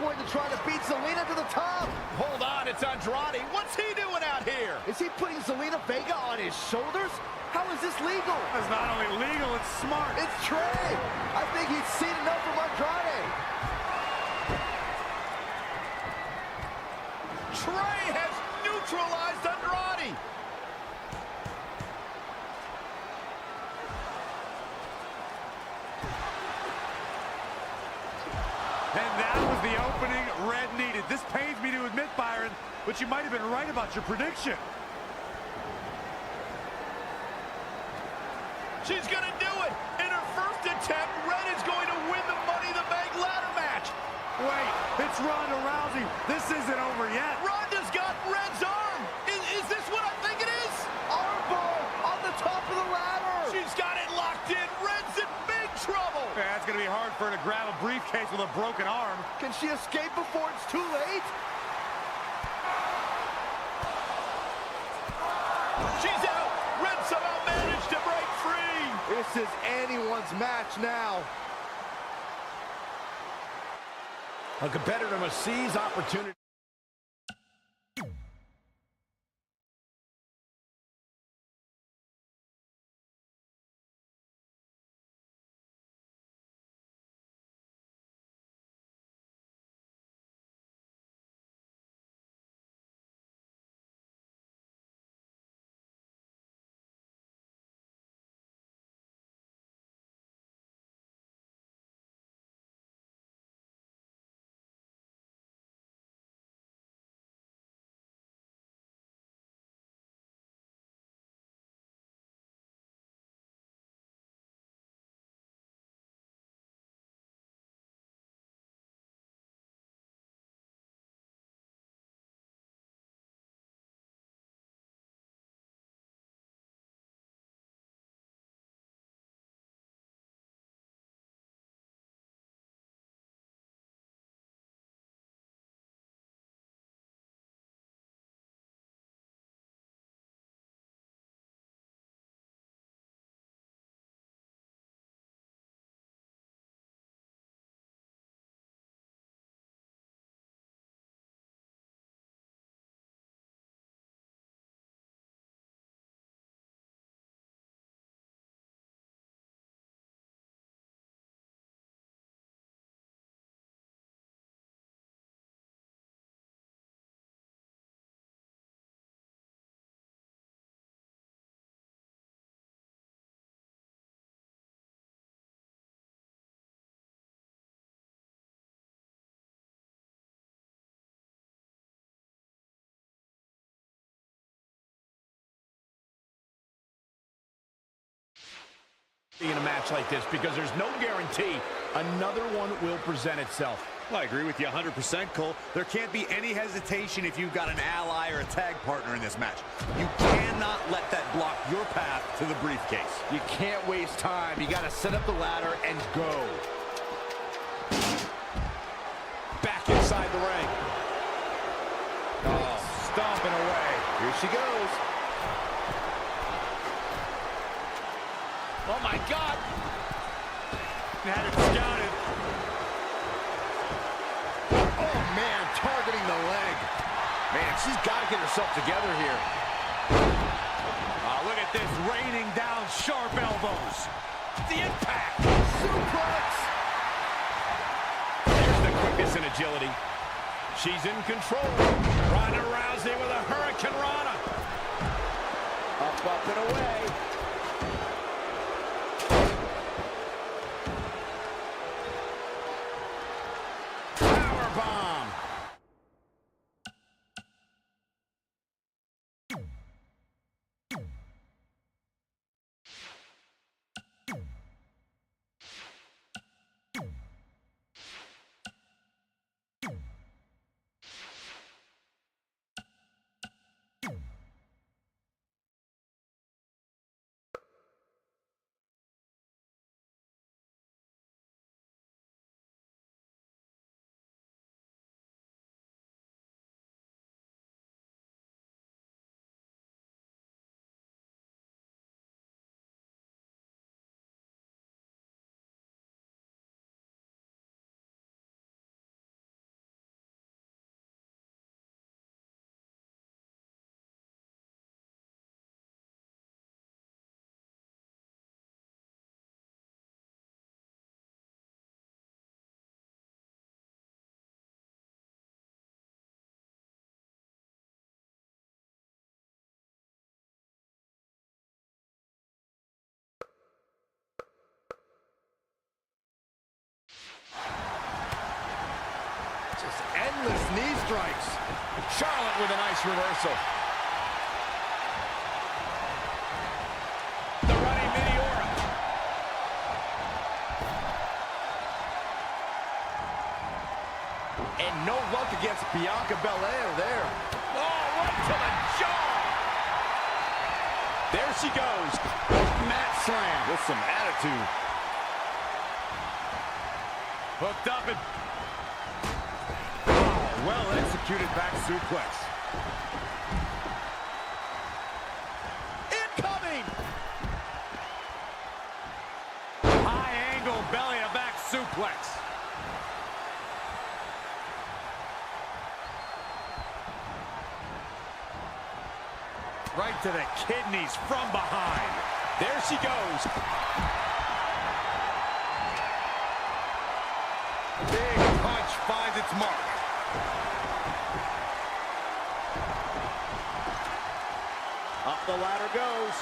going to try to beat Zelina to the top. Hold on, it's Andrade. What's he doing out here? Is he putting Zelina Vega on his shoulders? How is this legal? It's not only legal, it's smart. It's Trey. I think he's seen enough from Andrade. Trey has neutralized Andrade. And that was the opening Red needed. This pains me to admit, Byron, but you might have been right about your prediction. She's gonna do it. In her first attempt, Red is going to win the Money in the Bank ladder match. Wait, it's Ronda Rousey. This isn't over yet. Ronda's got Red's arm. Is this what I think it is? Armbar on the top of the ladder. She's got it locked in. Red's in big trouble. Yeah, it's gonna be hard for her to grab a briefcase with a broken arm. Can she escape before it's too late? She's out. Red somehow managed to break free. This is anyone's match now. A competitor must seize opportunity. In a match like this, because there's no guarantee another one will present itself. Well, I agree with you 100%, Cole. There can't be any hesitation if you've got an ally or a tag partner in this match. You cannot let that block your path to the briefcase. You can't waste time. You got to set up the ladder and go. Back inside the ring. Oh, stomping away. Here she goes. Oh, my God. Had it scouted. Oh, man, targeting the leg. Man, she's got to get herself together here. Oh, look at this, raining down sharp elbows. The impact. Suplex. There's the quickness and agility. She's in control. Ronda Rousey with a Hurricane Rana. Up, and away. Bomb. endless knee strikes. Charlotte with a nice reversal. The running Meteora. And no luck against Bianca Belair there. Oh, right to the jaw. There she goes. Mat slam with some attitude. Hooked up and... Oh, well executed back suplex. Incoming! High angle belly to back suplex. Right to the kidneys from behind. There she goes. Big punch finds its mark. Up the ladder goes.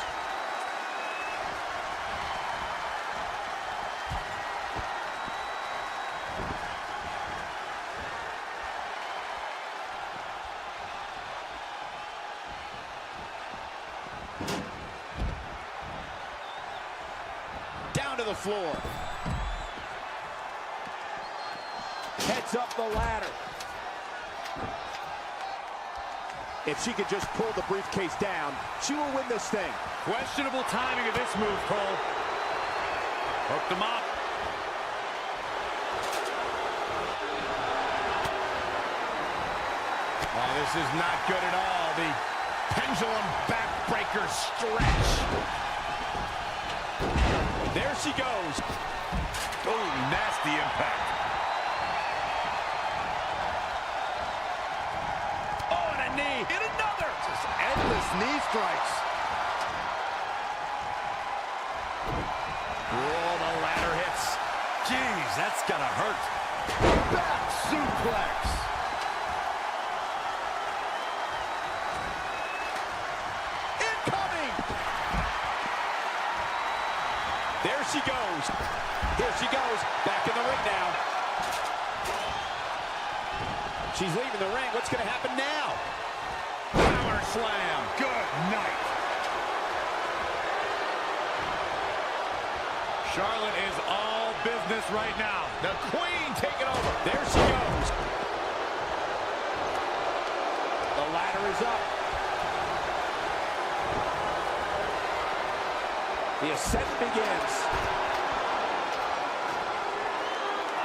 Down to the floor. Heads up the ladder. If she could just pull the briefcase down, she will win this thing. Questionable timing of this move, Cole. Hooked him up. Oh, this is not good at all. The pendulum backbreaker stretch. There she goes. Oh, nasty impact. Oh, and a knee. And another. Just endless knee strikes. Oh, the ladder hits. Jeez, that's gonna hurt. Back suplex. Incoming. There she goes. Here she goes. Back in the ring now. She's leaving the ring. What's going to happen now? Power slam. Good night. Charlotte is all business right now. The Queen taking over. There she goes. The ladder is up. The ascent begins.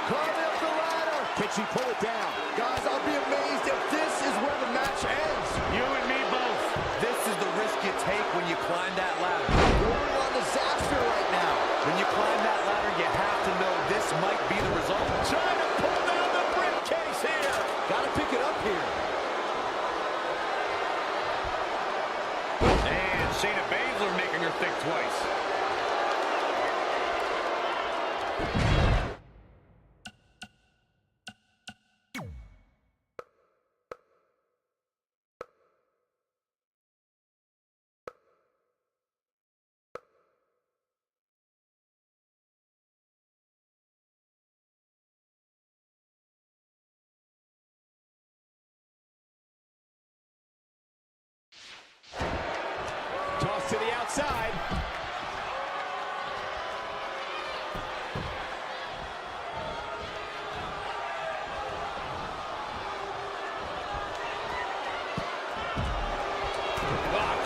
Climbing up the ladder. Can she pull it down? Guys, I'll be amazed if this is where the match ends. You and me both. This is the risk you take when you climb that ladder. We're on disaster right now. When you climb that ladder, you have to know this might be the result. Trying to pull down the briefcase here. Gotta pick it up here. And Shayna Baszler making her think twice. Toss to the outside.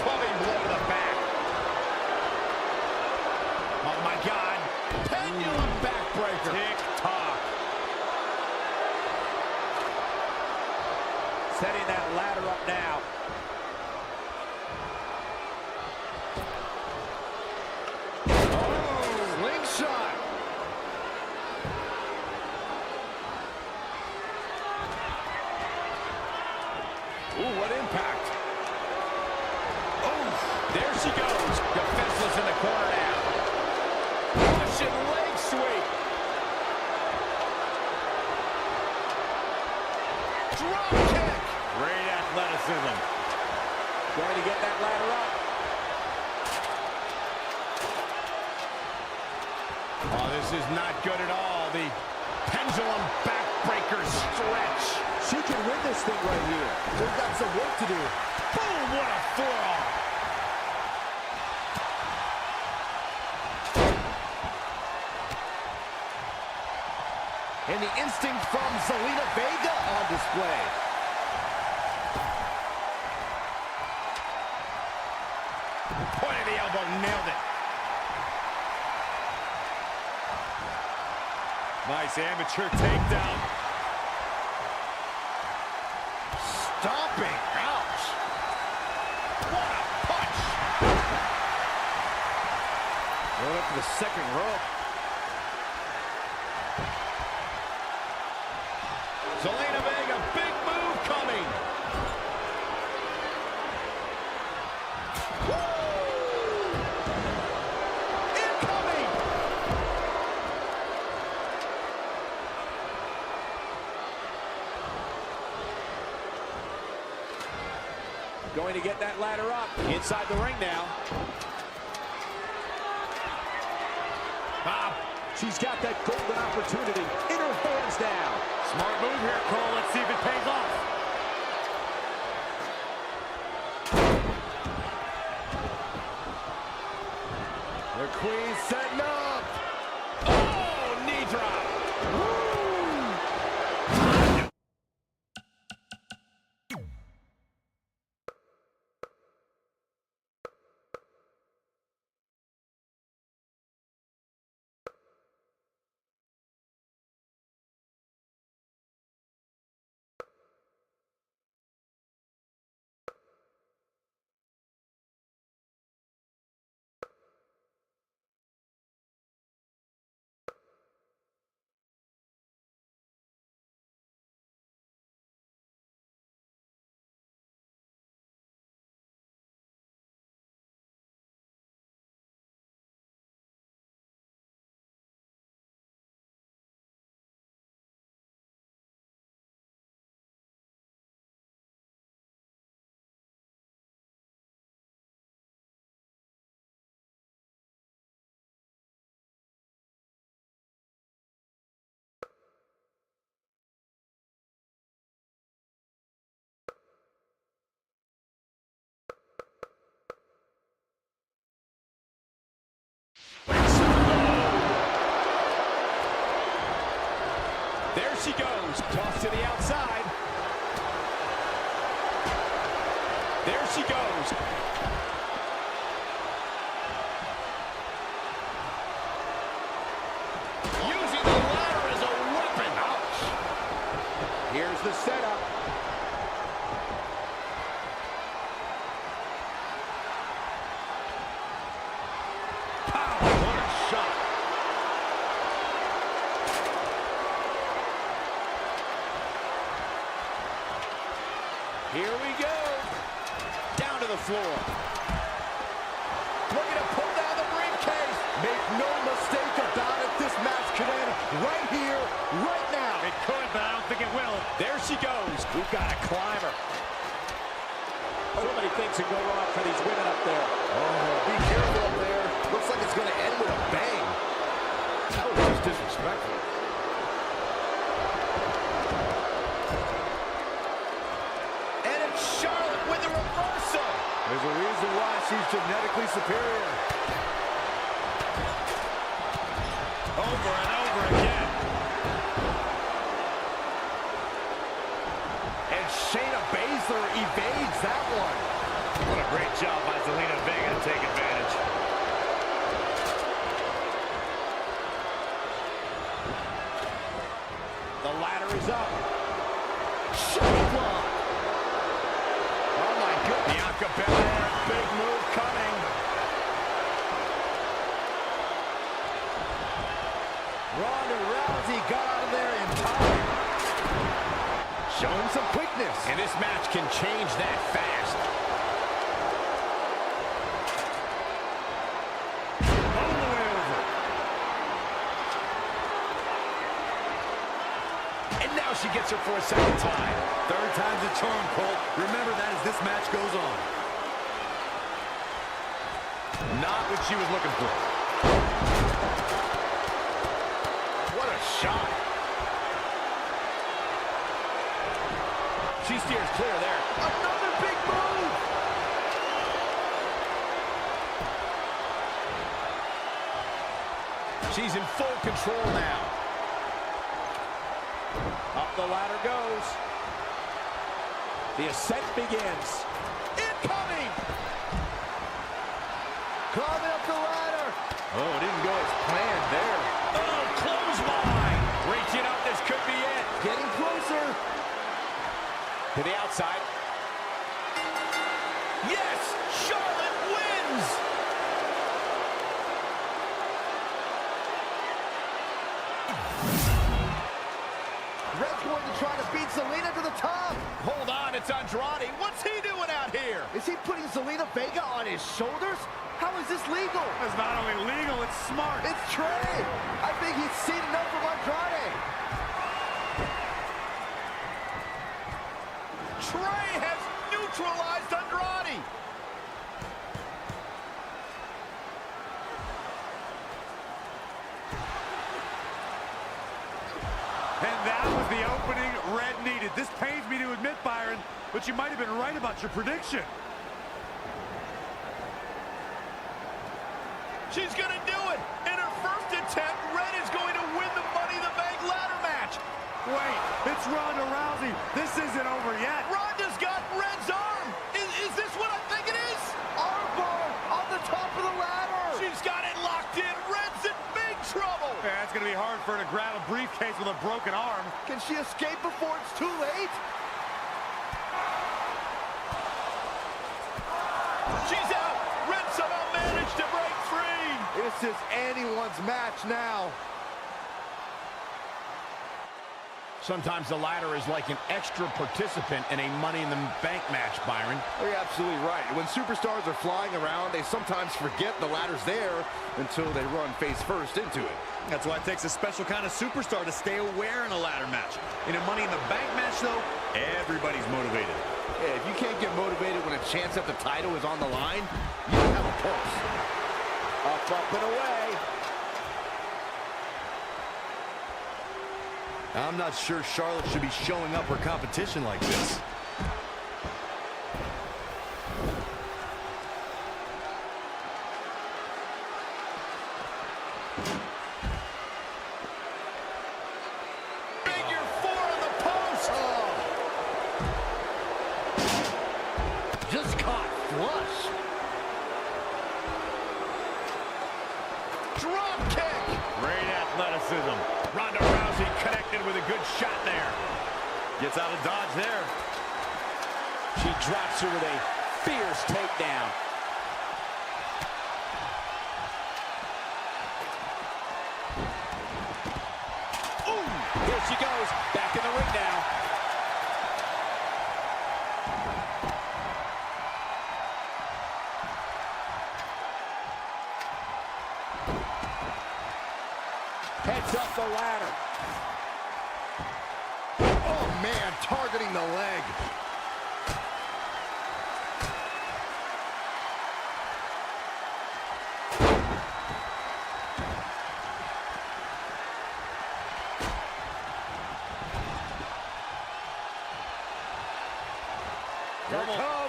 Clubbing blow to the back. Oh my God. Pendulum backbreaker. Tick-tock. Setting that ladder up now. Shot. Ooh, what impact. Oh, there she goes. Defenseless in the corner now. Russian leg sweep. Drop kick. Great athleticism. Going to get that ladder up. Oh, this is not good at all. The pendulum back Neckbreaker stretch. She can win this thing right here. We've got some work to do. Boom, what a forearm. And the instinct from Zelina Vega on display. Point of the elbow, nailed it. Nice amateur takedown. Stomping. Ouch. What a punch. Going up to the second rope. Zelina Vega, big move coming. Woo! Incoming. Going to get that ladder up. Inside the ring now. She's got that golden opportunity in her hands now. Smart move here, Cole. Let's see if it pays off. The Queen setting up. Oh, knee drop. There she goes. Toss to the outside. There she goes. Using the ladder as a weapon. Ouch. Here's the setup. Pow, what a shot. Here we go. Down to the floor. Looking to pull down the briefcase. Make no mistake about it. This match could end right here, right now. It could, but I don't think it will. There she goes. We've got a climber. So many things can go wrong for these women up there. Oh, be careful up there. Looks like it's going to end with a bang. That was just disrespectful. And it's Charlotte with a reversal. There's a reason why she's genetically superior. Over and over again. And Shayna Baszler evades that one. What a great job by Zelina Vega to take advantage. The ladder is up. Shot block. Oh my goodness. Bianca Belair, big move coming. Ronda Rousey got out of there in time. Showing some quickness. And this match can change that fast. All the way over. And now she gets her for a second time. Third time's a charm, Cole. Remember that as this match goes on. Not what she was looking for. What a shot. She steers clear there. Another big move. She's in full control now. Up the ladder goes. The ascent begins. Incoming! Climbing up the ladder. Oh, it didn't go as planned there. Oh, clothesline! Reaching up, this could be it. Getting closer. To the outside. Yes! Charlotte wins! Red's going to try to beat Zelina to the top. Hold on, it's Andrade. What's he doing out here? Is he putting Zelina Vega on his shoulders? How is this legal? It's not only legal, it's smart. It's Trey. I think he's seen enough from Andrade. Trey has neutralized Andrade. And that was the opening Red needed. This pains me to admit, Byron, but you might have been right about your prediction. She's gonna do it. In her first attempt, Red is going to win the Money in the Bank ladder match. Wait, it's Ronda Rousey. This isn't over yet. Ronda's got Red's arm. Is this what I think it is? Armbar on the top of the ladder. She's got it locked in. Red's in big trouble. Yeah, it's going to be hard for her to grab a briefcase with a broken arm. Can she escape before it's too late? She's out. Red somehow managed to break free. This is anyone's match now. Sometimes the ladder is like an extra participant in a Money in the Bank match, Byron. You're absolutely right. When superstars are flying around, they sometimes forget the ladder's there until they run face first into it. That's why it takes a special kind of superstar to stay aware in a ladder match. In a Money in the Bank match, though, everybody's motivated. Yeah, if you can't get motivated when a chance at the title is on the line, you don't have a pulse. Up and away. I'm not sure Charlotte should be showing up her competition like this. Figure 4 on the post. Just caught flush. Drop kick. Great athleticism. Ronda Rousey connected with a good shot there. Gets out of dodge there. She drops her with a fierce takedown. Ooh, here she goes. Back in the ring now. Heads up the ladder. Oh, man, targeting the leg.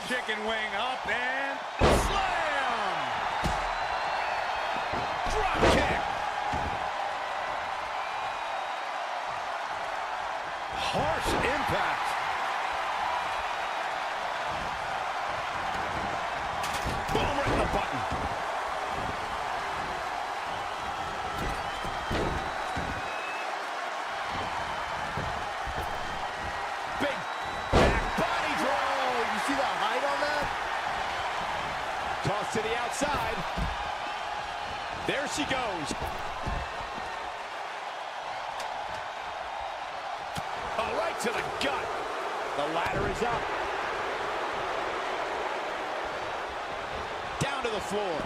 Chicken wing up and Slam! Drop kick. Harsh impact. Boom, right in the button. Big back body drop. You see the height on that? Toss to the outside. There she goes. Oh, right to the gut. The ladder is up. Down to the floor.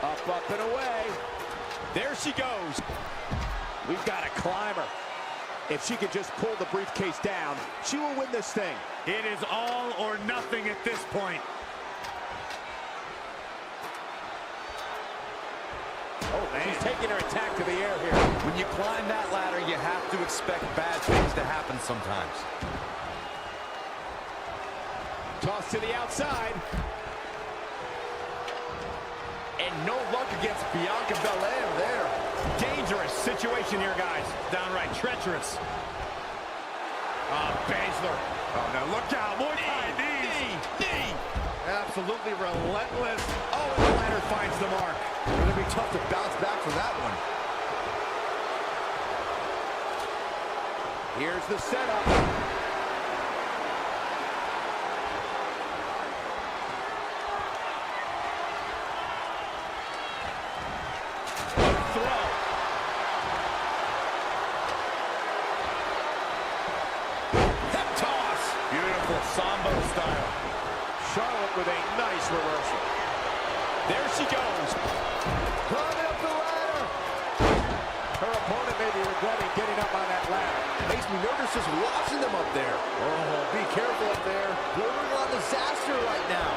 Up and away. There she goes. We've got a climber. If she could just pull the briefcase down, she will win this thing. it is all or nothing at this point. Oh, man. She's taking her attack to the air here. When you climb that ladder, you have to expect bad things to happen sometimes. Toss to the outside. And no luck against Bianca Belair there. Dangerous situation here, guys. Downright treacherous. Baszler. Oh, now look out. Muay Thai knee. Absolutely relentless. Oh, and the ladder finds the mark. It's going to be tough to bounce back from that one. Here's the setup. Sambo style. Charlotte with a nice reversal. There she goes. Climbing up the ladder. Her opponent may be regretting getting up on that ladder. Makes me nervous just watching them up there. Oh, be careful up there. Bordering on disaster right now.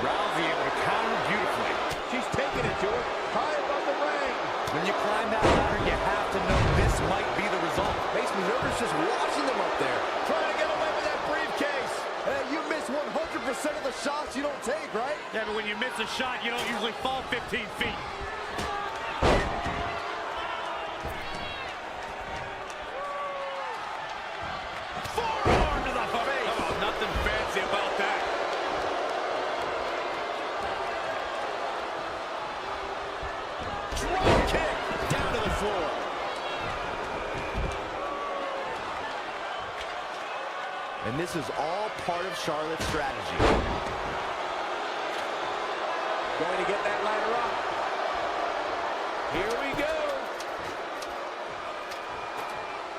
Rousey able to counter beautifully. She's taking it to her. High above the ring. When you climb that ladder, you have to know this might be the result. Makes me nervous just watching them up there. Trying to get away with that briefcase. Hey, you miss 100% of the shots you don't take, right? Yeah, but when you miss a shot, you don't usually fall 15 feet. Forearm to the face. Oh, nothing fancy about that. Drop kick down to the floor. And this is all part of Charlotte's strategy. Going to get that ladder up. Here we go.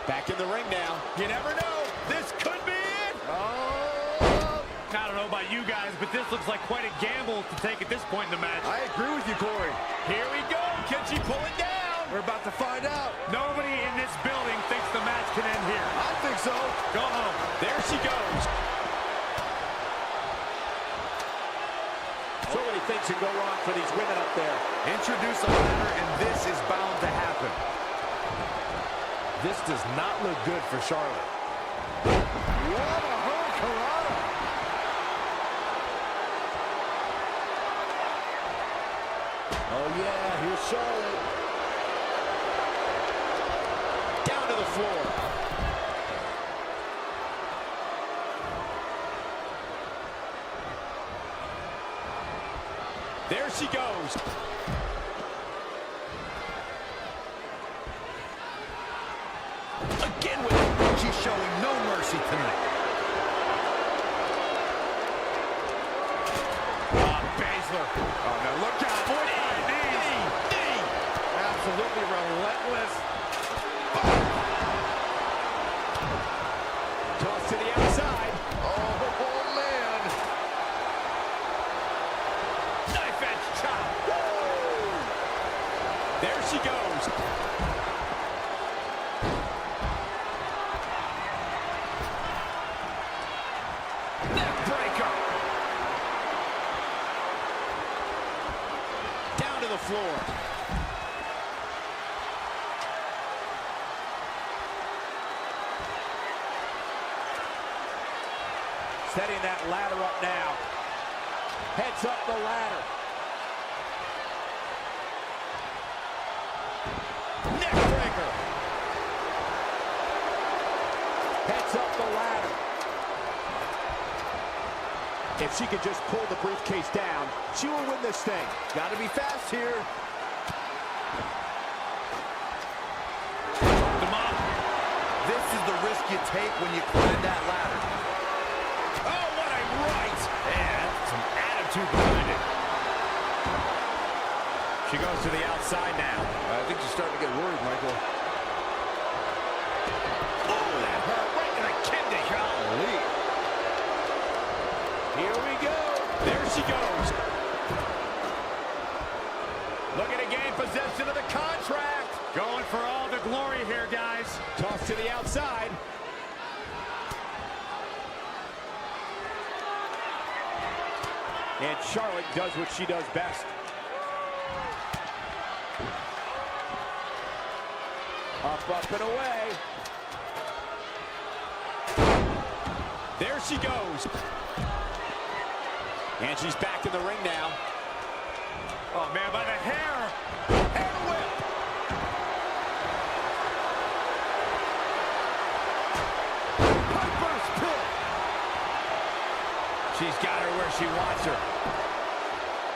Back in the ring now. You never know. This could be it. Oh! I don't know about you guys, but this looks like quite a gamble to take at this point in the match. I agree with you, Corey. Here we go. Can she pull it down? We're about to find out. Nobody in this building thinks the match can end here. I think so. Go home. There she goes. So many things can go wrong for these women up there. Introduce a ladder, and this is bound to happen. This does not look good for Charlotte. What a hurricanrana. Oh, yeah, here's Charlotte. Down to the floor. There she goes. Again with it. She's showing no mercy tonight. Baszler. Oh, now look out. Knee. Absolutely relentless. Toss to the outside. Oh, man. Knife edge chop. Woo! There she goes. Neck breaker. Down to the floor. Setting that ladder up now. Heads up the ladder. Neck breaker. Heads up the ladder. If she could just pull the briefcase down, she will win this thing. Got to be fast here. Them up. This is the risk you take when you climb that ladder. Oh, what a right. And some attitude behind it. She goes to the outside now. I think she's starting to get worried, Michael. Oh, that hurt right in the kidney. Golly. Here we go. There she goes. Looking to gain possession of the contract. Going for all the glory here, guys. Toss to the outside. And Charlotte does what she does best. Up and away. There she goes. And she's back in the ring now. Oh, man, by the hair. And a whip. Piper's pit. She's got her where she wants her.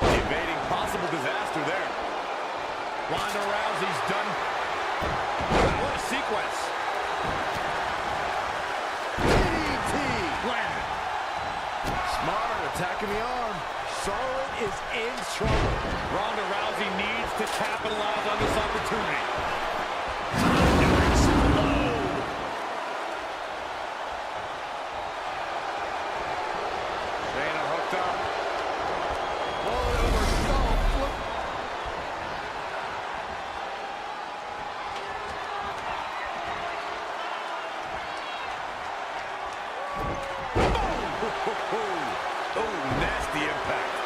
Evading possible disaster there. Ronda Rousey's done. Wow, what a sequence. DDT. Landed. Smart, attacking the arm. Charlotte is in trouble. Ronda Rousey needs to capitalize on this opportunity. Shayna hooked up. Roll over, stomp, look. Oh, nasty impact.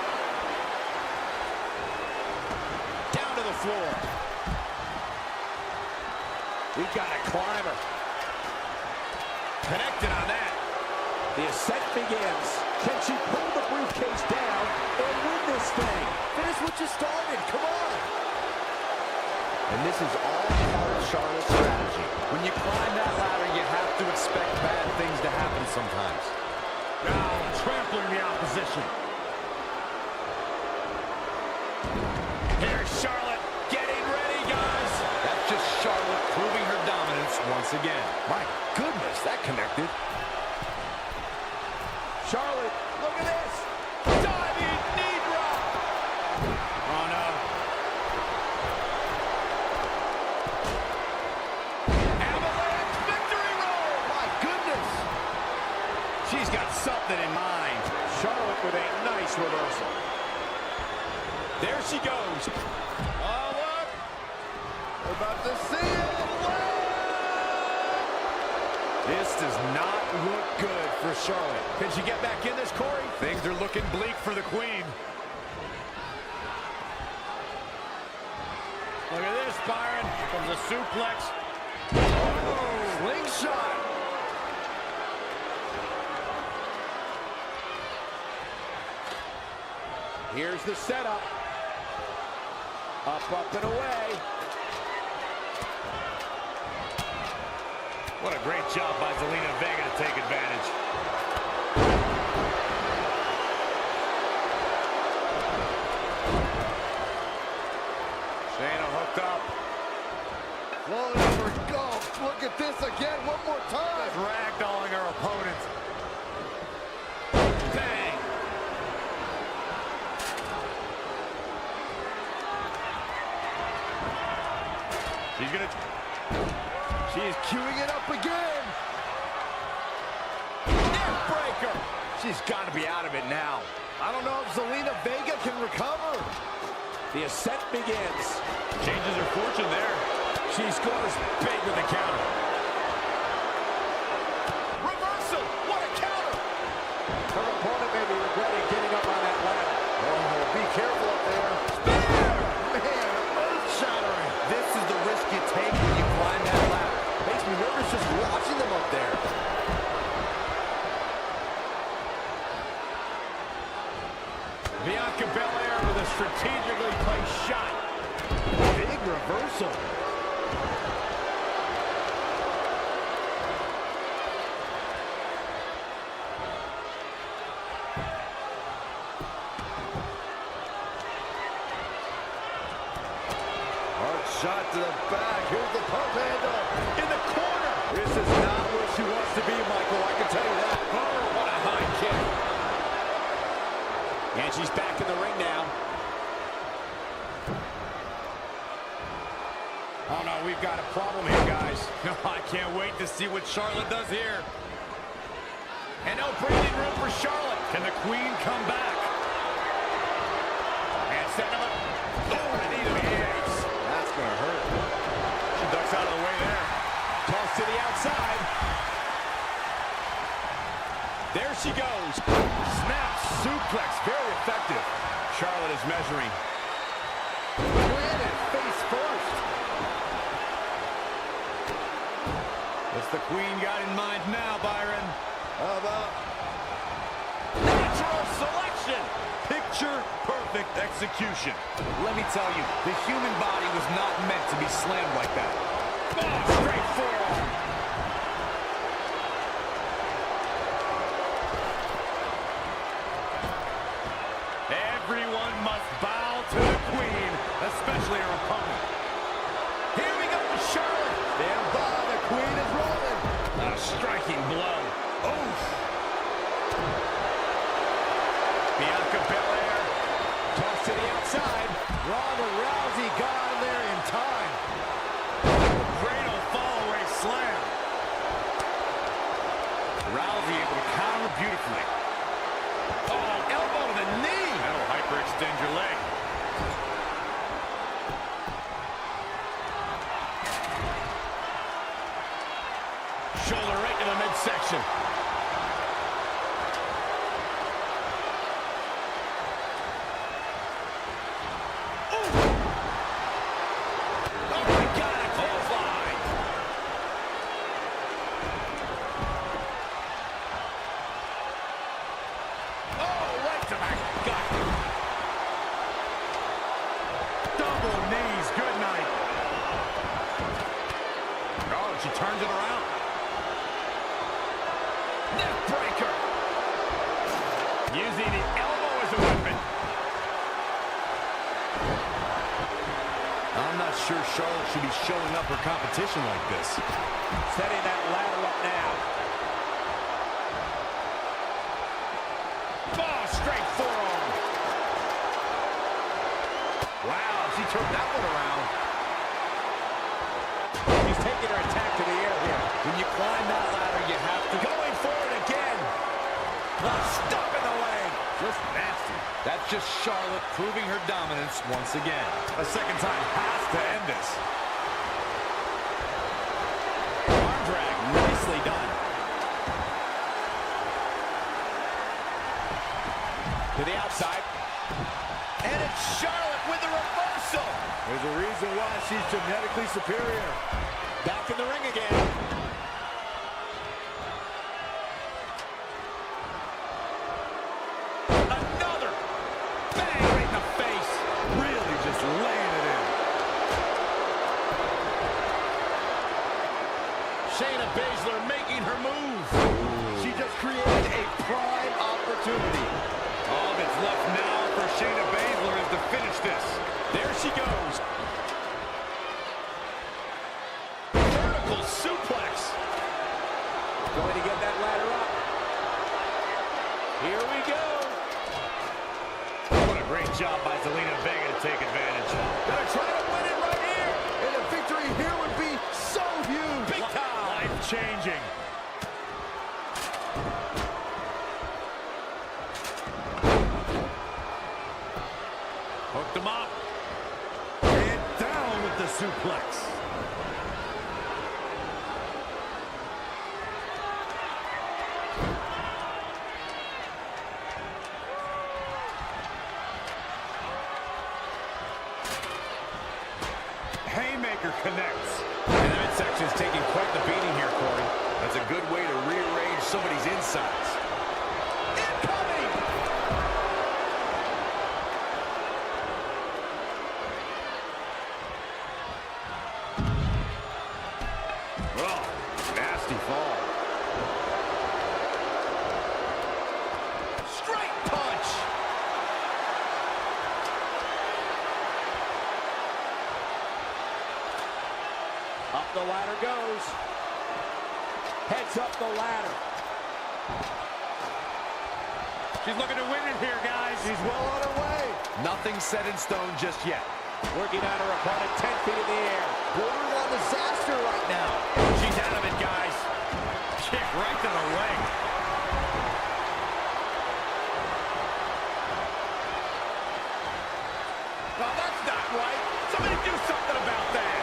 Down to the floor. We've got a climber. Connected on that. The ascent begins. Can she pull the briefcase down and win this thing? Finish what you started, come on. And this is all part of Charlotte's strategy. When you climb that ladder, you have to expect bad things to happen sometimes. Now trampling the opposition. Here's Charlotte getting ready, guys. That's just Charlotte proving her dominance once again. My goodness, that connected. Charlotte, look at this. Diving knee drop. Oh, no. Avalanche victory roll. My goodness. She's got something in mind. Charlotte with a nice reversal. There she goes. Oh, look. We're about to see it. This does not look good for Charlotte. Can she get back in this, Corey? Things are looking bleak for the Queen. Look at this, Byron. From the suplex. Oh, slingshot. Here's the setup. Up, and away. What a great job by Zelina Vega to take advantage. Shayna hooked up. Floating over, go. Look at this again, one more time. Just ragdolling her opponent. Bang. She's gonna... She is queuing it up again. Neck breaker. She's got to be out of it now. I don't know if Zelina Vega can recover. The ascent begins. Changes her fortune there. She scores big with the counter. Reversal. What a counter. Her opponent may be regretting getting up on that ladder. Oh, be careful up there. Man, earth-shattering. This is the risk you take when you climb that ladder. Makes me nervous just watching them up there. Bianca Belair with a strategically placed shot. Big reversal. Hard shot to the back. Here's the pump handle. In the corner. This is not where she wants to be, Michael. I can tell you that. Oh, what a high kick. And she's back in the ring now. Oh, no, we've got a problem here, guys. I can't wait to see what Charlotte does here. And no breathing room for Charlotte. Can the Queen come back? And setting him up. Oh, and either ace. That's going to hurt. She ducks out of the way there. Toss to the outside. There she goes. Snap suplex, very effective. Charlotte is measuring. Planted face first. What's the Queen got in mind now, Byron? How about Natural selection. Picture-perfect execution. Let me tell you, the human body was not meant to be slammed like that. Oh, straight forearm. Everyone must bow to the queen, especially her opponent. Here we go with Charlotte. Stand by, the queen is rolling. A striking blow. Oof. Bianca Belair. Toss to the outside. Ronda Rousey got out of there in time. Cradle fall-away slam. Rousey able to counter beautifully. Oh, elbow to the knee. That'll hyperextend your leg. Shoulder right to the midsection. She turns it around. Neck breaker. Using the elbow as a weapon. I'm not sure Charlotte should be showing up her competition like this. Setting that ladder up now. Oh, straight forearm. Wow, she turned that one around. She's taking her attack to the air here. When you climb that ladder, you have to Going forward again. Stop in the leg. Just nasty. That's just Charlotte proving her dominance once again. A second time has to end this. Arm drag, nicely done. To the outside. And it's Charlotte with the reversal. There's a reason why she's genetically superior. Back in the ring again. Another. Bang right in the face. Really just laying it in. Shayna Baszler making her move. She just created a prime opportunity. All that's left now for Shayna Baszler is to finish this. There she goes. Suplex. Going to get that ladder up. Here we go. What a great job by Zelina Vega to take advantage. Gonna try to win it right here. And a victory here would be so huge. Big time. Life-changing. Hooked him up. And down with the suplex. Haymaker connects. And the midsection's taking quite the beating here, Corey. That's a good way to rearrange somebody's insides. Incoming! Oh, nasty fall. Straight punch! Up the ladder goes. Heads up the ladder. She's looking to win it here, guys. She's well on her way. Nothing set in stone just yet. Working on her opponent 10 feet in the air. Bordering on disaster right now. She's out of it, guys. Kick right to the leg. No, that's not right. Somebody do something about that.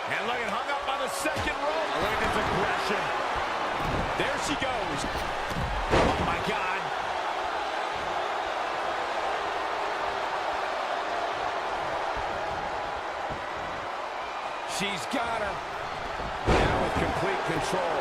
And Logan hung up on the second rope. Look at this aggression. There she goes. Oh, my God. She's got her. Now with complete control.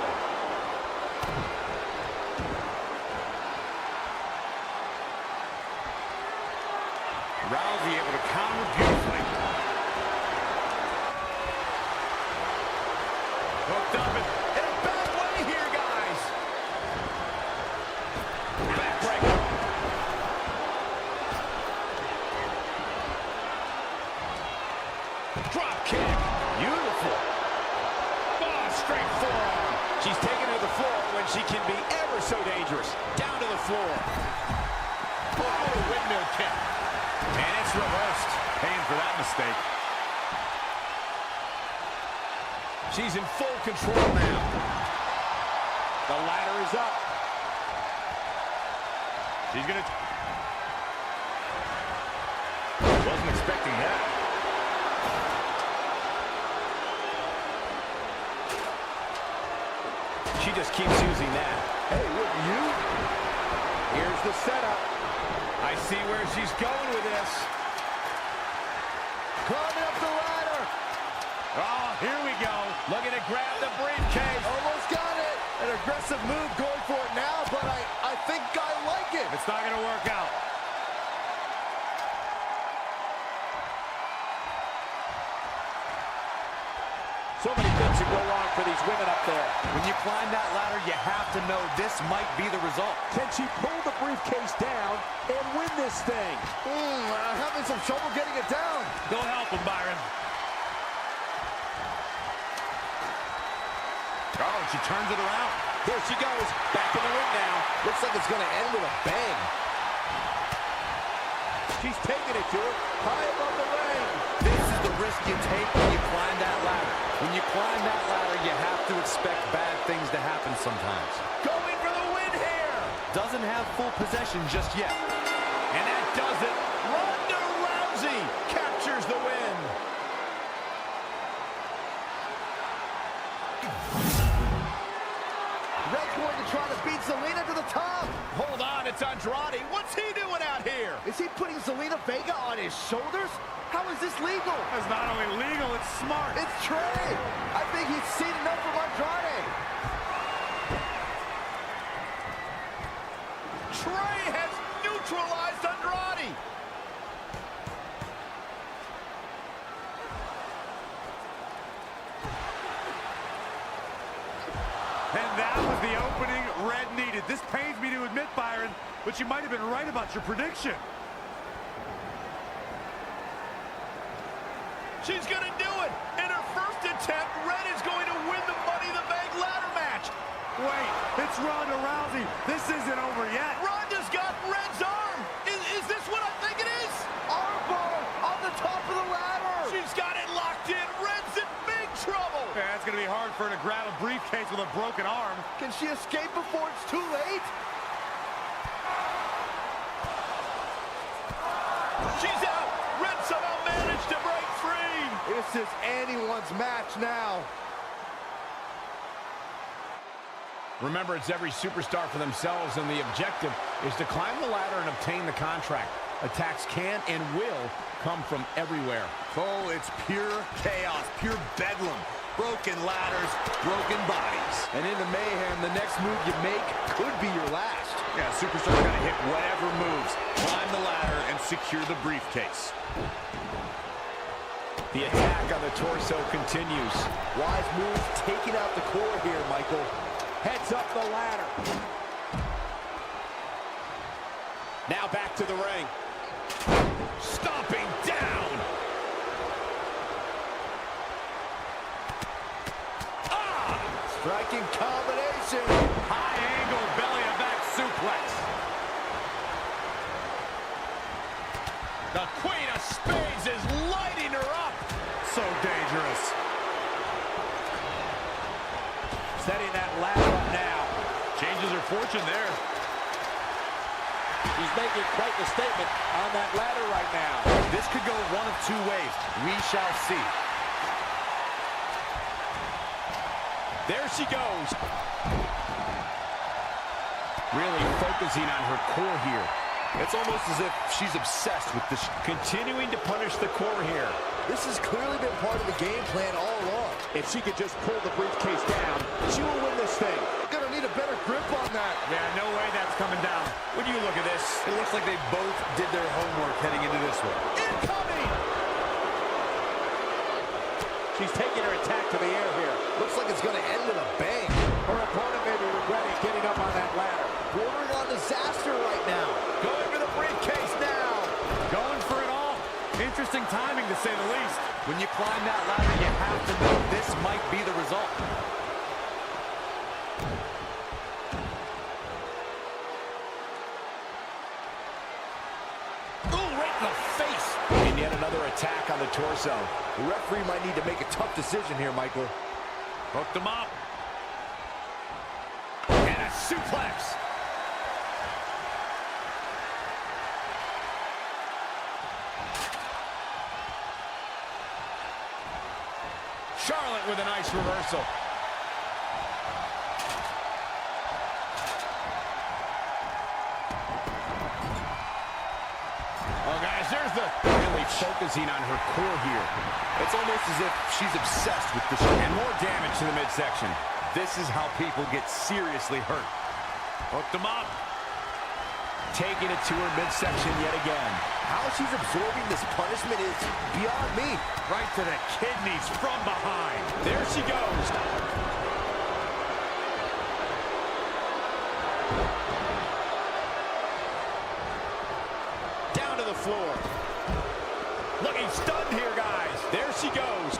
Hooked up in a bad way here, guys. Backbreaker. Drop kick. Beautiful. Oh, straight forearm. She's taken to the floor when she can be ever so dangerous. Down to the floor. Oh, windmill kick. And it's reversed. Paying for that mistake. She's in full control now. The ladder is up. She's gonna... Wasn't expecting that. She just keeps using that. Hey, wouldn't you? Here's the setup. I see where she's going with this. Climbing up the ladder. Oh, here we go. Looking to grab the briefcase. Almost got it. An aggressive move going for it now, but I think I like it. It's not going to work out. So many things can go wrong for these women up there. When you climb that ladder, you have to know this might be the result. Can she pull the briefcase down and win this thing? Having some trouble getting it down. Go help him, Byron. Oh, she turns it around. Here she goes. Back in the ring now. Looks like it's going to end with a bang. She's taking it to her. High above the ring. This is the risk you take when you climb that ladder. When you climb that ladder, you have to expect bad things to happen sometimes. Going for the win here. Doesn't have full possession just yet. And that does it. Ronda Rousey captures the win. Red's going to try to beat Zelina to the top. Hold on, it's Andrade. What's he doing out here? Is he putting Zelina Vega on his shoulders? How is this legal? It's not only legal, it's smart. It's Trey. I think he's seen enough from Andrade. Trey has neutralized Andrade. And that was the opening Red needed. This pains me to admit, Byron, but you might have been right about your prediction. She's gonna do it. In her first attempt, Red is going to win the Money in the Bank ladder match. Wait, it's Ronda Rousey. This isn't over yet. Ronda's got Red's arm. Is this what I think it is? Armbar on the top of the ladder. She's got it locked in. Red's in big trouble. Yeah, it's going to be hard for her to grab a briefcase with a broken arm. Can she escape before it's too late? She's out. Red somehow managed to break free. This is anyone's match now. Remember, it's every superstar for themselves, and the objective is to climb the ladder and obtain the contract. Attacks can and will come from everywhere. Oh, it's pure chaos, pure bedlam. Broken ladders, broken bodies. And in the mayhem, the next move you make could be your last. Yeah, superstar gotta hit whatever moves, climb the ladder, and secure the briefcase. The attack on the torso continues. Wise move, taking out the core here, Michael. Heads up the ladder. Now back to the ring. Stomping down. Striking combination. High angle belly to back suplex. The Queen of Spades is lighting her up. So dangerous. Setting that ladder up now. Changes her fortune there. He's making quite the statement on that ladder right now. This could go one of two ways. We shall see. There she goes. Really focusing on her core here. It's almost as if she's obsessed with this. Continuing to punish the core here. This has clearly been part of the game plan all along. If she could just pull the briefcase down, she will win this thing. Gonna need a better grip on that. Yeah, no way that's coming down. When you look at this, It looks like they both did their homework heading into this one. incoming! She's taking her attack to to the air here. Looks like it's going to end with a bang. Her opponent may be regretting getting up on that ladder. Bordering on disaster right now. Going for the briefcase now. Going for it all. Interesting timing, to say the least. When you climb that ladder, you have to know this might be the result. Ooh, right in the face. And yet another attack on the torso. The referee might need to make a tough decision here, Michael. Hooked him up. And a suplex. Charlotte with a nice reversal. Oh, guys, there's the really focusing on her core here. It's almost as if she's obsessed with the And more damage to the midsection. This is how people get seriously hurt. Hooked him up. Taking it to her midsection yet again. How she's absorbing this punishment is beyond me. Right to the kidneys from behind. There she goes. Down to the floor. Looking stunned here, guys. There she goes.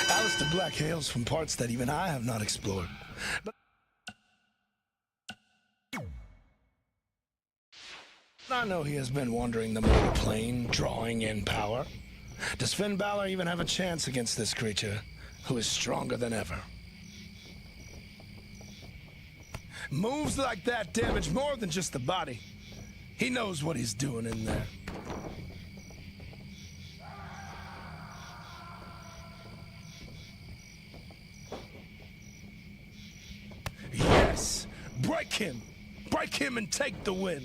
Aleister Black hails from parts that even I have not explored. But I know he has been wandering the mortal plane, drawing in power. Does Finn Balor even have a chance against this creature, who is stronger than ever? Moves like that damage more than just the body. He knows what he's doing in there. Yes! Break him! Break him and take the win!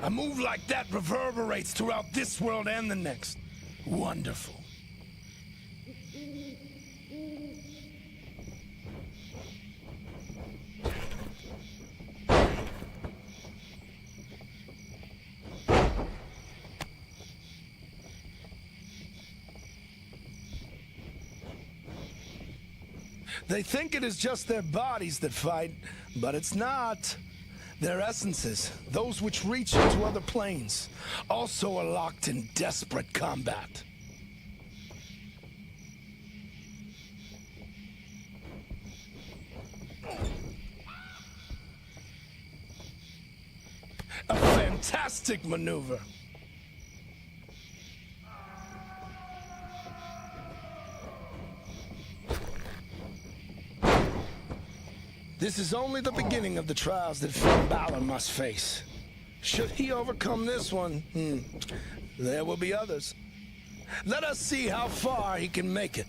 A move like that reverberates throughout this world and the next. Wonderful. They think it is just their bodies that fight, but it's not. Their essences, those which reach into other planes, also are locked in desperate combat. A fantastic maneuver. This is only the beginning of the trials that Finn Balor must face. Should he overcome this one, there will be others. Let us see how far he can make it.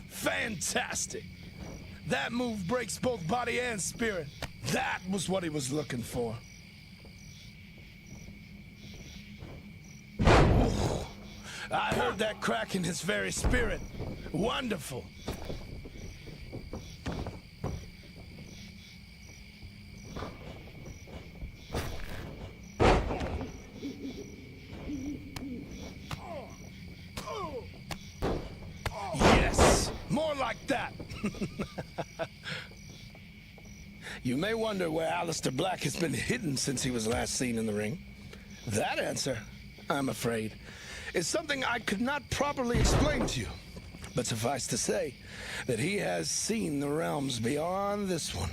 Fantastic! That move breaks both body and spirit. That was what he was looking for. I heard that crack in his very spirit. Wonderful. Yes, more like that. You may wonder where Aleister Black has been hidden since he was last seen in the ring. That answer, I'm afraid, is something I could not properly explain to you. But suffice to say that he has seen the realms beyond this one.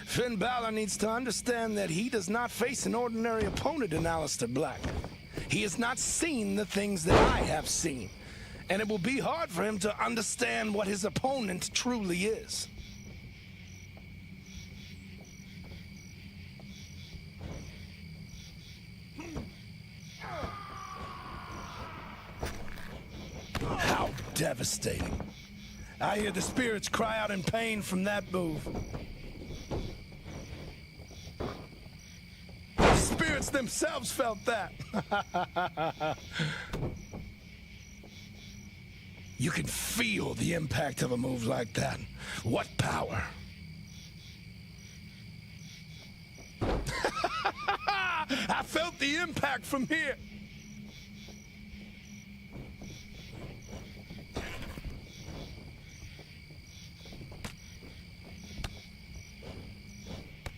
Finn Balor needs to understand that he does not face an ordinary opponent in Aleister Black. He has not seen the things that I have seen. And it will be hard for him to understand what his opponent truly is. How devastating. I hear the spirits cry out in pain from that move. The spirits themselves felt that. You can feel the impact of a move like that. What power. I felt the impact from here.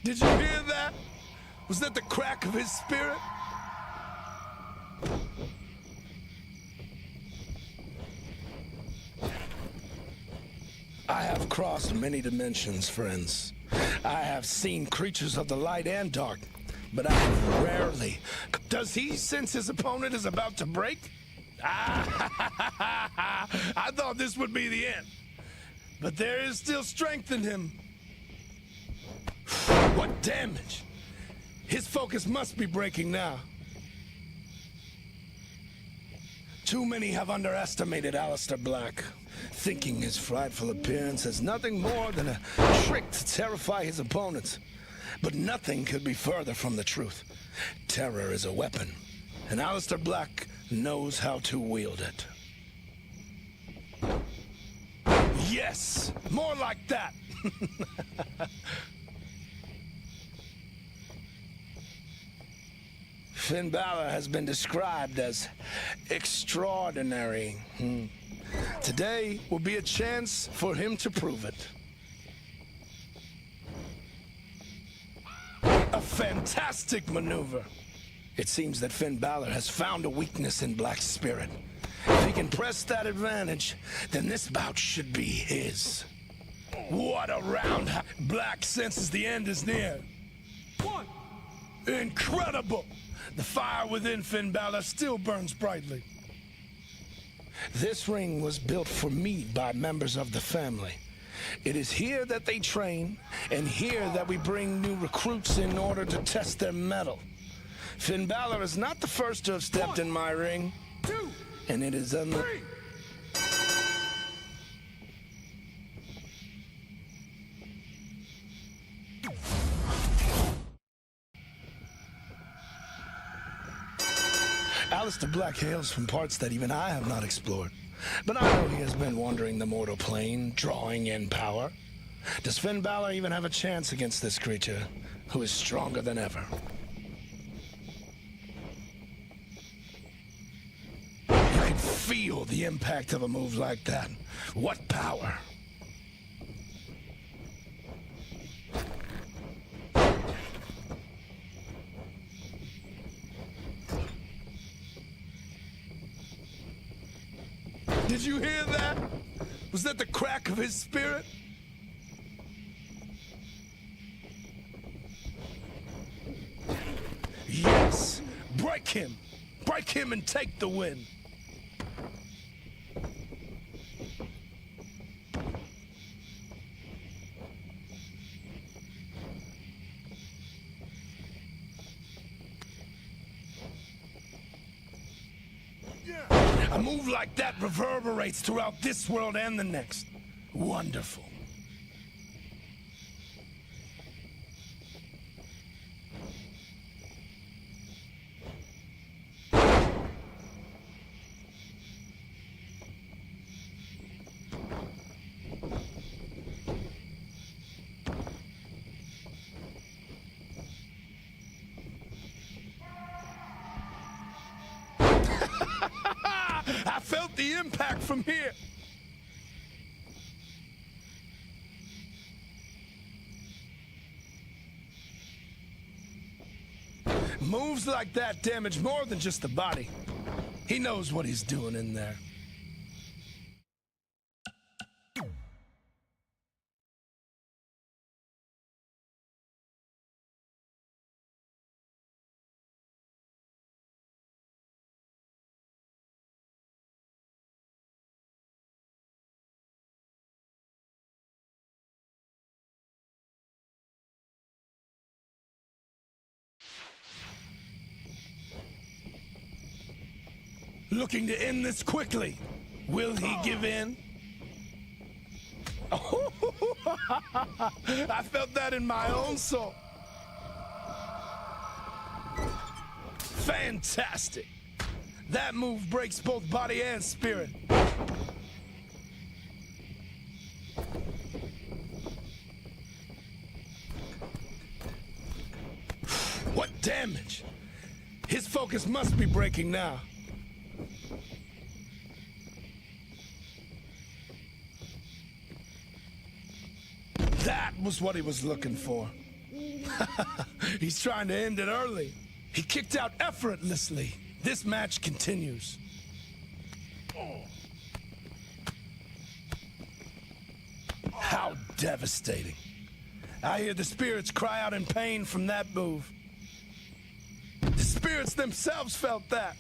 Did you hear that? Was that the crack of his spirit? I have crossed many dimensions, friends. I have seen creatures of the light and dark, but I have rarely... Does he sense his opponent is about to break? I thought this would be the end. But there is still strength in him. What damage! His focus must be breaking now. Too many have underestimated Aleister Black, thinking his frightful appearance is nothing more than a trick to terrify his opponents. But nothing could be further from the truth. Terror is a weapon, and Aleister Black knows how to wield it. Yes, more like that. Finn Balor has been described as extraordinary. Today will be a chance for him to prove it. A fantastic maneuver. It seems that Finn Balor has found a weakness in Black's spirit. If he can press that advantage, then this bout should be his. What a round! Black senses the end is near. Incredible! The fire within Finn Balor still burns brightly. This ring was built for me by members of the family. It is here that they train, and here that we bring new recruits in order to test their mettle. Finn Balor is not the first to have stepped in my ring, and it is Aleister Black hails from parts that even I have not explored. But I know he has been wandering the mortal plane, drawing in power. Does Finn Balor even have a chance against this creature, who is stronger than ever? You can feel the impact of a move like that. What power! Did you hear that? Was that the crack of his spirit? Yes! Break him! Break him and take the win! A move like that reverberates throughout this world and the next. Wonderful. I felt the impact from here. Moves like that damage more than just the body. He knows what he's doing in there. Looking to end this quickly. Will he give in? Oh, I felt that in my own soul. Fantastic. That move breaks both body and spirit. What damage! His focus must be breaking now. That was what he was looking for. He's trying to end it early. He kicked out effortlessly. This match continues. How devastating. I hear the spirits cry out in pain from that move. The spirits themselves felt that.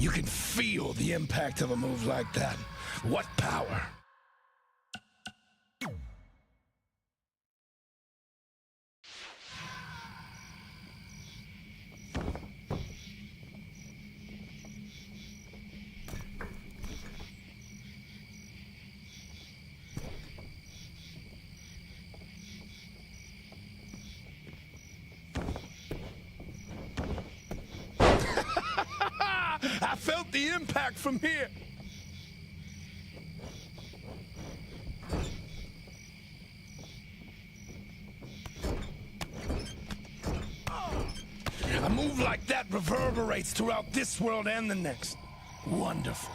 You can feel the impact of a move like that. What power. I felt the impact from here. A move like that reverberates throughout this world and the next. Wonderful.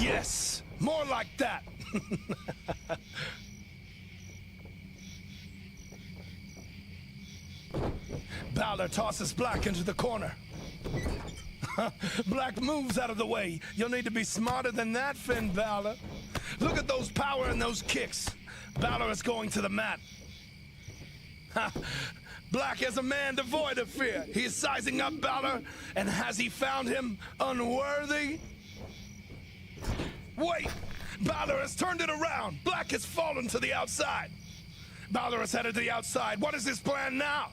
Yes, more like that. Balor tosses Black into the corner. Black moves out of the way. You'll need to be smarter than that, Finn Balor. Look at those power and those kicks. Balor is going to the mat. Black is a man devoid of fear. He is sizing up Balor, and has he found him unworthy? Wait! Balor has turned it around. Black has fallen to the outside. Balor is headed to the outside. What is his plan now?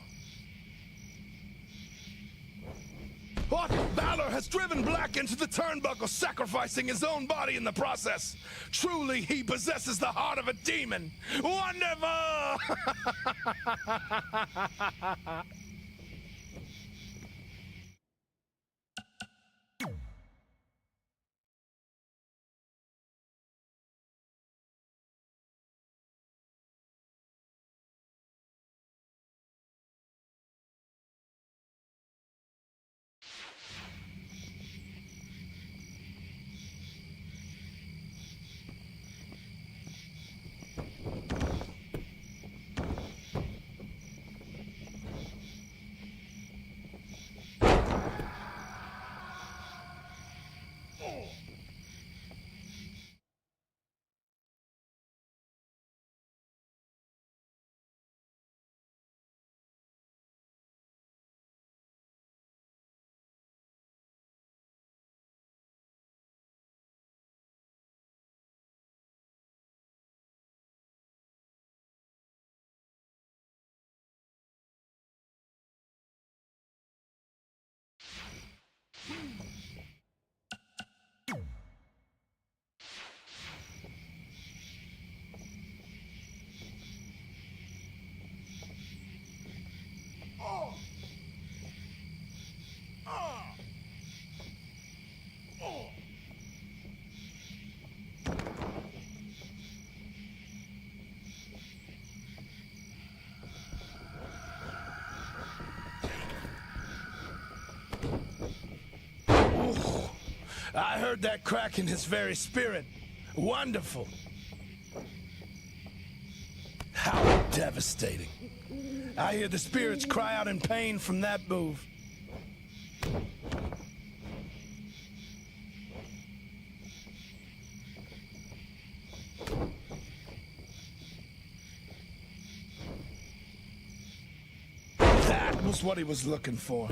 What? Balor has driven Black into the turnbuckle, sacrificing his own body in the process. Truly, he possesses the heart of a demon. Wonderful! I heard that crack in his very spirit. Wonderful. How devastating. I hear the spirits cry out in pain from that move. That was what he was looking for.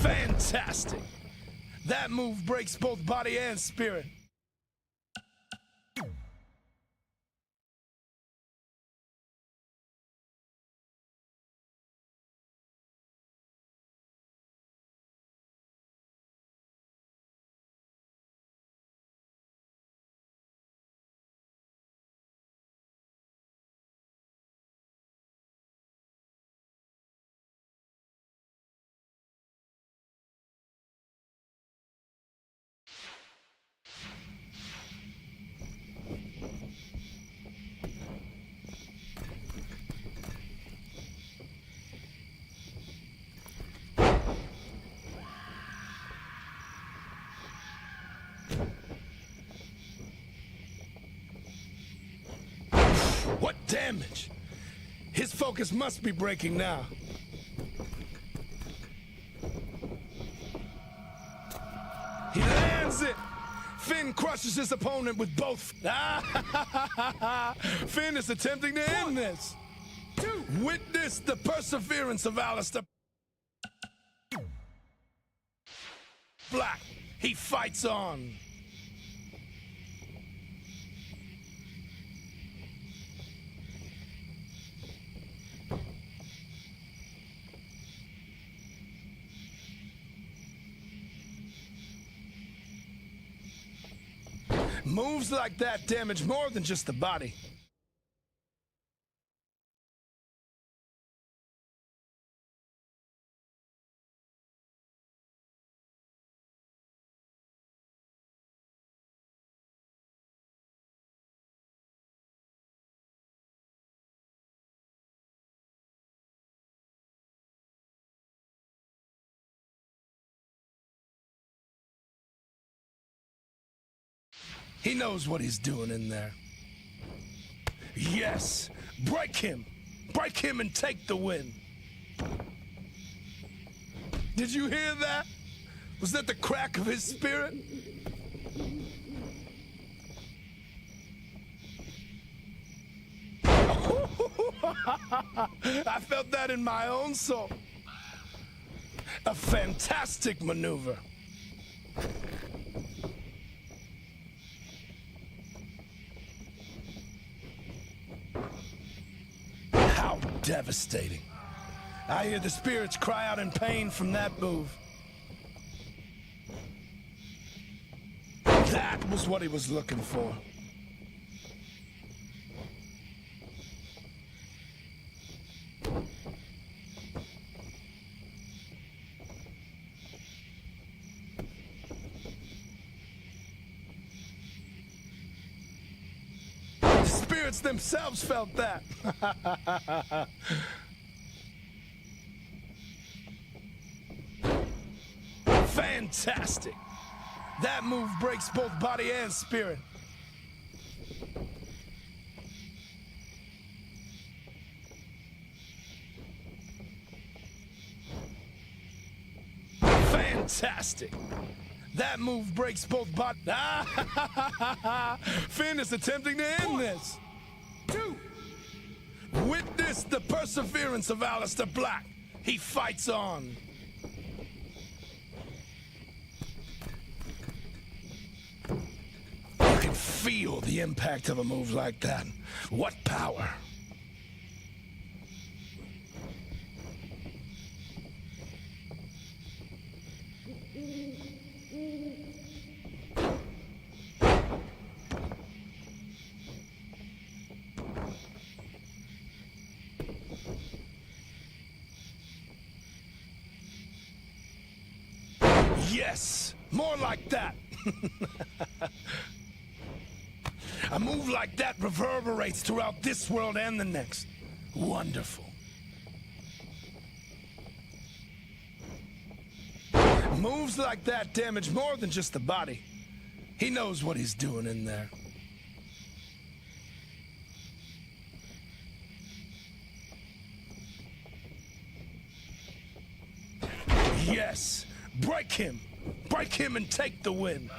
Fantastic! That move breaks both body and spirit. What damage! His focus must be breaking now. He lands it! Finn crushes his opponent with both. Finn is attempting to end this. Witness the perseverance of Aleister Black. He fights on. Moves like that damage more than just the body. He knows what he's doing in there. Yes, break him and take the win. Did you hear that? Was that the crack of his spirit? I felt that in my own soul. A fantastic maneuver. How devastating. I hear the spirits cry out in pain from that move. That was what he was looking for. The spirits themselves felt that. Fantastic. That move breaks both body and spirit. Fantastic. That move breaks both body. Finn is attempting to end this. 2. Witness the perseverance of Aleister Black. He fights on. You can feel the impact of a move like that. What power. Yes, more like that. A move like that reverberates throughout this world and the next. Wonderful. Moves like that damage more than just the body. He knows what he's doing in there. Yes, break him and take the win.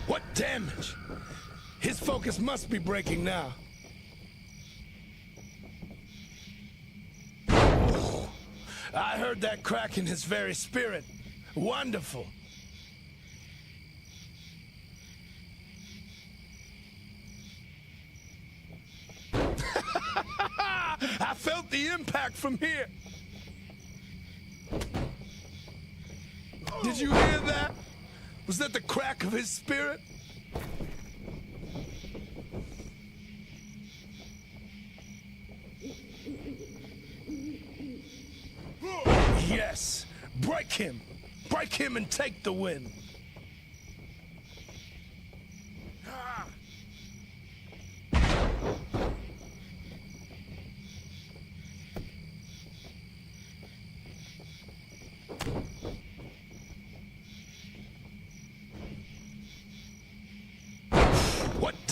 What damage! His focus must be breaking now. Oh, I heard that crack in his very spirit. Wonderful. I felt the impact from here. Did you hear that? Was that the crack of his spirit? Yes, break him and take the win.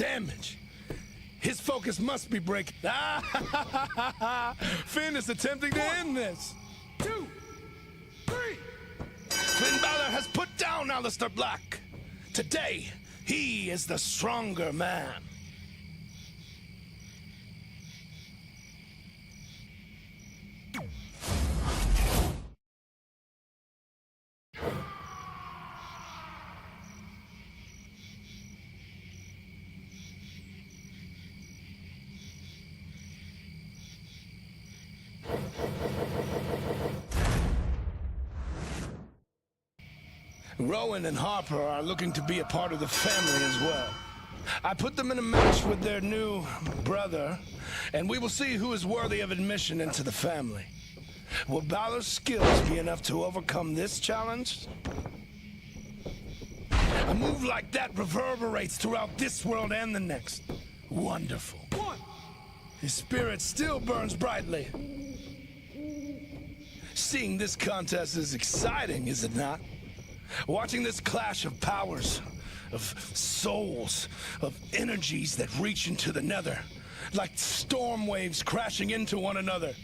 damage. His focus must be breaking. Finn is attempting to end this. 2, 3. Finn Balor has put down Aleister Black. Today, he is the stronger man. Rowan and Harper are looking to be a part of the family as well. I put them in a match with their new brother, and we will see who is worthy of admission into the family. Will Balor's skills be enough to overcome this challenge? A move like that reverberates throughout this world and the next. Wonderful. His spirit still burns brightly. Seeing this contest is exciting, is it not? Watching this clash of powers, of souls, of energies that reach into the nether, like storm waves crashing into one another.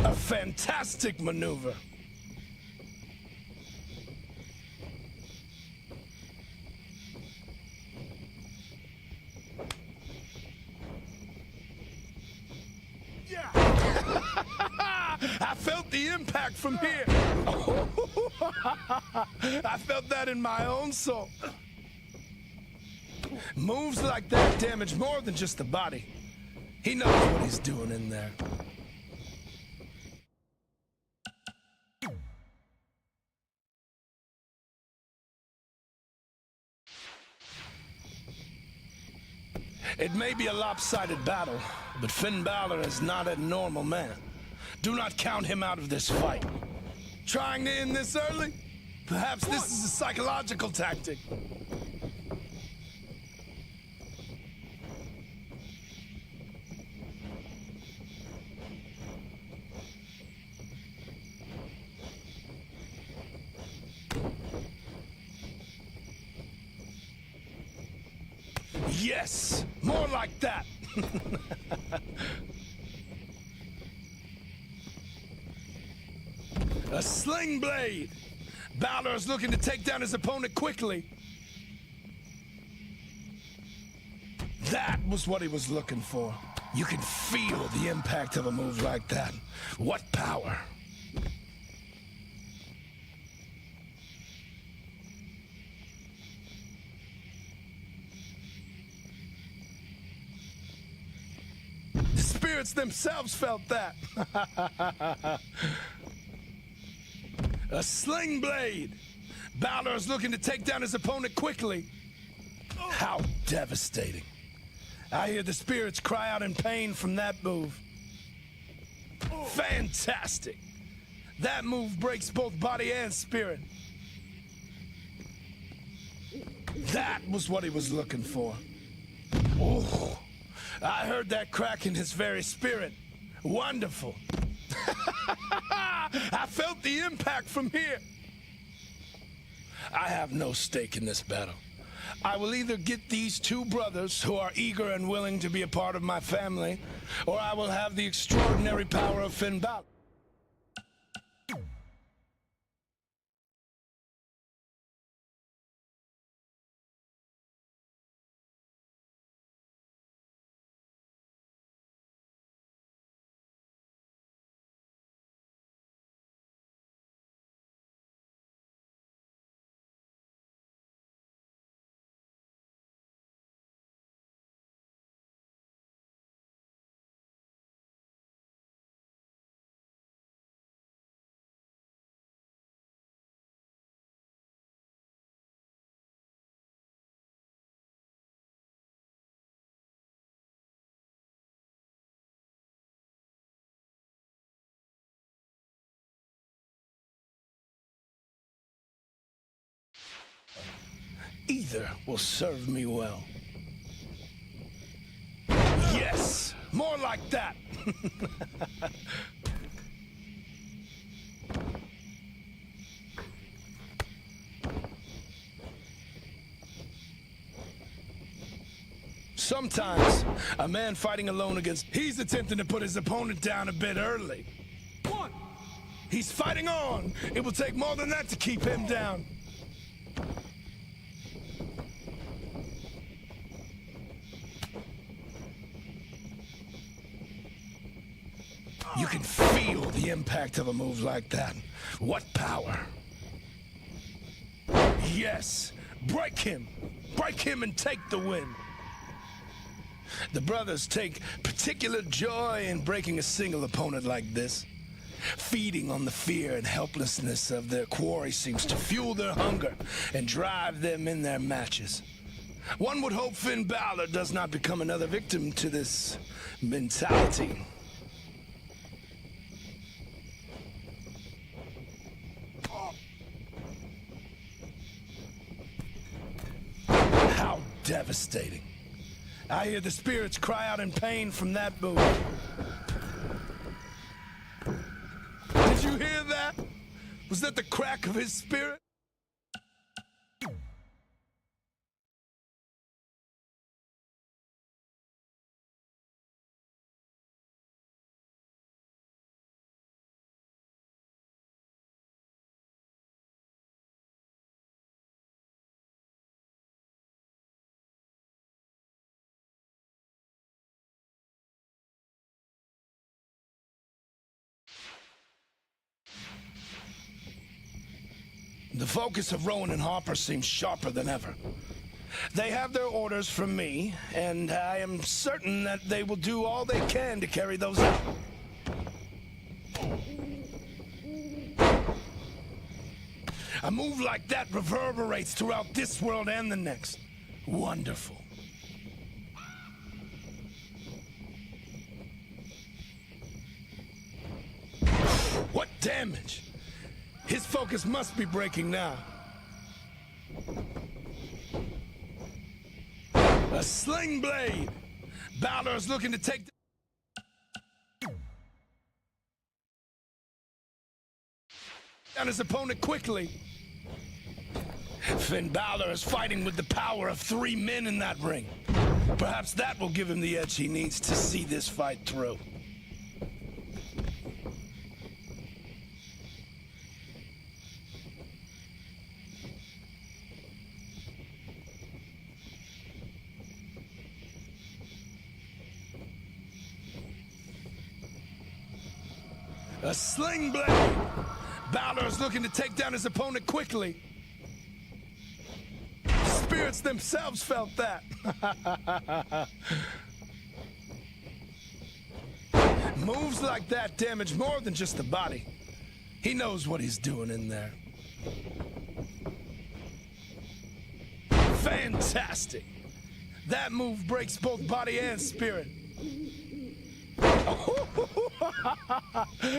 A fantastic maneuver. I felt the impact from here. I felt that in my own soul. Moves like that damage more than just the body. He knows what he's doing in there. It may be a lopsided battle, but Finn Balor is not a normal man. Do not count him out of this fight. Trying to end this early? Perhaps this is a psychological tactic. Yes, more like that. A sling blade. Balor is looking to take down his opponent quickly. That was what he was looking for. You can feel the impact of a move like that. What power. The spirits themselves felt that. A sling blade. Balor is looking to take down his opponent quickly. How devastating. I hear the spirits cry out in pain from that move. Fantastic. That move breaks both body and spirit. That was what he was looking for. Oh, I heard that crack in his very spirit. Wonderful. I felt the impact from here. I have no stake in this battle. I will either get these two brothers who are eager and willing to be a part of my family, or I will have the extraordinary power of Finn Balor. Either will serve me well. Yes, more like that. Sometimes, a man fighting alone against... He's attempting to put his opponent down a bit early. He's fighting on. It will take more than that to keep him down. You can feel the impact of a move like that. What power. Yes, break him. Break him and take the win. The brothers take particular joy in breaking a single opponent like this. Feeding on the fear and helplessness of their quarry seems to fuel their hunger and drive them in their matches. One would hope Finn Balor does not become another victim to this mentality. How devastating. I hear the spirits cry out in pain from that move. Did you hear that? Was that the crack of his spirit? The focus of Rowan and Harper seems sharper than ever. They have their orders from me, and I am certain that they will do all they can to carry those out. A move like that reverberates throughout this world and the next. Wonderful. What damage! His focus must be breaking now. A sling blade. Balor is looking to take down his opponent quickly. Finn Balor is fighting with the power of 3 men in that ring. Perhaps that will give him the edge he needs to see this fight through. A sling blade. Balor is looking to take down his opponent quickly. Spirits themselves felt that. Moves like that damage more than just the body. He knows what he's doing in there. Fantastic. That move breaks both body and spirit.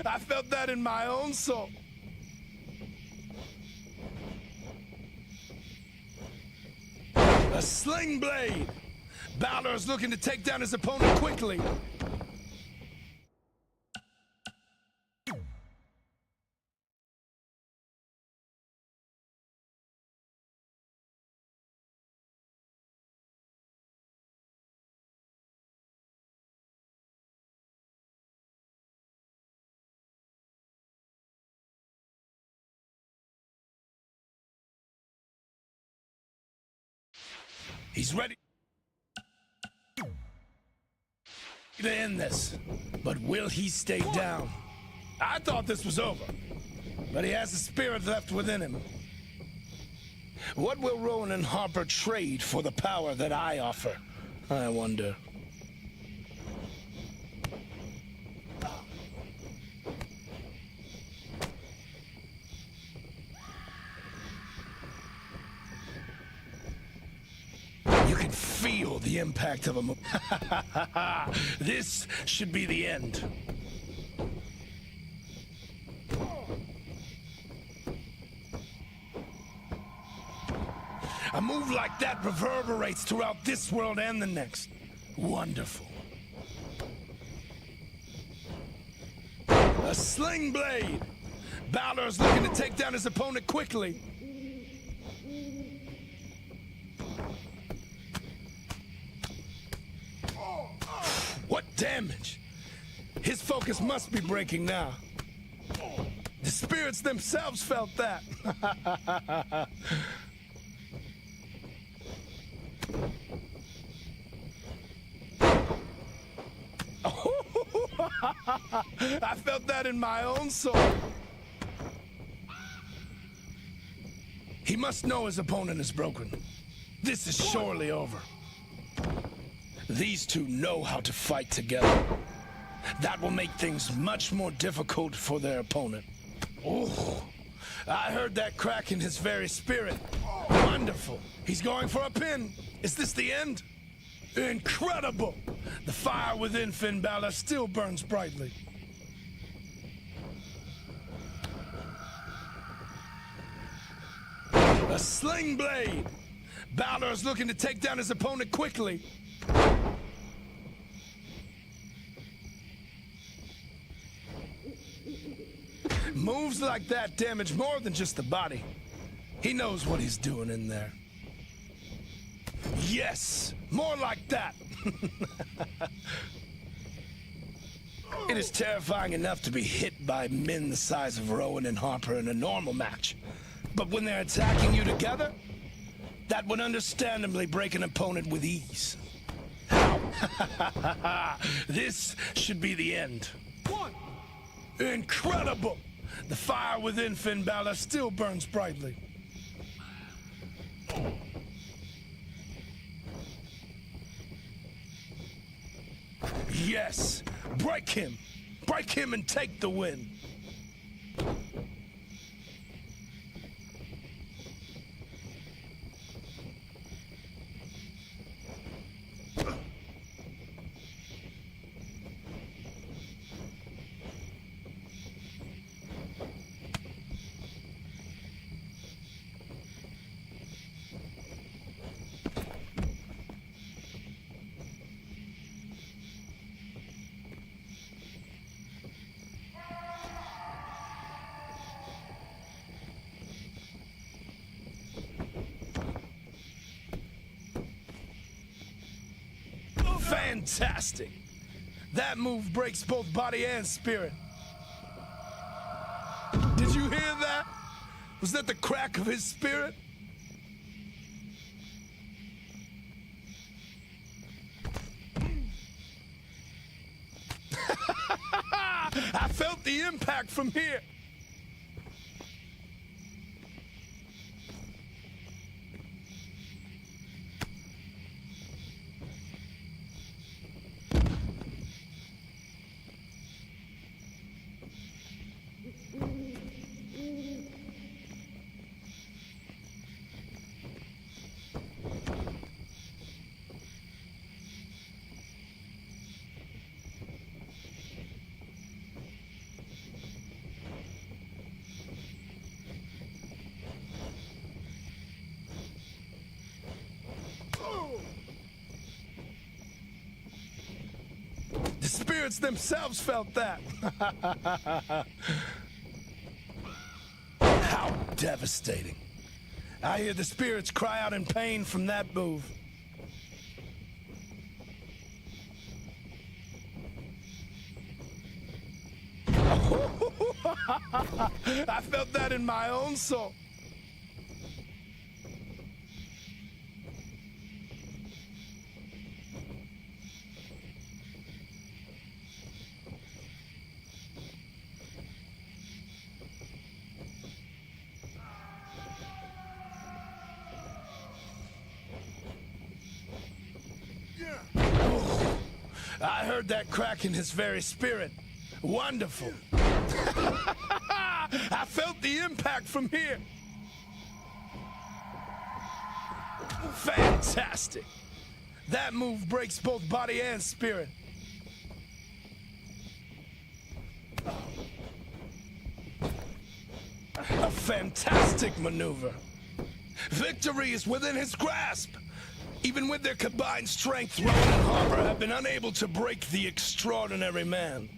I felt that in my own soul. A sling blade. Balor is looking to take down his opponent quickly. He's ready to end this, but will he stay down? I thought this was over, but he has the spirit left within him. What will Rowan and Harper trade for the power that I offer? I wonder. You can feel the impact of a move. This should be the end. A move like that reverberates throughout this world and the next. Wonderful. A sling blade. Balor is looking to take down his opponent quickly. damage. His focus must be breaking now. The spirits themselves felt that. I felt that in my own soul. He must know his opponent is broken. This is surely over. These two know how to fight together. That will make things much more difficult for their opponent. Oh, I heard that crack in his very spirit. Wonderful. He's going for a pin. Is this the end? Incredible. The fire within Finn Balor still burns brightly. A sling blade. Balor is looking to take down his opponent quickly. Moves like that damage more than just the body. He knows what he's doing in there. Yes, more like that. It is terrifying enough to be hit by men the size of Rowan and Harper in a normal match. But when they're attacking you together, that would understandably break an opponent with ease. How? This should be the end. Incredible! The fire within Finn Balor still burns brightly. Yes! Break him! Break him and take the win! Fantastic! That move breaks both body and spirit. Did you hear that? Was that the crack of his spirit? I felt the impact from here. The spirits themselves felt that. How devastating. I hear the spirits cry out in pain from that move. I felt that in my own soul. I heard that crack in his very spirit. Wonderful. I felt the impact from here. Fantastic. That move breaks both body and spirit. A fantastic maneuver. Victory is within his grasp. Even with their combined strength, Rowan and Harper have been unable to break the extraordinary man.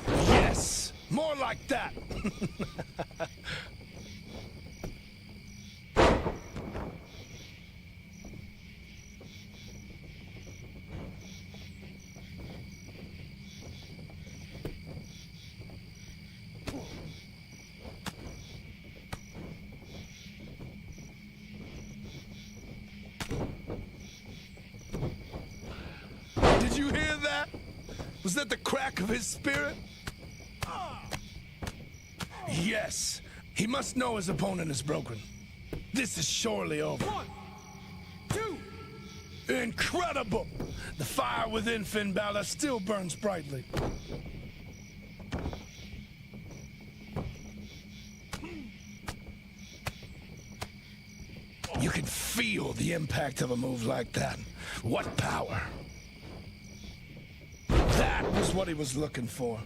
Yes, more like that. Was that the crack of his spirit? Yes. He must know his opponent is broken. This is surely over. 1, 2. Incredible! The fire within Finn Balor still burns brightly. You can feel the impact of a move like that. What power! That was what he was looking for.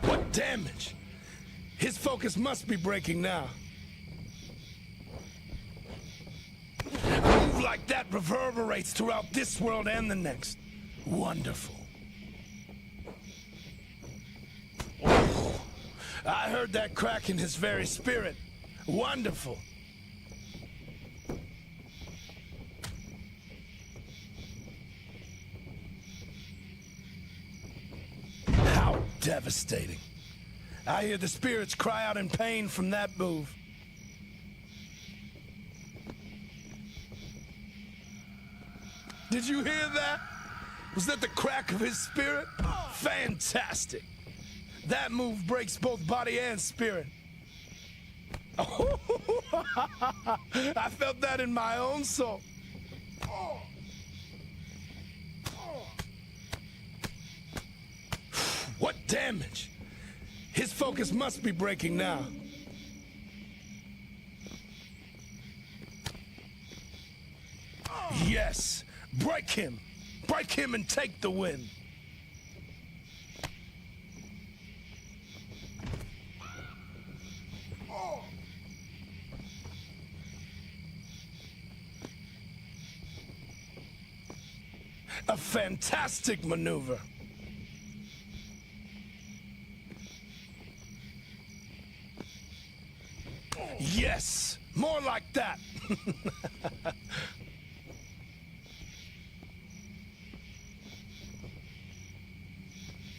What damage! His focus must be breaking now. A move like that reverberates throughout this world and the next. Wonderful. Oh, I heard that crack in his very spirit. Wonderful. How devastating. I hear the spirits cry out in pain from that move. Did you hear that? Was that the crack of his spirit? Fantastic. That move breaks both body and spirit. Oh, I felt that in my own soul. What damage! His focus must be breaking now. Yes! Break him! Break him and take the win! A fantastic maneuver! Yes! More like that!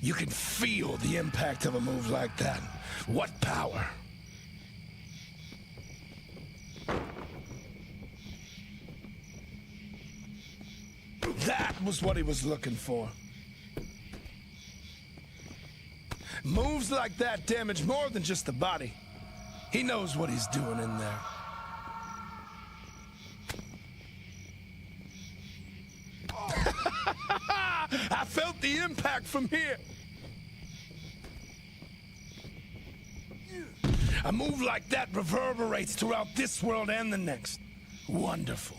You can feel the impact of a move like that. What power! That was what he was looking for. Moves like that damage more than just the body. He knows what he's doing in there. I felt the impact from here. A move like that reverberates throughout this world and the next. Wonderful.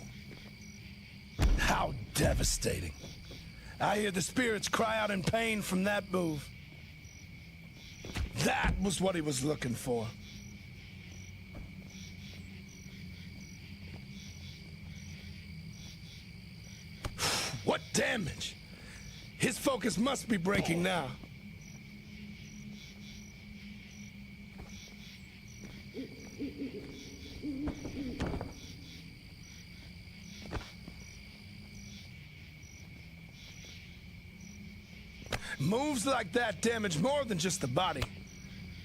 How devastating. I hear the spirits cry out in pain from that move. That was what he was looking for. What damage! His focus must be breaking now. Moves like that damage more than just the body.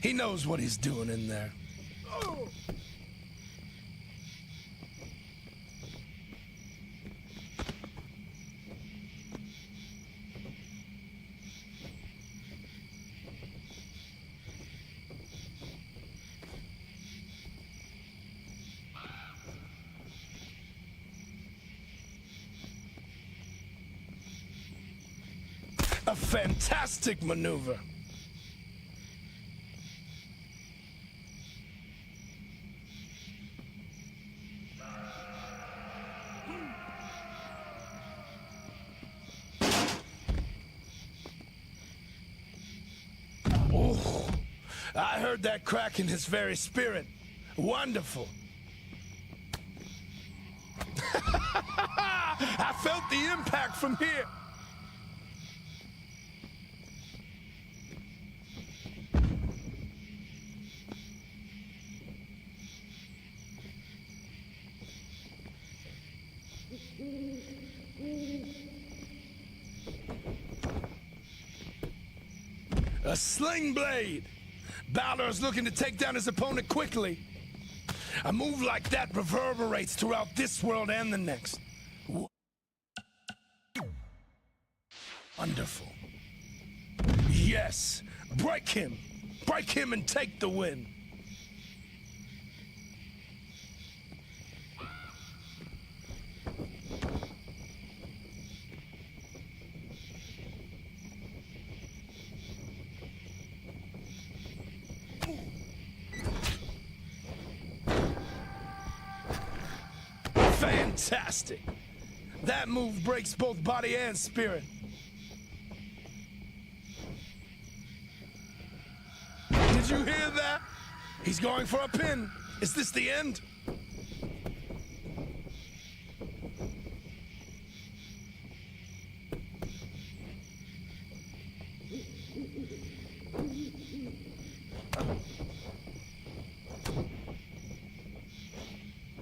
He knows what he's doing in there. A fantastic maneuver. Oh, I heard that crack in his very spirit. Wonderful. I felt the impact from here. A sling blade. Balor is looking to take down his opponent quickly. A move like that reverberates throughout this world and the next. Wonderful. Yes, break him. Break him and take the win. Fantastic. That move breaks both body and spirit. Did you hear that? He's going for a pin. Is this the end?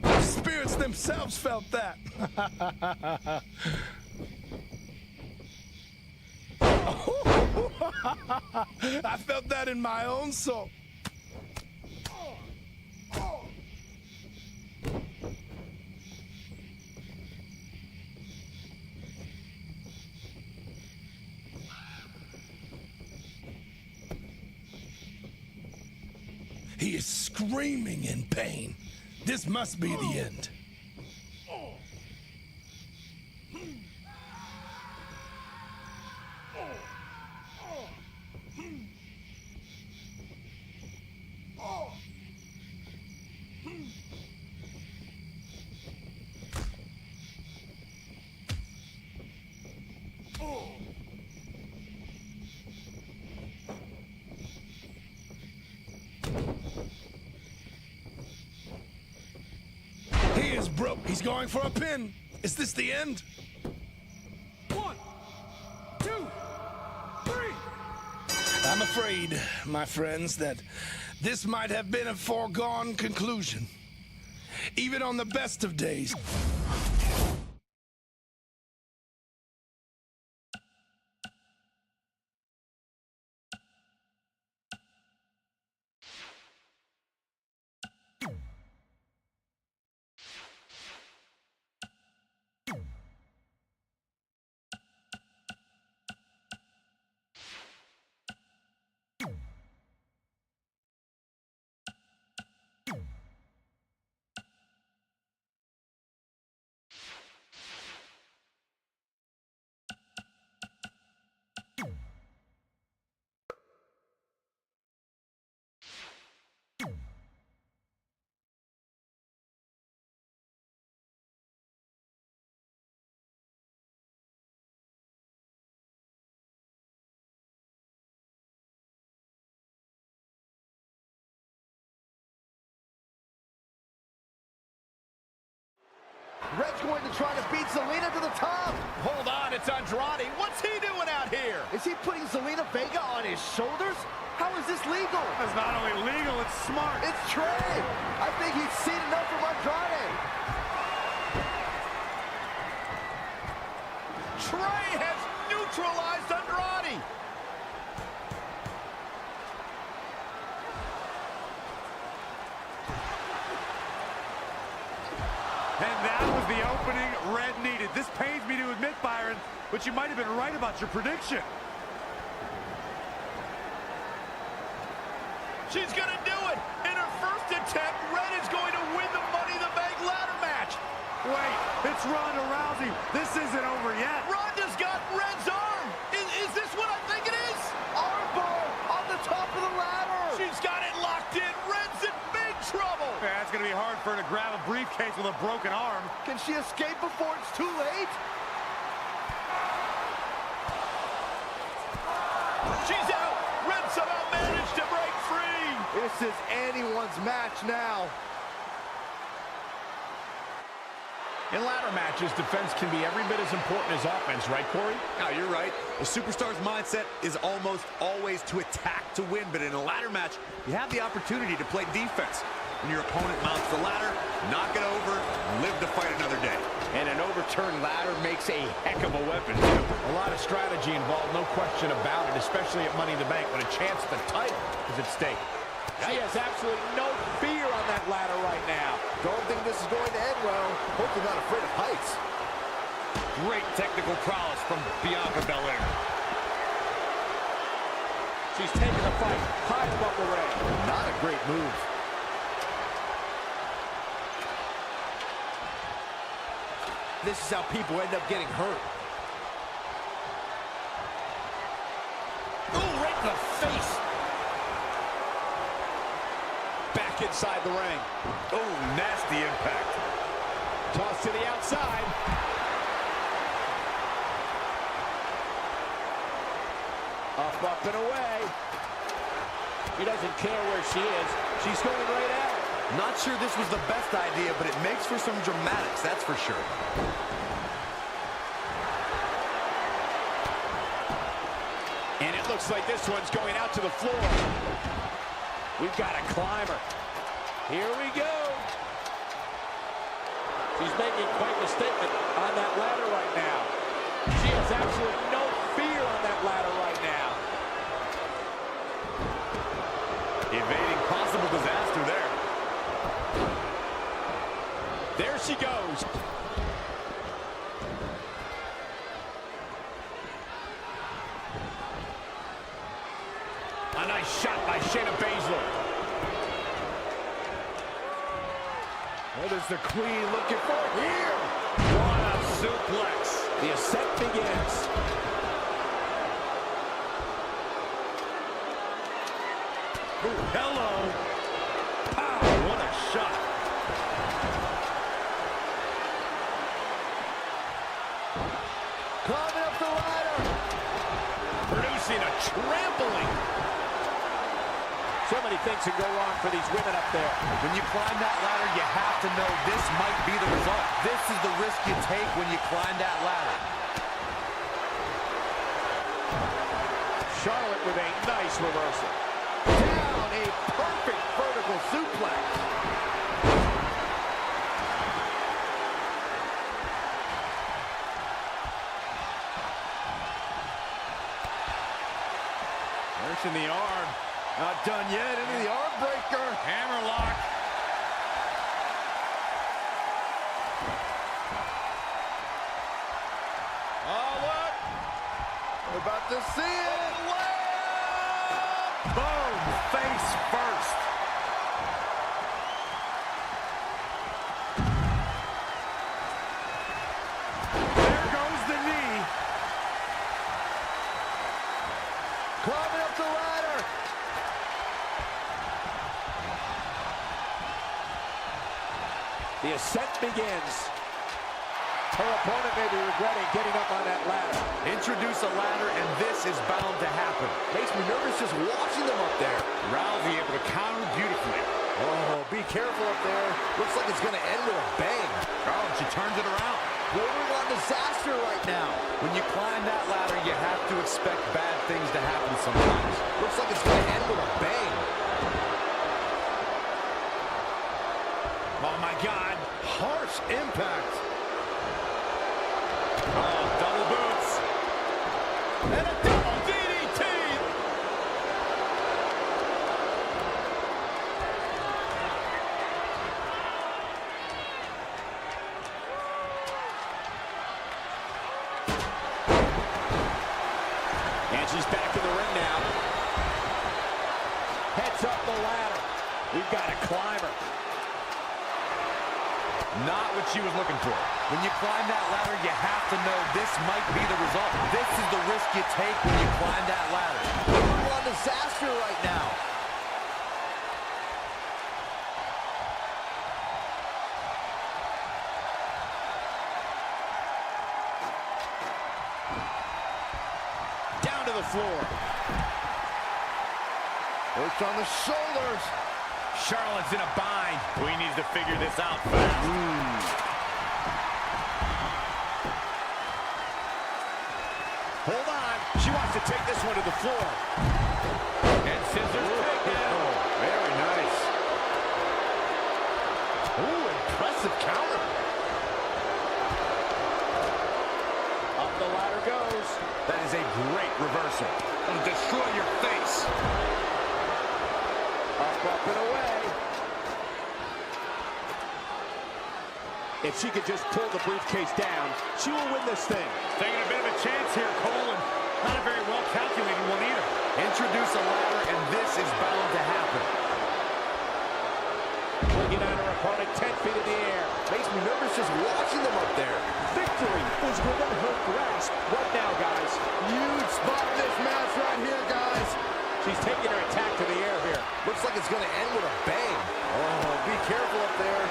The spirits themselves felt that. I felt that in my own soul. He is screaming in pain. This must be the end. He is broke. He's going for a pin. Is this the end? 1, 2, 3. I'm afraid, my friends, that this might have been a foregone conclusion. Even on the best of days. Red's going to try to beat Zelina to the top. Hold on, it's Andrade. What's he doing out here? Is he putting Zelina Vega on his shoulders? How is this legal? It's not only legal, it's smart. It's Trey. I think he's seen enough from Andrade. Trey has neutralized Andrade. And that was the opening Red needed. This pains me to admit, Byron, but you might have been right about your prediction. She's gonna do it. In her first attempt, Red is going to win the Money in the Bank ladder match. Wait, it's Ronda Rousey. This isn't over yet. Ronda's got Red's arm. Is this what I think it is? Armbar on the top of the ladder. She's got it locked in. Red's in big trouble. Yeah, it's going to be hard for her to grab a briefcase with a broken arm. Can she escape before it's too late? She's out. Red somehow managed to break free. This is anyone's match now. In ladder matches, defense can be every bit as important as offense, right, Corey? No, you're right. A superstar's mindset is almost always to attack to win, but in a ladder match, you have the opportunity to play defense. When your opponent mounts the ladder, knock it over, live to fight another day. And an overturned ladder makes a heck of a weapon, too. A lot of strategy involved, no question about it, especially at Money in the Bank when a chance at the title is at stake. She has absolutely no fear on that ladder right now. Don't think this is going to end well. Hope you're not afraid of heights. Great technical prowess from Bianca Belair. She's taking the fight high above the ring. Not a great move. This is how people end up getting hurt. Ooh, right in the face. Back inside the ring. Oh, nasty impact. Toss to the outside. Up and away. He doesn't care where she is. She's going right at it. Not sure this was the best idea, but it makes for some dramatics, that's for sure. And it looks like this one's going out to the floor. We've got a climber. Here we go. She's making quite the statement on that ladder right now. She has absolutely no fear on that ladder right now. Evading possible disaster there. There she goes. A nice shot by Shayna Baszler. What is the Queen looking for here? What a suplex. The ascent begins. Ooh, hello. Pow, what a shot. Climbing up the ladder. Producing a trampling. So many things can go wrong for these women up there. When you climb that ladder, you have to know this might be the result. This is the risk you take when you climb that ladder. Charlotte with a nice reversal. Down, a perfect vertical suplex. Nursing the arm. Not done yet. Into the arm breaker. Hammerlock. Oh, look. We're about to see it. Boom, face first. There goes the knee. Climbing up the ladder. The ascent begins. Her opponent may be regretting getting up on that ladder. Introduce a ladder, and this is bound to happen. Makes me nervous just watching them up there. Rousey able to counter beautifully. Oh, be careful up there. Looks like it's going to end with a bang. Oh, she turns it around. Bordering on disaster right now. When you climb that ladder, you have to expect bad things to happen sometimes. Looks like it's going to end with a bang. Oh, my God. Harsh impact. Oh, double boots. And a double DDT. And she's back in the ring now. Heads up the ladder. We've got a climber. Not what she was looking for. When you climb that ladder, you have to know this might be the result. This is the risk you take when you climb that ladder. Bordering on disaster right now. Down to the floor. Works on the shoulders. Charlotte's in a bind. Queen needs to figure this out fast. Hold on. She wants to take this one to the floor. And scissors takedown. Very nice. Ooh, impressive counter. Up the ladder goes. That is a great reversal. It'll destroy your face. Up and away. If she could just pull the briefcase down, she will win this thing. Taking a bit of a chance here, Cole, and not a very well calculated one either. introduce a ladder, and this is bound to happen. Looking at her opponent 10 feet in the air. Makes me nervous just watching them up there. Victory is within her grasp. What now, guys? Huge spot in this match right here, guys. She's taking her attack to the air here. Looks like it's going to end with a bang. Oh, be careful up there.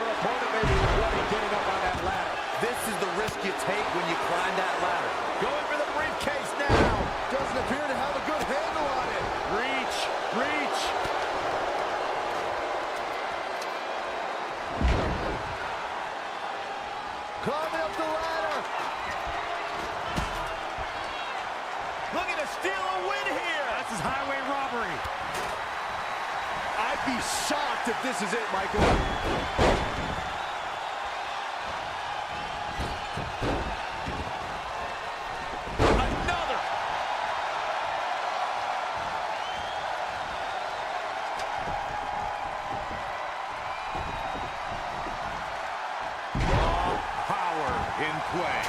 Her opponent may be regretting getting up on that ladder. This is the risk you take when you climb that ladder. Going for the briefcase now. Doesn't appear to have a good handle on it. Reach, reach. Climbing up the ladder. Looking to steal a win here. This is highway robbery. I'd be shocked if this is it, Michael. Another. Raw power in play.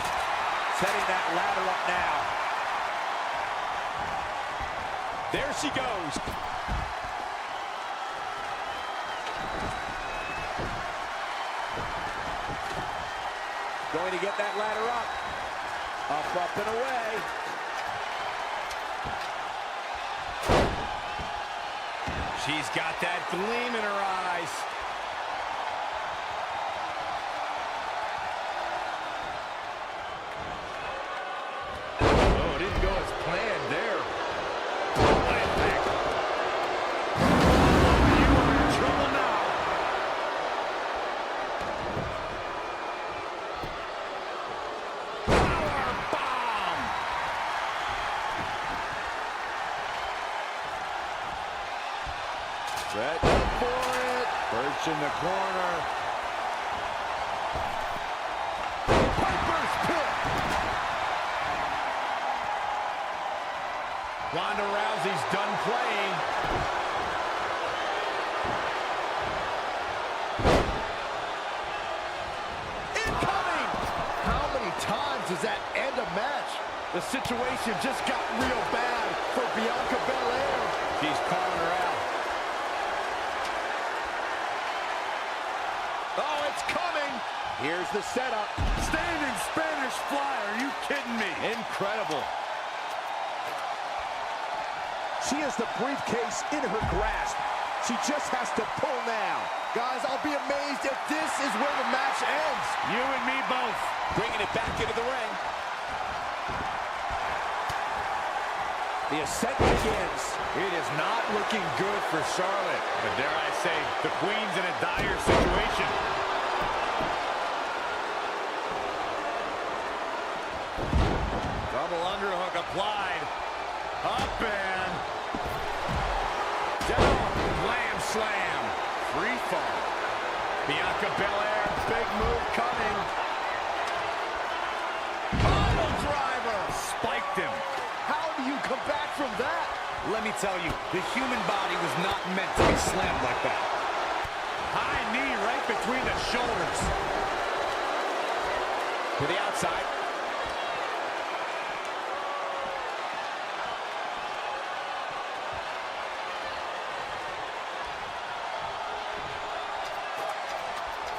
Setting that ladder up now. There she goes. Going to get that ladder up. Up and away. She's got that gleam in her eyes. Oh, it didn't go as planned there. Impact. You are in trouble now. Power bomb. Set up for it. Perch in the corner. Piper's Pit. Ronda Rousey's done playing. Incoming. How many times does that end a match? The situation just got real bad for Bianca Belair. She's calling her out. Oh, it's coming. Here's the setup. Standing Spanish fly. Are you kidding me? Incredible. She has the briefcase in her grasp. She just has to pull now. Guys, I'll be amazed if this is where the match ends. You and me both. Bringing it back into the ring. The ascent begins. It is not looking good for Charlotte. But dare I say, the Queen's in a dire situation. Double underhook applied. Up and down. Glam slam. Free fall. Bianca Belair, big move coming. Pile driver. Spiked him. How do you come back from that? Let me tell you, the human body was not meant to be slammed like that. High knee right between the shoulders. To the outside.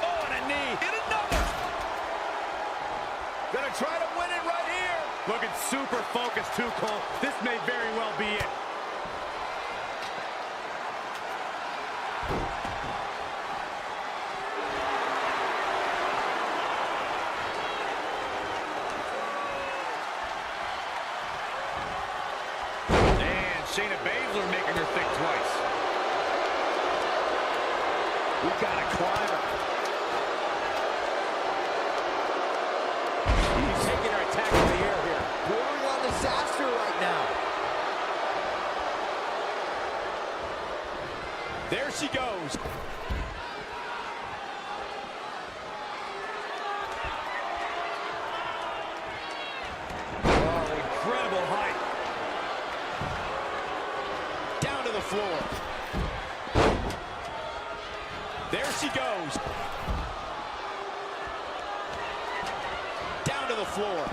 Oh, and a knee. And another. Gonna try to win it right here. Looking super focused too, Cole. This may very well be it. And Shayna Baszler making her think twice. We've got a climber. She's taking her attack in the air here. Bordering on disaster right now. There she goes. Oh, incredible height. Down to the floor. There she goes. Down to the floor.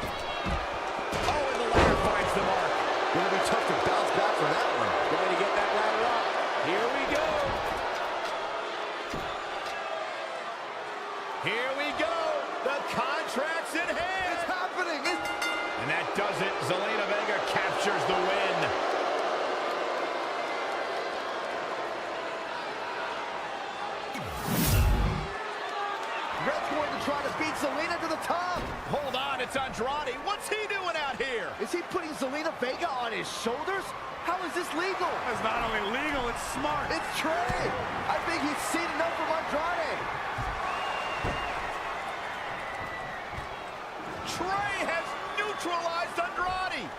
Oh, and the ladder finds the mark. Gonna be tough to bounce back from that one. Going to get that ladder up. Here we go. Here we go. The contract's in hand. It's happening. And that does it. Zelina Vega captures the win. Red's going to try to beat Zelina to the top. Hold on, it's Andrade. What's he doing out here? Is he putting Zelina Vega on his shoulders? How is this legal? It's not only legal, it's smart. It's Trey. I think he's seen enough from Andrade. Trey has neutralized Andrade.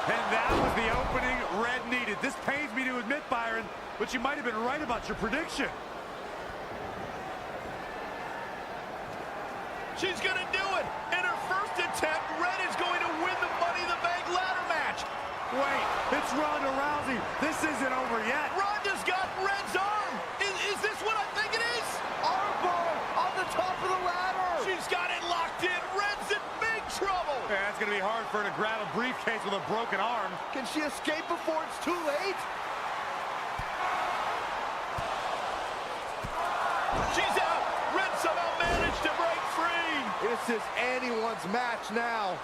And that was the opening Red needed. This pains me to admit, Byron, but you might have been right about your prediction. She's gonna do it. In her first attempt, Red is going to win the Money in the Bank ladder match. Wait, it's Ronda Rousey. This isn't over yet. Ronda's got Red's arm. Is this what I think it is? Armbar on the top of the ladder. She's got it locked in. Red's in big trouble. Yeah, it's going to be hard for her to grab a briefcase with a broken arm. Can she escape before it's too late? She's out. Red somehow managed to break free. This is anyone's match now.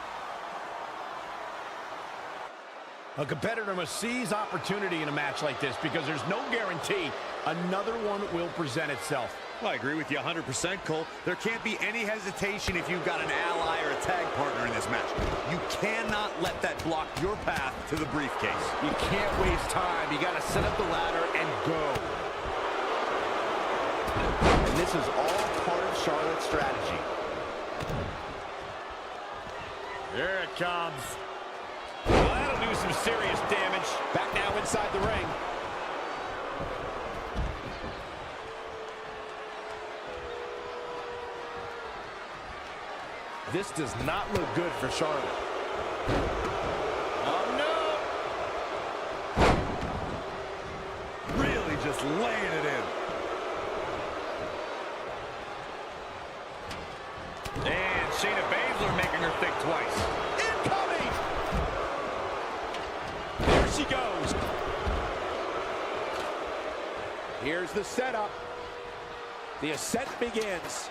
A competitor must seize opportunity in a match like this because there's no guarantee another one will present itself. Well, I agree with you 100%, Cole. There can't be any hesitation if you've got an ally or a tag partner in this match. You cannot let that block your path to the briefcase. You can't waste time. You got to set up the ladder and go. And this is all part of Charlotte's strategy. Here it comes. Well, that'll do some serious damage. Back now inside the ring. This does not look good for Charlotte. Oh, no. Really just laying it in. And Shayna Baszler making her think twice. Incoming! There she goes. Here's the setup. The ascent begins.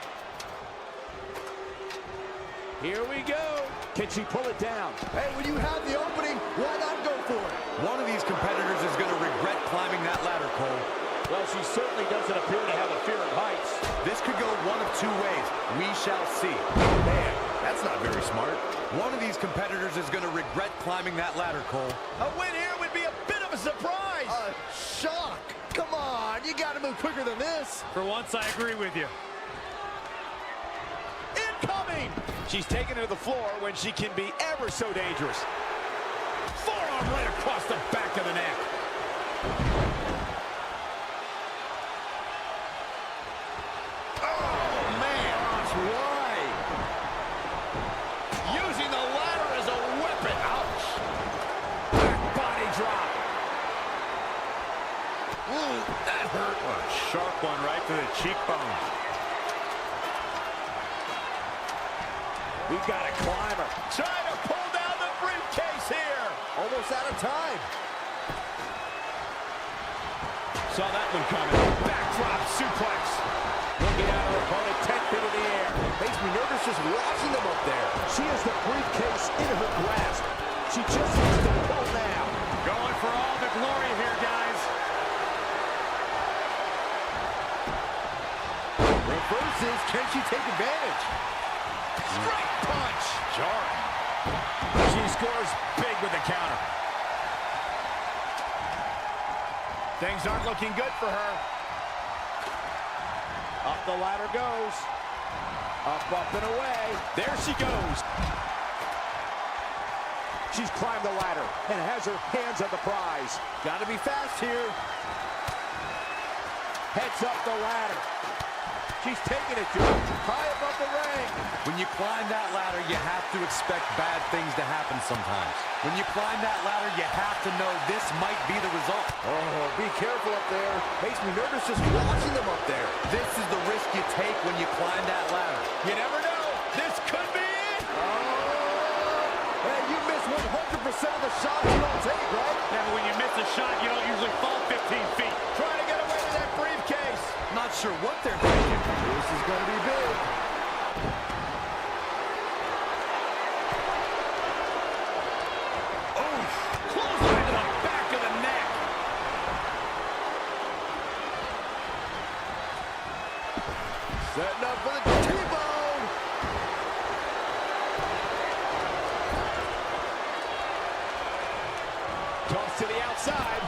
Here we go. Can she pull it down? Hey, when you have the opening, why not go for it? One of these competitors is going to regret climbing that ladder, Cole. Well, she certainly doesn't appear to have a fear of heights. This could go one of two ways. We shall see. Man, that's not very smart. One of these competitors is going to regret climbing that ladder, Cole. A win here would be a bit of a surprise. A shock. Come on, you got to move quicker than this. For once, I agree with you. Incoming! She's taken to the floor when she can be ever so dangerous. Forearm right across the back of the neck. Oh, man. That's right. Using the ladder as a weapon. Ouch. Back body drop. Ooh, that hurt. A sharp one right to the cheekbone. We've got a climber. Trying to pull down the briefcase here. Almost out of time. Saw that one coming. Backdrop suplex. Looking at her opponent 10 feet in the air. Makes me nervous just watching them up there. She has the briefcase in her grasp. She just needs to pull now. Going for all the glory here, guys. Reverses, can she take advantage? Straight punch. Jarring. She scores big with the counter. Things aren't looking good for her. Up the ladder goes. Up, and away. There she goes. She's climbed the ladder and has her hands on the prize. Got to be fast here. Heads up the ladder. She's taking it to her. High above the ring. When you climb that ladder, you have to expect bad things to happen sometimes. When you climb that ladder, you have to know this might be the result. Oh, be careful up there. Makes me nervous just watching them up there. This is the risk you take when you climb that ladder. You never know. This could be it. Hey, you miss 100% of the shots you don't take, right? Yeah, but when you miss a shot, you don't usually fall 15 feet. Trying to get away with that briefcase. Not sure what they're thinking. This is going to be big. Clothesline to the back of the neck. Setting up for the T-bone. Toss to the outside.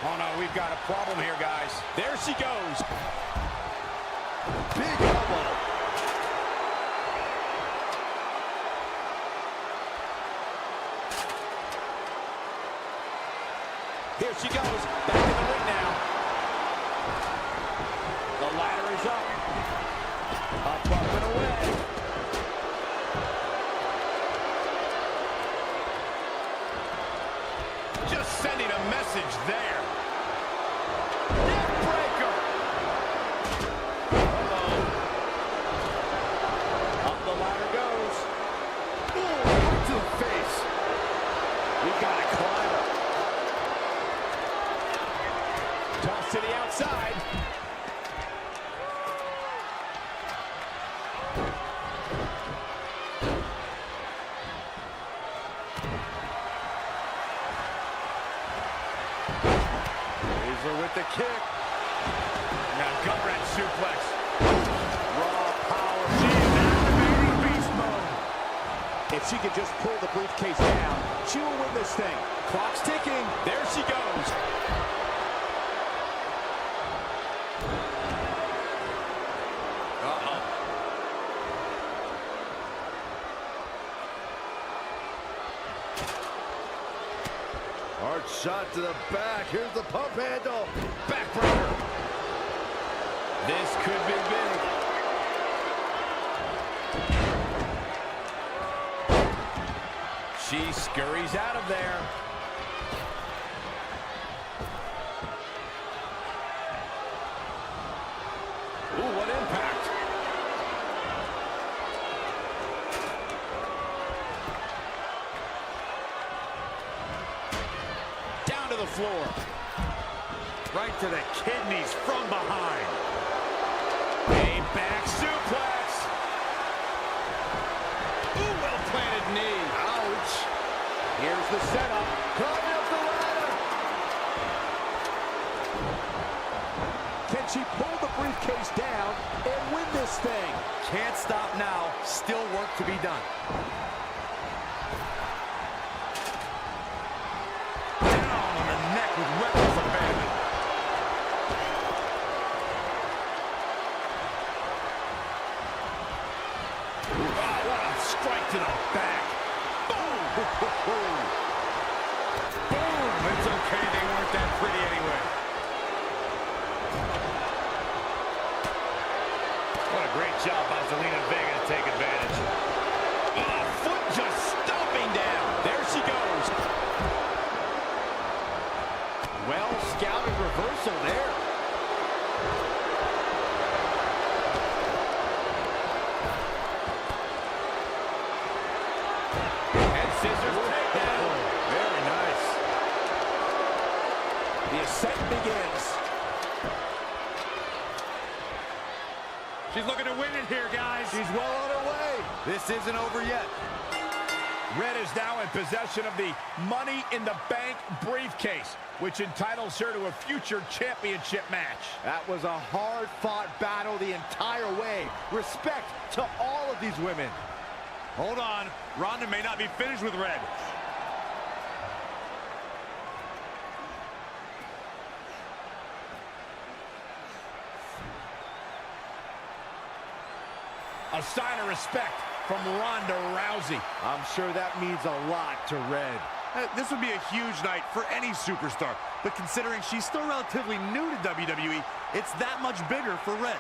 Oh no, we've got a problem here, guys. There she goes. Big elbow. Here she goes. Back in the ring now. The ladder is up. Up and away. Just sending a message there. Neckbreaker. Up the ladder goes. Ooh, right to the face. We got a climber. Toss to the outside. With the kick. Now gut wrench suplex. Raw power. She is activating beast mode. If she could just pull the briefcase down, she will win this thing. Clock's ticking. There she goes. Uh-oh. Hard shot to the back. Here's the pump handle. Backbreaker. This could be big. She scurries out of there. Ooh, what impact. Down to the floor. Right to the kidneys from behind. A back suplex. Ooh, well-planted knee. Ouch. Here's the setup. Climbing up the ladder. Can she pull the briefcase down and win this thing? Can't stop now. Still work to be done. Down on the neck with reckless abandon. Oh, what a strike to the back. Boom. Boom! It's okay, they weren't that pretty anyway. What a great job by Zelina Vega to take advantage. Oh, foot just stomping down. There she goes. Well scouted reversal there. And scissors takedown. Very nice. The ascent begins. She's looking to win it here, guys. She's well on her way. This isn't over yet. Red is now in possession of the Money in the Bank briefcase, which entitles her to a future championship match. That was a hard-fought battle the entire way. Respect to all of these women. Hold on. Ronda may not be finished with Red. A sign of respect from Ronda Rousey. I'm sure that means a lot to Red. This would be a huge night for any superstar, but considering she's still relatively new to WWE, it's that much bigger for Red.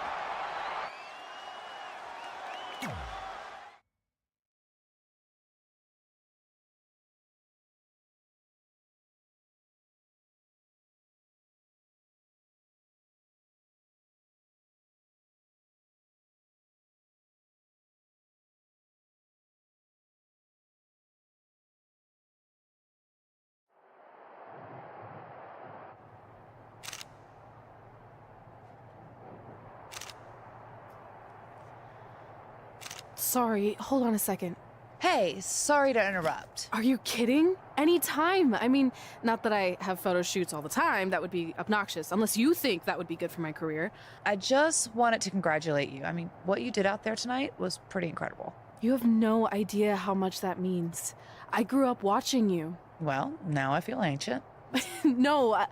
sorry. Hold on a second. Hey, sorry to interrupt. Are you kidding? Anytime. I mean, not that I have photo shoots all the time. That would be obnoxious, unless you think that would be good for my career. I just wanted to congratulate you. I mean, what you did out there tonight was pretty incredible. You have no idea how much that means. I grew up watching you. Well, now I feel ancient. No,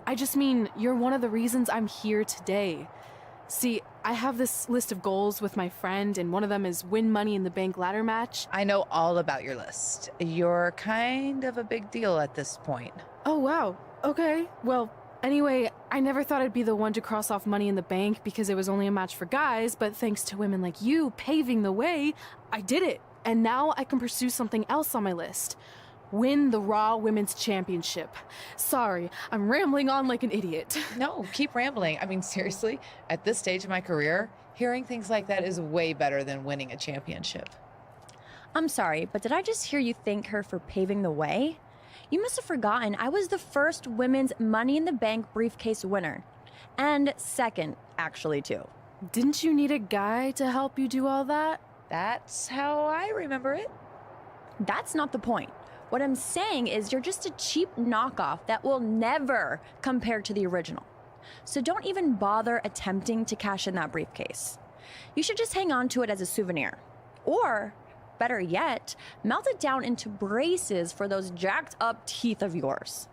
I just mean you're one of the reasons I'm here today. See, I have this list of goals with my friend, and one of them is win Money in the Bank ladder match. I know all about your list. You're kind of a big deal at this point. Oh, wow. Okay. Well, anyway, I never thought I'd be the one to cross off Money in the Bank because it was only a match for guys, but thanks to women like you paving the way, I did it. And now I can pursue something else on my list. Win the Raw Women's Championship. Sorry, I'm rambling on like an idiot. No, keep rambling. I mean, seriously, at this stage of my career, hearing things like that is way better than winning a championship. I'm sorry, but did I just hear you thank her for paving the way? You must have forgotten I was the first women's Money in the Bank briefcase winner. And second, actually, too. Didn't you need a guy to help you do all that? That's how I remember it. That's not the point. What I'm saying is you're just a cheap knockoff that will never compare to the original. So don't even bother attempting to cash in that briefcase. You should just hang on to it as a souvenir. Or, better yet, melt it down into braces for those jacked up teeth of yours.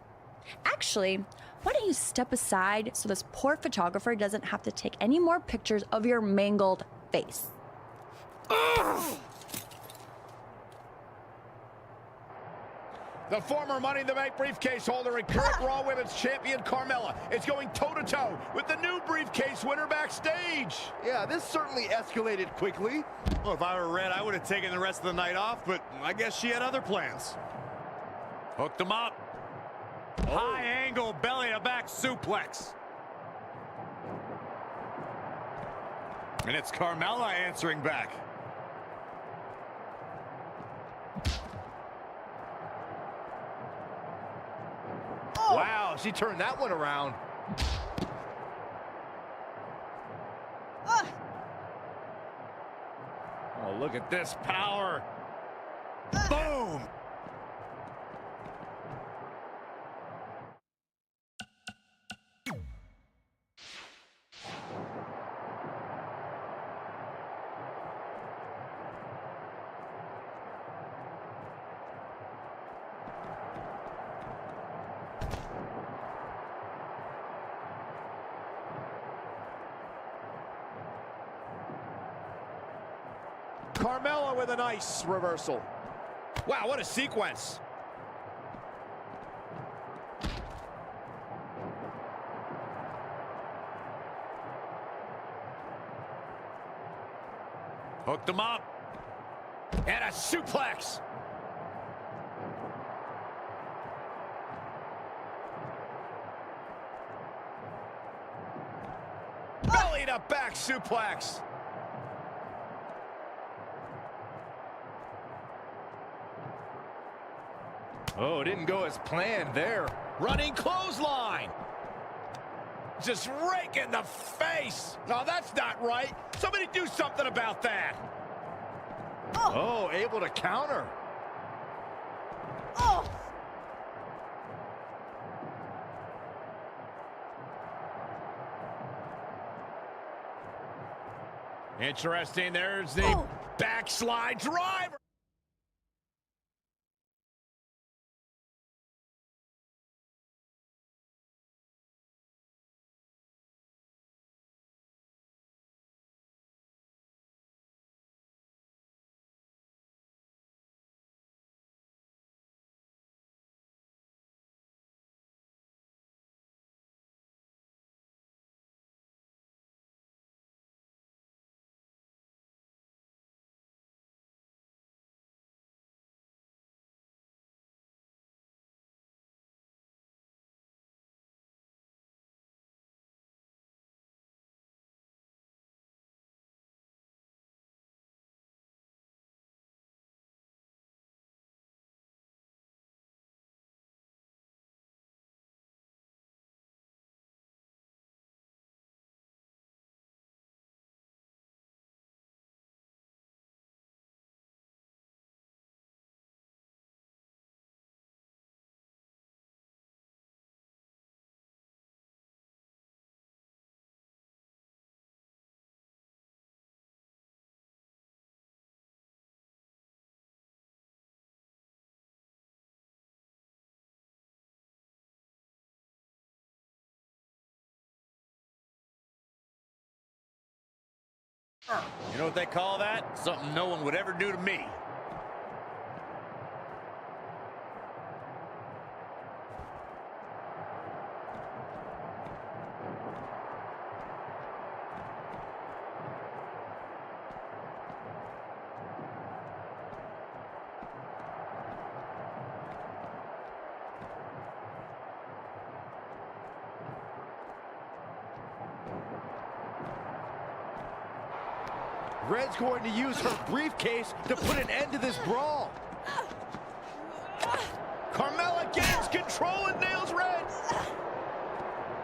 Actually, why don't you step aside so this poor photographer doesn't have to take any more pictures of your mangled face? Ugh! The former Money in the Bank briefcase holder and current Raw Women's Champion Carmella is going toe-to-toe with the new briefcase winner backstage. Yeah, this certainly escalated quickly. Well, if I were Red, I would have taken the rest of the night off, but I guess she had other plans. Hooked him up. High angle belly to back suplex. And it's Carmella answering back. Wow, she turned that one around. Oh, look at this power. Boom! Carmella with a nice reversal. Wow, what a sequence. Hooked him up. And a suplex. Belly to back suplex. Oh, didn't go as planned there. Running clothesline. Just rake in the face. No, that's not right. Somebody do something about that. Oh, able to counter. Interesting. There's the backslide driver. You know what they call that? Something no one would ever do to me. Red's going to use her briefcase to put an end to this brawl. Carmella gains control and nails Red.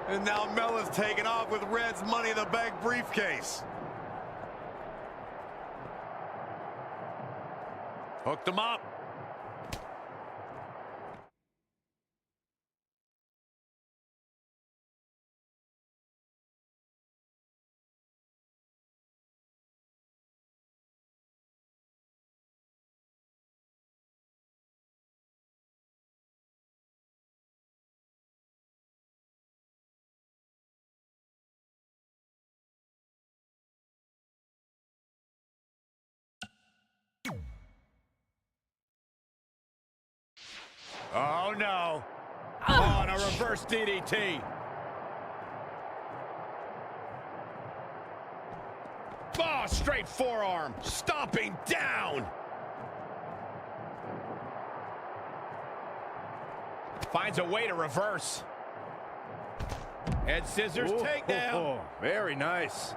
And now Mella's taking off with Red's Money in the Bank briefcase. Hooked him up. Oh, no. Oh, and a reverse DDT. Oh, straight forearm. Stomping down. Finds a way to reverse. Head scissors takedown. Oh, very nice.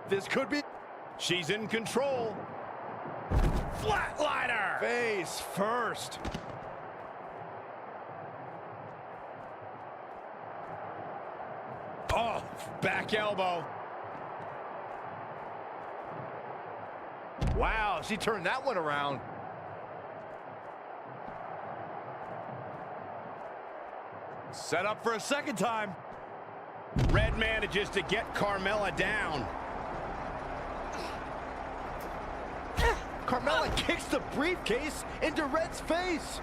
This could be. She's in control. Flatliner. Face first. Oh, back elbow. Wow, she turned that one around. Set up for a second time. Red manages to get Carmella down. Carmella kicks the briefcase into Red's face.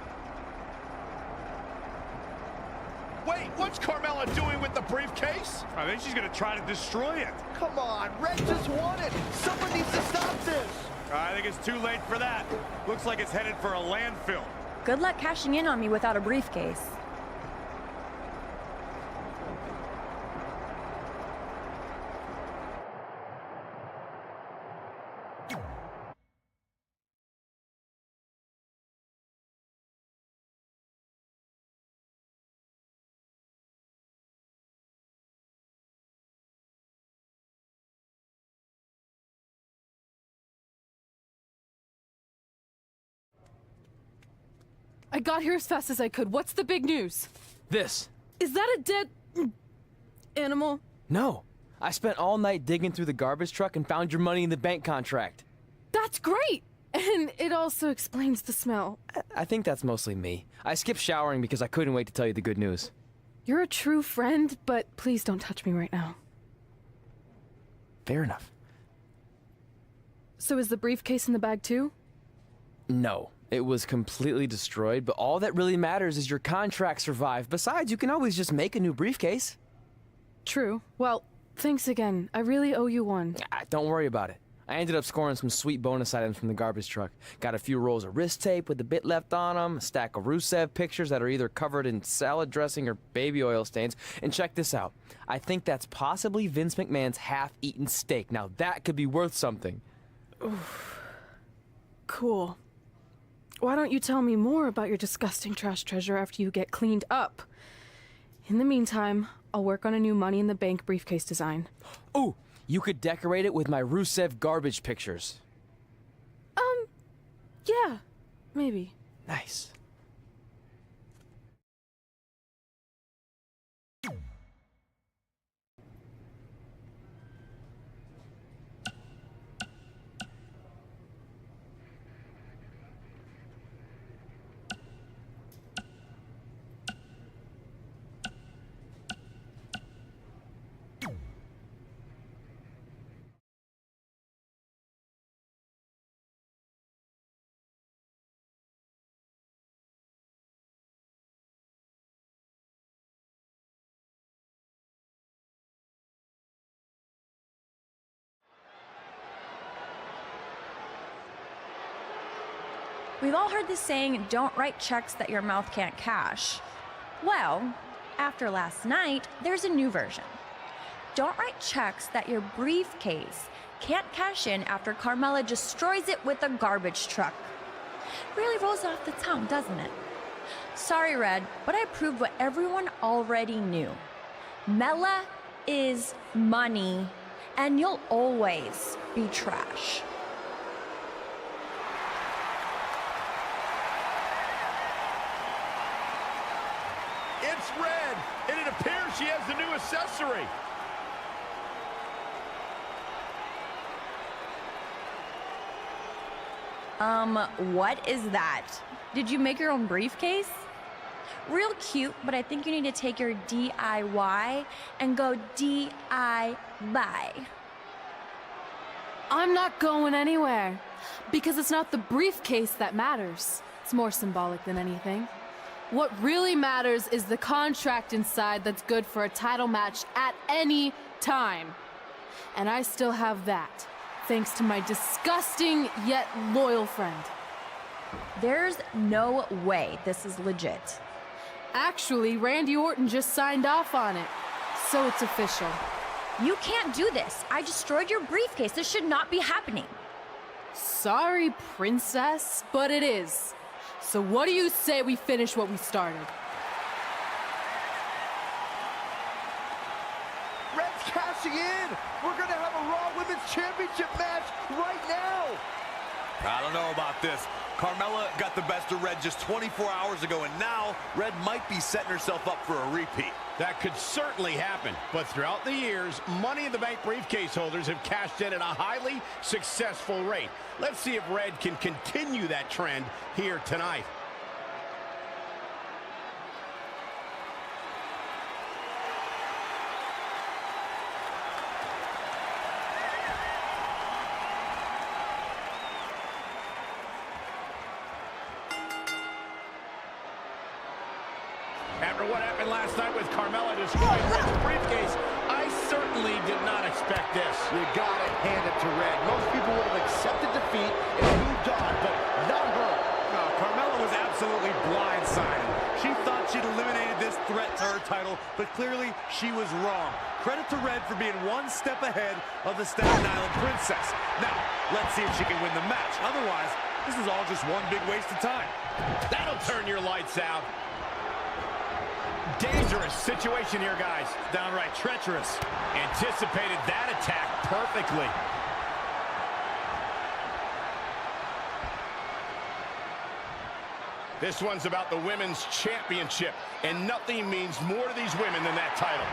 Wait, what's Carmella doing with the briefcase? I think she's going to try to destroy it. Come on, Red just won it. Someone needs to stop this. I think it's too late for that. Looks like it's headed for a landfill. Good luck cashing in on me without a briefcase. I got here as fast as I could. What's the big news? This. Is that a dead animal? No. I spent all night digging through the garbage truck and found your Money in the Bank contract. That's great! And it also explains the smell. I think that's mostly me. I skipped showering because I couldn't wait to tell you the good news. You're a true friend, but please don't touch me right now. Fair enough. So is the briefcase in the bag too? No. It was completely destroyed, but all that really matters is your contract survived. Besides, you can always just make a new briefcase. True. Well, thanks again. I really owe you one. Don't worry about it. I ended up scoring some sweet bonus items from the garbage truck. Got a few rolls of wrist tape with a bit left on them, a stack of Rusev pictures that are either covered in salad dressing or baby oil stains. And check this out. I think that's possibly Vince McMahon's half-eaten steak. Now that could be worth something. Oof. Cool. Why don't you tell me more about your disgusting trash treasure after you get cleaned up? In the meantime, I'll work on a new Money in the Bank briefcase design. Ooh, you could decorate it with my Rusev garbage pictures. Yeah, maybe. Nice. We've all heard the saying, don't write checks that your mouth can't cash. Well, after last night, there's a new version. Don't write checks that your briefcase can't cash in after Carmella destroys it with a garbage truck. Really rolls off the tongue, doesn't it? Sorry, Red, but I proved what everyone already knew. Mella is money, and you'll always be trash. It's Red, and it appears she has the new accessory. What is that? Did you make your own briefcase? Real cute, but I think you need to take your DIY and go DI buy. I'm not going anywhere, because it's not the briefcase that matters. It's more symbolic than anything. What really matters is the contract inside that's good for a title match at any time. And I still have that, thanks to my disgusting yet loyal friend. There's no way this is legit. Actually, Randy Orton just signed off on it, so it's official. You can't do this. I destroyed your briefcase. This should not be happening. Sorry, princess, but it is. So what do you say we finish what we started? Red's cashing in. We're going to have a Raw Women's Championship match right now. I don't know about this. Carmella got the best of Red just 24 hours ago, and now Red might be setting herself up for a repeat. That could certainly happen, but throughout the years, Money in the Bank briefcase holders have cashed in at a highly successful rate. Let's see if Red can continue that trend here tonight. After what happened last night with Carmella destroying Red's briefcase, I certainly did not expect this. You gotta hand it to Red. Most people would have accepted defeat and moved on, but not her. No, Carmella was absolutely blindsided. She thought she'd eliminated this threat to her title, but clearly she was wrong. Credit to Red for being one step ahead of the Staten Island Princess. Now, let's see if she can win the match. Otherwise, this is all just one big waste of time. That'll turn your lights out. Dangerous situation here, guys. Downright treacherous. Anticipated that attack perfectly. This one's about the Women's Championship, and nothing means more to these women than that title.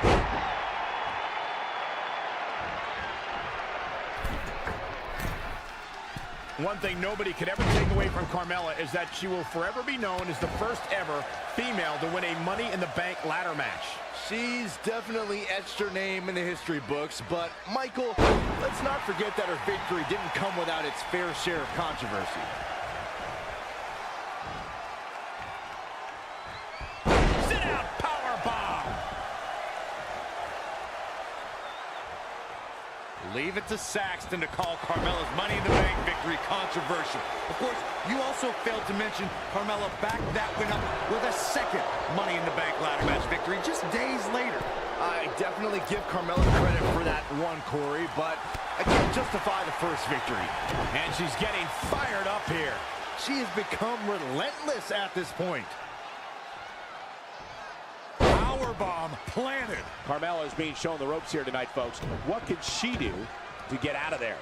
One thing nobody could ever take away from Carmella is that she will forever be known as the first ever female to win a Money in the Bank ladder match. She's definitely etched her name in the history books, but Michael, let's not forget that her victory didn't come without its fair share of controversy. Sit out, powerbomb. Leave it to Saxton to call Carmella's Money in the Bank victory controversial. Of course, you also failed to mention Carmella backed that win up with a second Money in the Bank ladder match victory just days later. I definitely give Carmella credit for that one, Corey, but I can't justify the first victory. And she's getting fired up here. She has become relentless at this point. Powerbomb planted. Carmella is being shown the ropes here tonight, folks. What can she do to get out of there?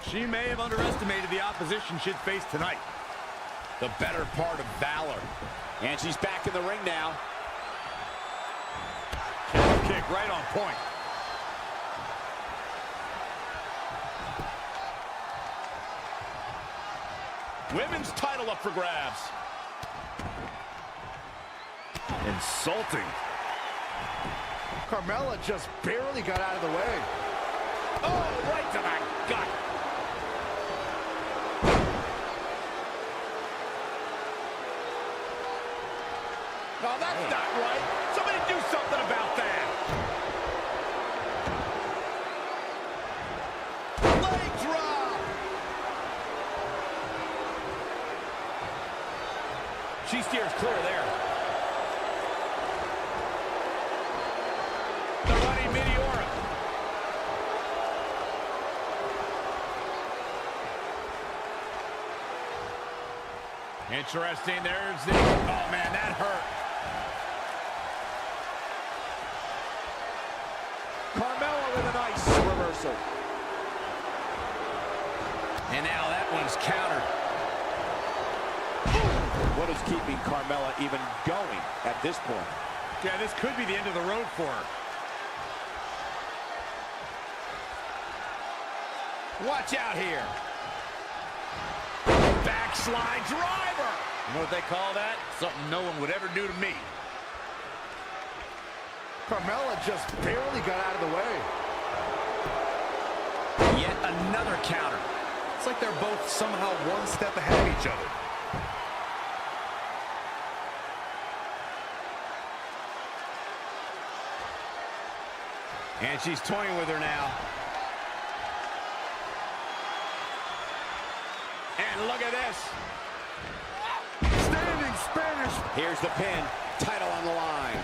She may have underestimated the opposition she'd face tonight. The better part of valor. And she's back in the ring now. Kick right on point. Women's title up for grabs. Insulting. Carmella just barely got out of the way. Oh, right to the gut. No, that's not right. Somebody do something about that. Leg drop. She steers clear there. The running Meteora. Interesting. There's the... Oh, man, that hurt. Carmella with a nice reversal. And now that one's countered. What is keeping Carmella even going at this point? Yeah, this could be the end of the road for her. Watch out here. Backslide driver. You know what they call that? Something no one would ever do to me. Carmella just barely got out of the way. Yet another counter. It's like they're both somehow one step ahead of each other. And she's toying with her now. And look at this. Standing Spanish. Here's the pin. Title on the line.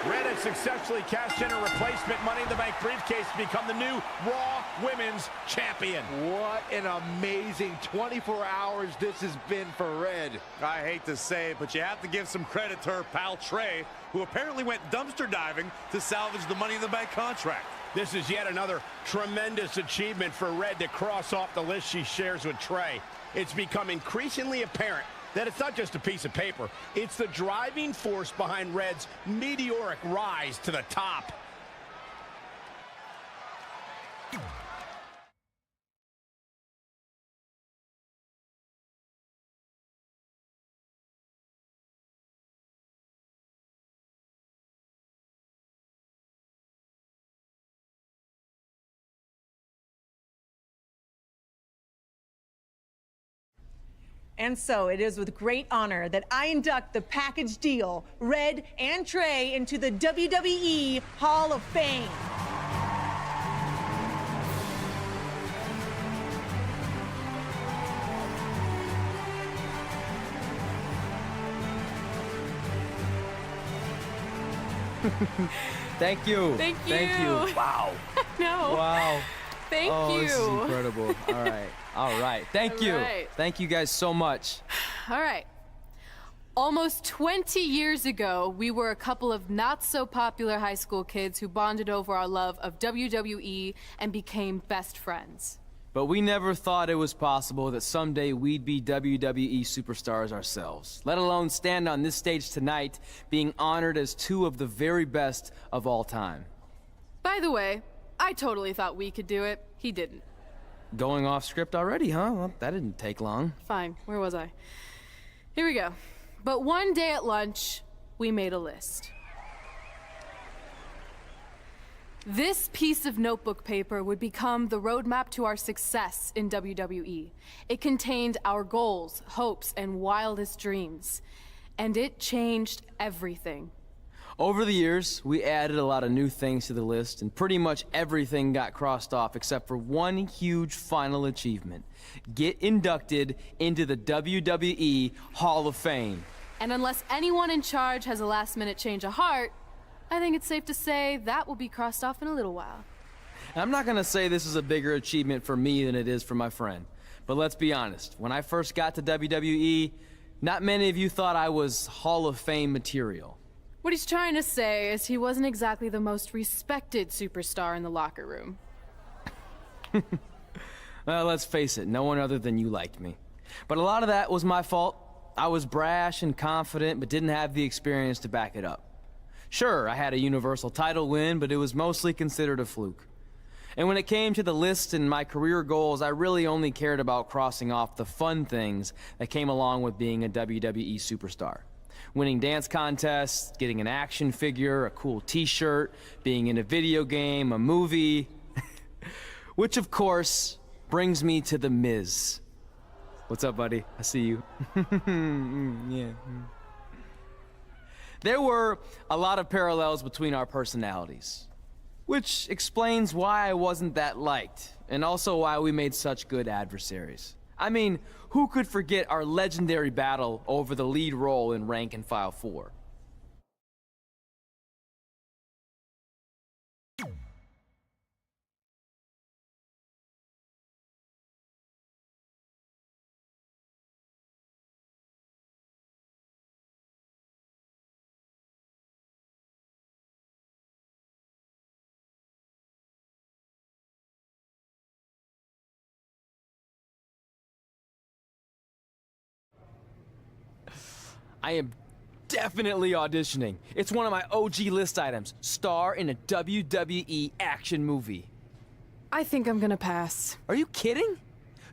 Red has successfully cashed in a replacement Money in the Bank briefcase to become the new Raw Women's Champion. What an amazing 24 hours this has been for Red. I hate to say it, but you have to give some credit to her pal Trey, who apparently went dumpster diving to salvage the Money in the Bank contract. This is yet another tremendous achievement for Red to cross off the list she shares with Trey. It's become increasingly apparent that it's not just a piece of paper. It's the driving force behind Red's meteoric rise to the top. And so it is with great honor that I induct the package deal, Red and Trey, into the WWE Hall of Fame. Thank you. Thank you. Thank you. Wow. No. Wow. Thank you. This is incredible. All right. All right. Thank you. right. Thank you guys so much. All right. Almost 20 years ago, we were a couple of not-so-popular high school kids who bonded over our love of WWE and became best friends. But we never thought it was possible that someday we'd be WWE superstars ourselves, let alone stand on this stage tonight being honored as two of the very best of all time. By the way, I totally thought we could do it. He didn't. Going off script already, huh? Well, that didn't take long. Fine. Where was I? Here we go. But one day at lunch, we made a list. This piece of notebook paper would become the roadmap to our success in WWE. It contained our goals, hopes, and wildest dreams. And it changed everything. Over the years, we added a lot of new things to the list, and pretty much everything got crossed off except for one huge final achievement. Get inducted into the WWE Hall of Fame. And unless anyone in charge has a last-minute change of heart, I think it's safe to say that will be crossed off in a little while. I'm not gonna say this is a bigger achievement for me than it is for my friend. But let's be honest, when I first got to WWE, not many of you thought I was Hall of Fame material. What he's trying to say is he wasn't exactly the most respected superstar in the locker room. Well, let's face it, no one other than you liked me. But a lot of that was my fault. I was brash and confident, but didn't have the experience to back it up. Sure, I had a Universal title win, but it was mostly considered a fluke. And when it came to the list and my career goals, I really only cared about crossing off the fun things that came along with being a WWE superstar. Winning dance contests, getting an action figure, a cool t-shirt, being in a video game, a movie. Which, of course, brings me to The Miz. What's up, buddy? I see you. Yeah. There were a lot of parallels between our personalities, which explains why I wasn't that liked, and also why we made such good adversaries. I mean, who could forget our legendary battle over the lead role in Rank and File 4? I am definitely auditioning. It's one of my OG list items. Star in a WWE action movie. I think I'm gonna pass. Are you kidding?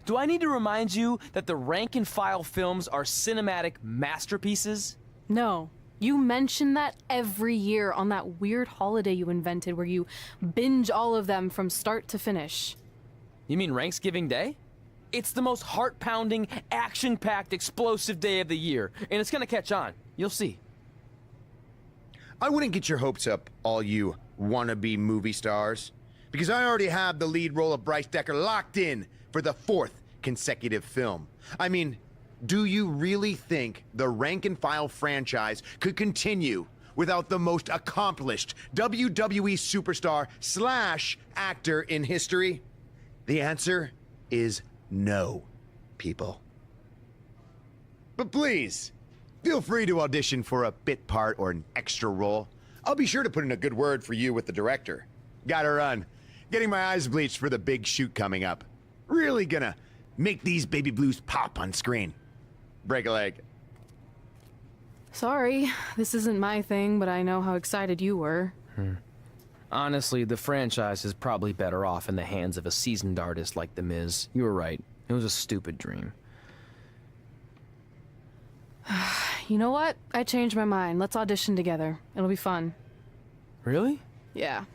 Do I need to remind you that the Rank and File films are cinematic masterpieces? No. You mention that every year on that weird holiday you invented where you binge all of them from start to finish. You mean Thanksgiving Day? It's the most heart-pounding, action-packed, explosive day of the year, and it's gonna catch on. You'll see. I wouldn't get your hopes up, all you wannabe movie stars, because I already have the lead role of Bryce Decker locked in for the 4th consecutive film. I mean, do you really think the Rank and File franchise could continue without the most accomplished WWE superstar / actor in history? The answer is no, people. But please, feel free to audition for a bit part or an extra role. I'll be sure to put in a good word for you with the director. Gotta run. Getting my eyes bleached for the big shoot coming up. Really gonna make these baby blues pop on screen. Break a leg. Sorry, this isn't my thing, but I know how excited you were. Honestly, the franchise is probably better off in the hands of a seasoned artist like The Miz. You were right. It was a stupid dream. You know what? I changed my mind. Let's audition together. It'll be fun. Really? Yeah.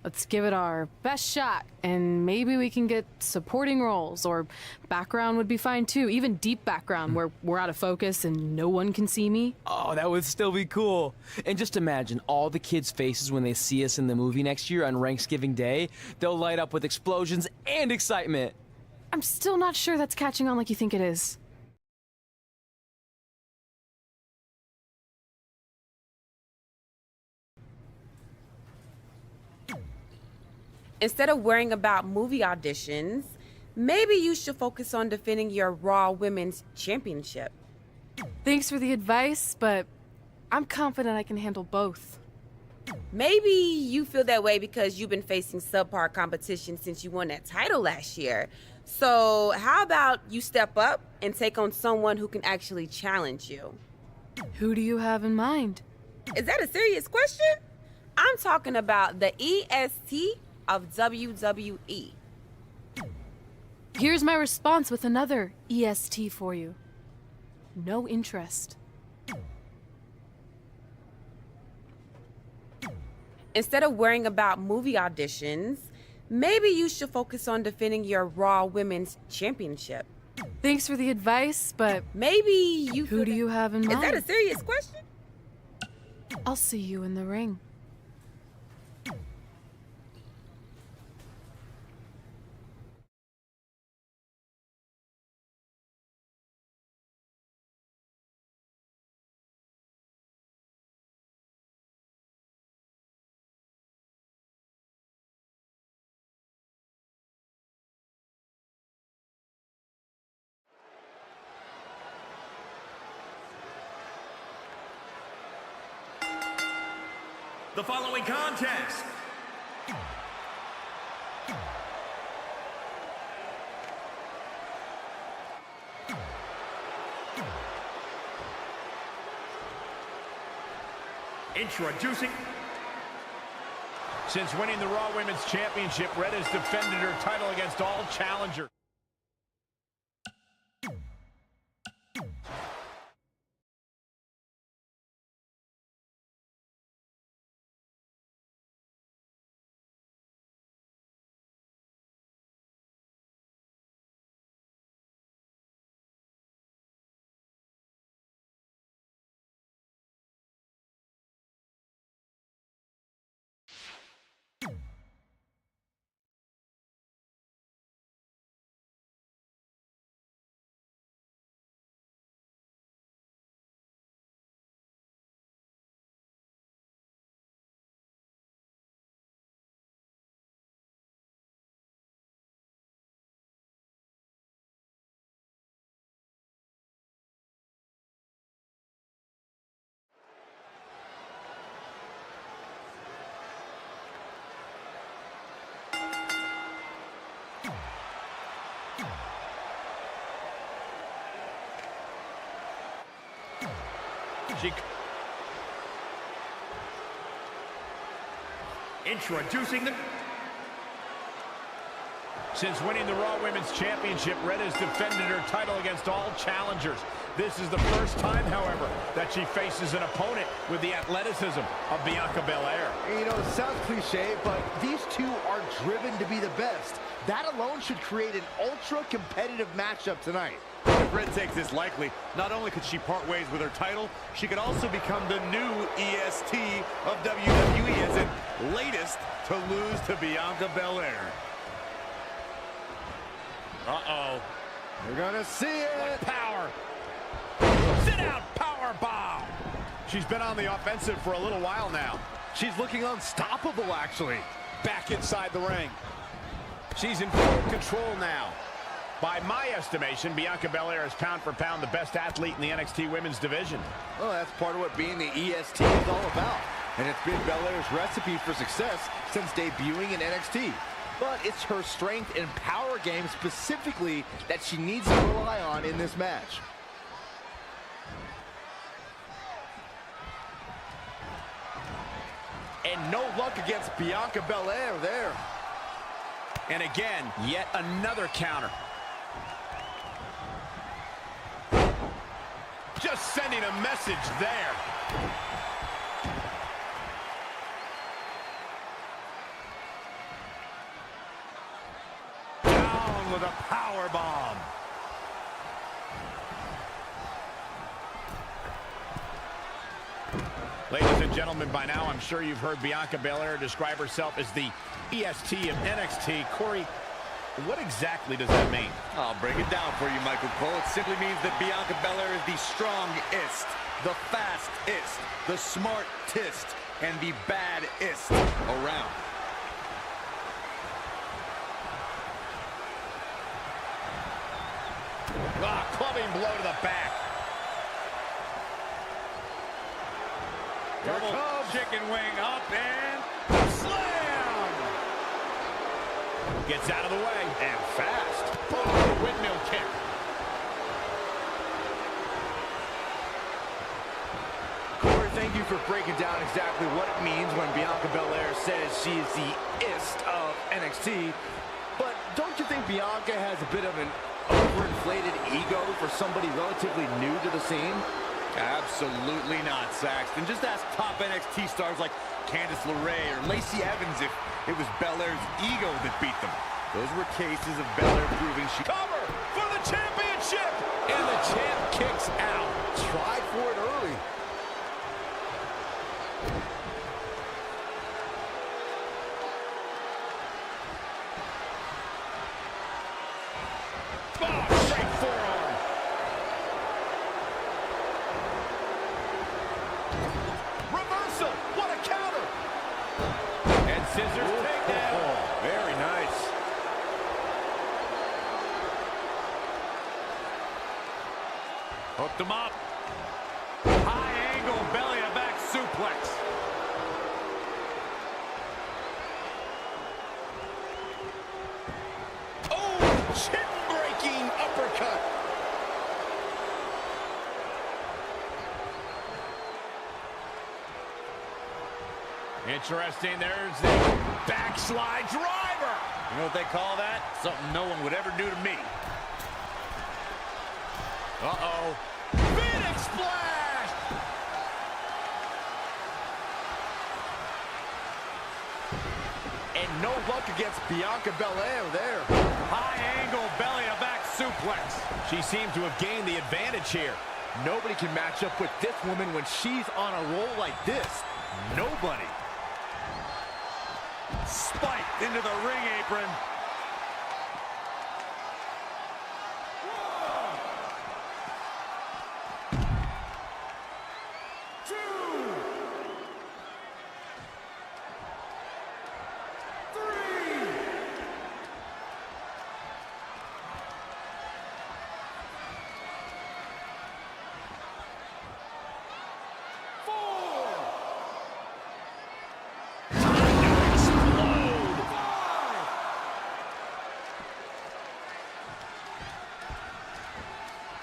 Let's give it our best shot, and maybe we can get supporting roles, or background would be fine too. Even deep background where we're out of focus and no one can see me. Oh, that would still be cool. And just imagine all the kids' faces when they see us in the movie next year on Thanksgiving Day. They'll light up with explosions and excitement. I'm still not sure that's catching on like you think it is. Instead of worrying about movie auditions, maybe you should focus on defending your Raw Women's Championship. Thanks for the advice, but I'm confident I can handle both. Maybe you feel that way because you've been facing subpar competition since you won that title last year. So how about you step up and take on someone who can actually challenge you? Who do you have in mind? Is that a serious question? I'm talking about the EST of WWE. Here's my response with another EST for you. No interest. Instead of worrying about movie auditions, maybe you should focus on defending your Raw Women's Championship. Thanks for the advice, but maybe you... Who do you have in mind? Is that a serious question? I'll see you in the ring. The following contest introducing. Since winning the Raw Women's Championship, Red has defended her title against all challengers. Introducing the... Since winning the Raw Women's Championship, Red has defended her title against all challengers. This is the first time, however, that she faces an opponent with the athleticism of Bianca Belair. You know, it sounds cliche, but these two are driven to be the best. That alone should create an ultra-competitive matchup tonight. If Red takes this likely, not only could she part ways with her title, she could also become the new EST of WWE as in latest to lose to Bianca Belair. Uh-oh. We're gonna see it. What power. Sit out power bomb. She's been on the offensive for a little while now. She's looking unstoppable, actually. Back inside the ring. She's in full control now. By my estimation, Bianca Belair is pound for pound the best athlete in the NXT women's division. Well, that's part of what being the EST is all about. And it's been Belair's recipe for success since debuting in NXT. But it's her strength and power game specifically that she needs to rely on in this match. And no luck against Bianca Belair there. And again, yet another counter. Just sending a message there. Down with a power bomb. Ladies and gentlemen, by now I'm sure you've heard Bianca Belair describe herself as the EST of NXT. Corey, what exactly does that mean? I'll break it down for you, Michael Cole. It simply means that Bianca Belair is the strongest, the fastest, the smartest, and the baddest around. Clubbing blow to the back. Double chicken wing up and slam! Gets out of the way. And fast. Oh, windmill kick. Corey, thank you for breaking down exactly what it means when Bianca Belair says she's the ist of NXT. But don't you think Bianca has a bit of an overinflated ego for somebody relatively new to the scene? Absolutely not, Saxton. Just ask top NXT stars like Candice LeRae or Lacey Evans if it was Belair's ego that beat them. Those were cases of Belair proving she... Cover for the championship! And the champ kicks out. Tried for it early. Straight forearm. Reversal. What a counter. And scissors takedown. Very nice. Hooked him up. High angle belly to back suplex. Oh, chin breaking uppercut. Interesting, there's the backslide driver. You know what they call that? Something no one would ever do to me. Uh-oh. Phoenix splash! And no luck against Bianca Belair there. High angle belly to back suplex. She seems to have gained the advantage here. Nobody can match up with this woman when she's on a roll like this. Nobody. Spiked into the ring apron.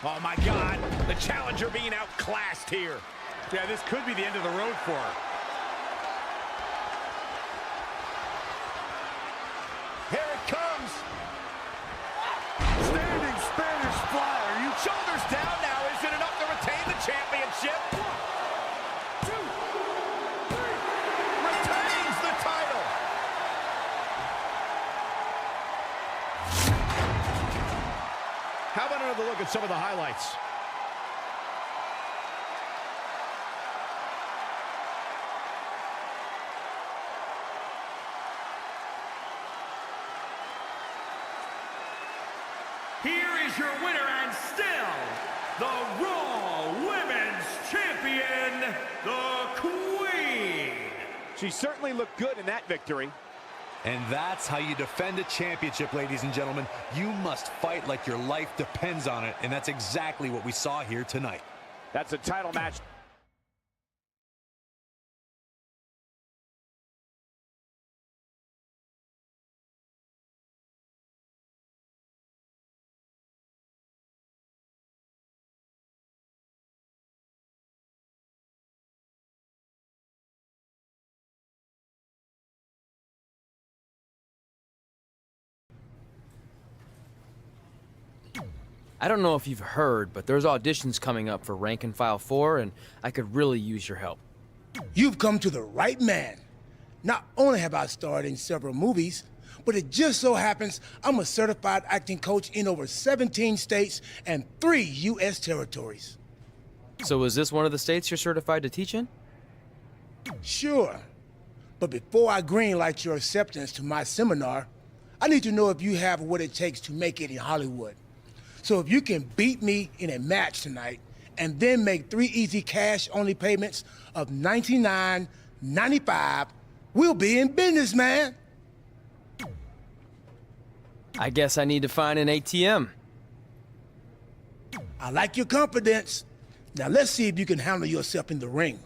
Oh, my God. The challenger being outclassed here. Yeah, this could be the end of the road for her. Here it comes. Standing Spanish fly. Are you Shoulders down now. Is it enough to retain the championship? 1, 2, 3. Retains the title. How about another look at some of the highlights? Here is your winner and still the Raw Women's Champion, the Queen. She certainly looked good in that victory. And that's how you defend a championship, ladies and gentlemen. You must fight like your life depends on it, and that's exactly what we saw here tonight. That's a title match. I don't know if you've heard, but there's auditions coming up for Rank and File 4, and I could really use your help. You've come to the right man. Not only have I starred in several movies, but it just so happens I'm a certified acting coach in over 17 states and 3 U.S. territories. So is this one of the states you're certified to teach in? Sure. But before I greenlight your acceptance to my seminar, I need to know if you have what it takes to make it in Hollywood. So if you can beat me in a match tonight and then make 3 easy cash-only payments of $99.95, we'll be in business, man. I guess I need to find an ATM. I like your confidence. Now let's see if you can handle yourself in the ring.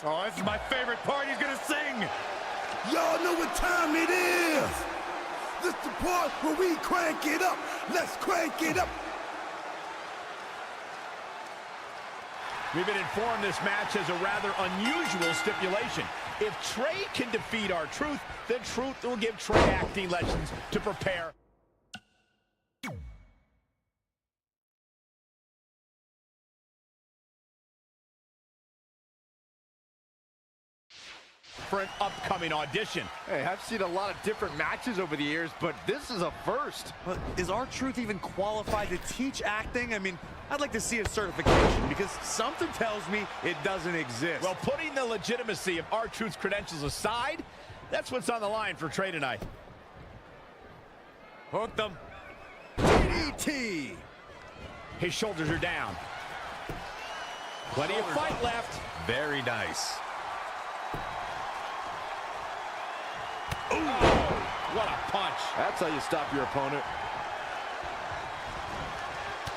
Oh, this is my favorite part. He's gonna sing. Y'all know what time it is. This is the part where we crank it up. Let's crank it up. We've been informed this match has a rather unusual stipulation. If Trey can defeat R-Truth, then Truth will give Trey acting lessons to prepare for an upcoming audition. Hey, I've seen a lot of different matches over the years, but this is a first. But is R-Truth even qualified to teach acting? I mean, I'd like to see a certification because something tells me it doesn't exist. Well, putting the legitimacy of R-Truth's credentials aside, that's what's on the line for Trey tonight. Hooked them. DDT. His shoulders are down. Plenty of fight left. Very nice. Ooh, what a punch. That's how you stop your opponent.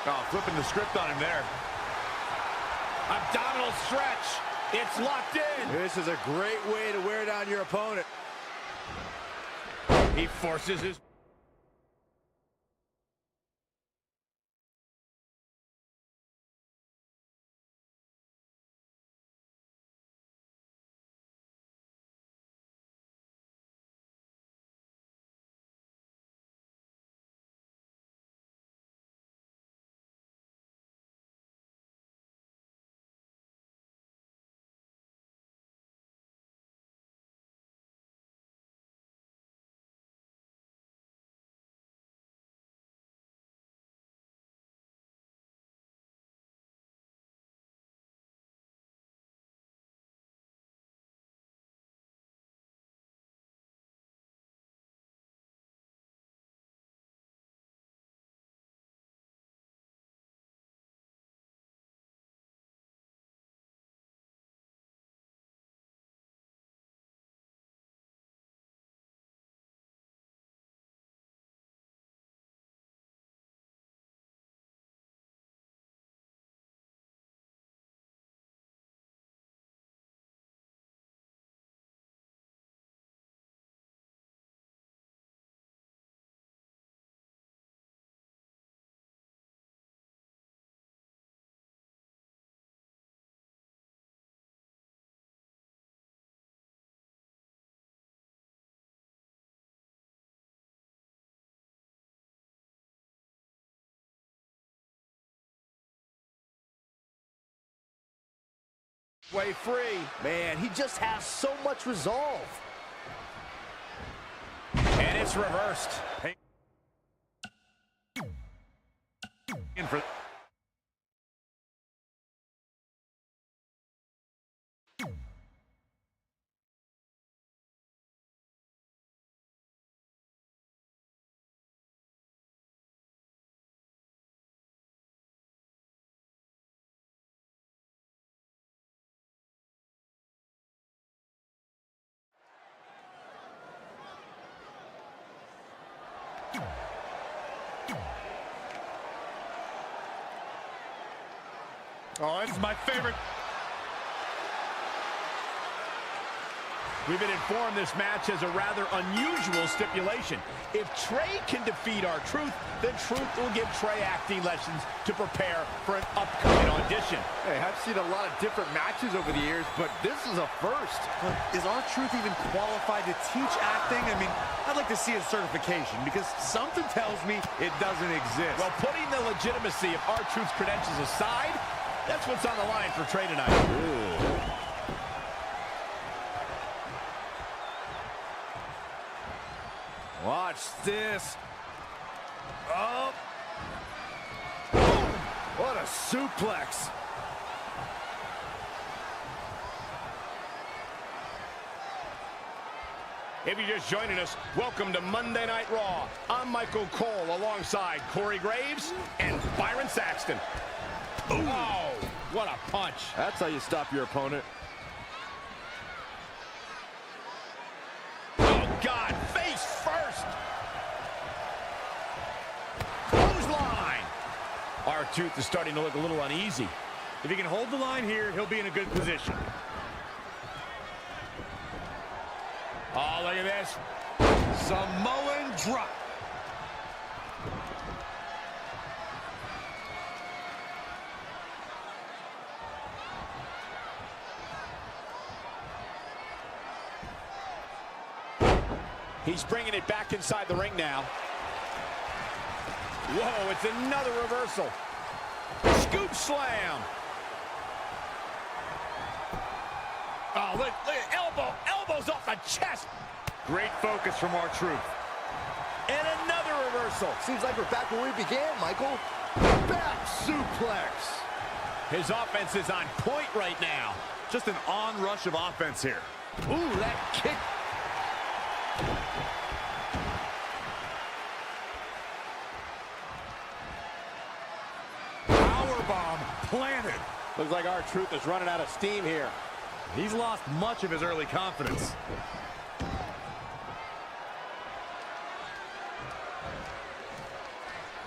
Oh, flipping the script on him there. Abdominal stretch. It's locked in. This is a great way to wear down your opponent. He forces his Way free. Man, he just has so much resolve. And it's reversed. In for oh, this is my favorite. We've been informed this match has a rather unusual stipulation. If Trey can defeat R-Truth, then Truth will give Trey acting lessons to prepare for an upcoming audition. Hey, I've seen a lot of different matches over the years, but this is a first. Is R-Truth even qualified to teach acting? I mean, I'd like to see his certification because something tells me it doesn't exist. Well, putting the legitimacy of R-Truth's credentials aside, that's what's on the line for Trey tonight. Ooh. Watch this. Oh. What a suplex. If you're just joining us, welcome to Monday Night Raw. I'm Michael Cole alongside Corey Graves and Byron Saxton. Ooh. Oh, what a punch. That's how you stop your opponent. Oh, God, face first. Clothesline. R-Truth is starting to look a little uneasy. If he can hold the line here, he'll be in a good position. Oh, look at this. Samoan drop. He's bringing it back inside the ring now. Whoa, it's another reversal. Scoop slam. Oh, look, elbows off the chest. Great focus from R-Truth. And another reversal. Seems like we're back where we began, Michael. Back suplex. His offense is on point right now. Just an onrush of offense here. Ooh, that kick. Powerbomb planted. Looks like R-Truth is running out of steam here. He's lost much of his early confidence.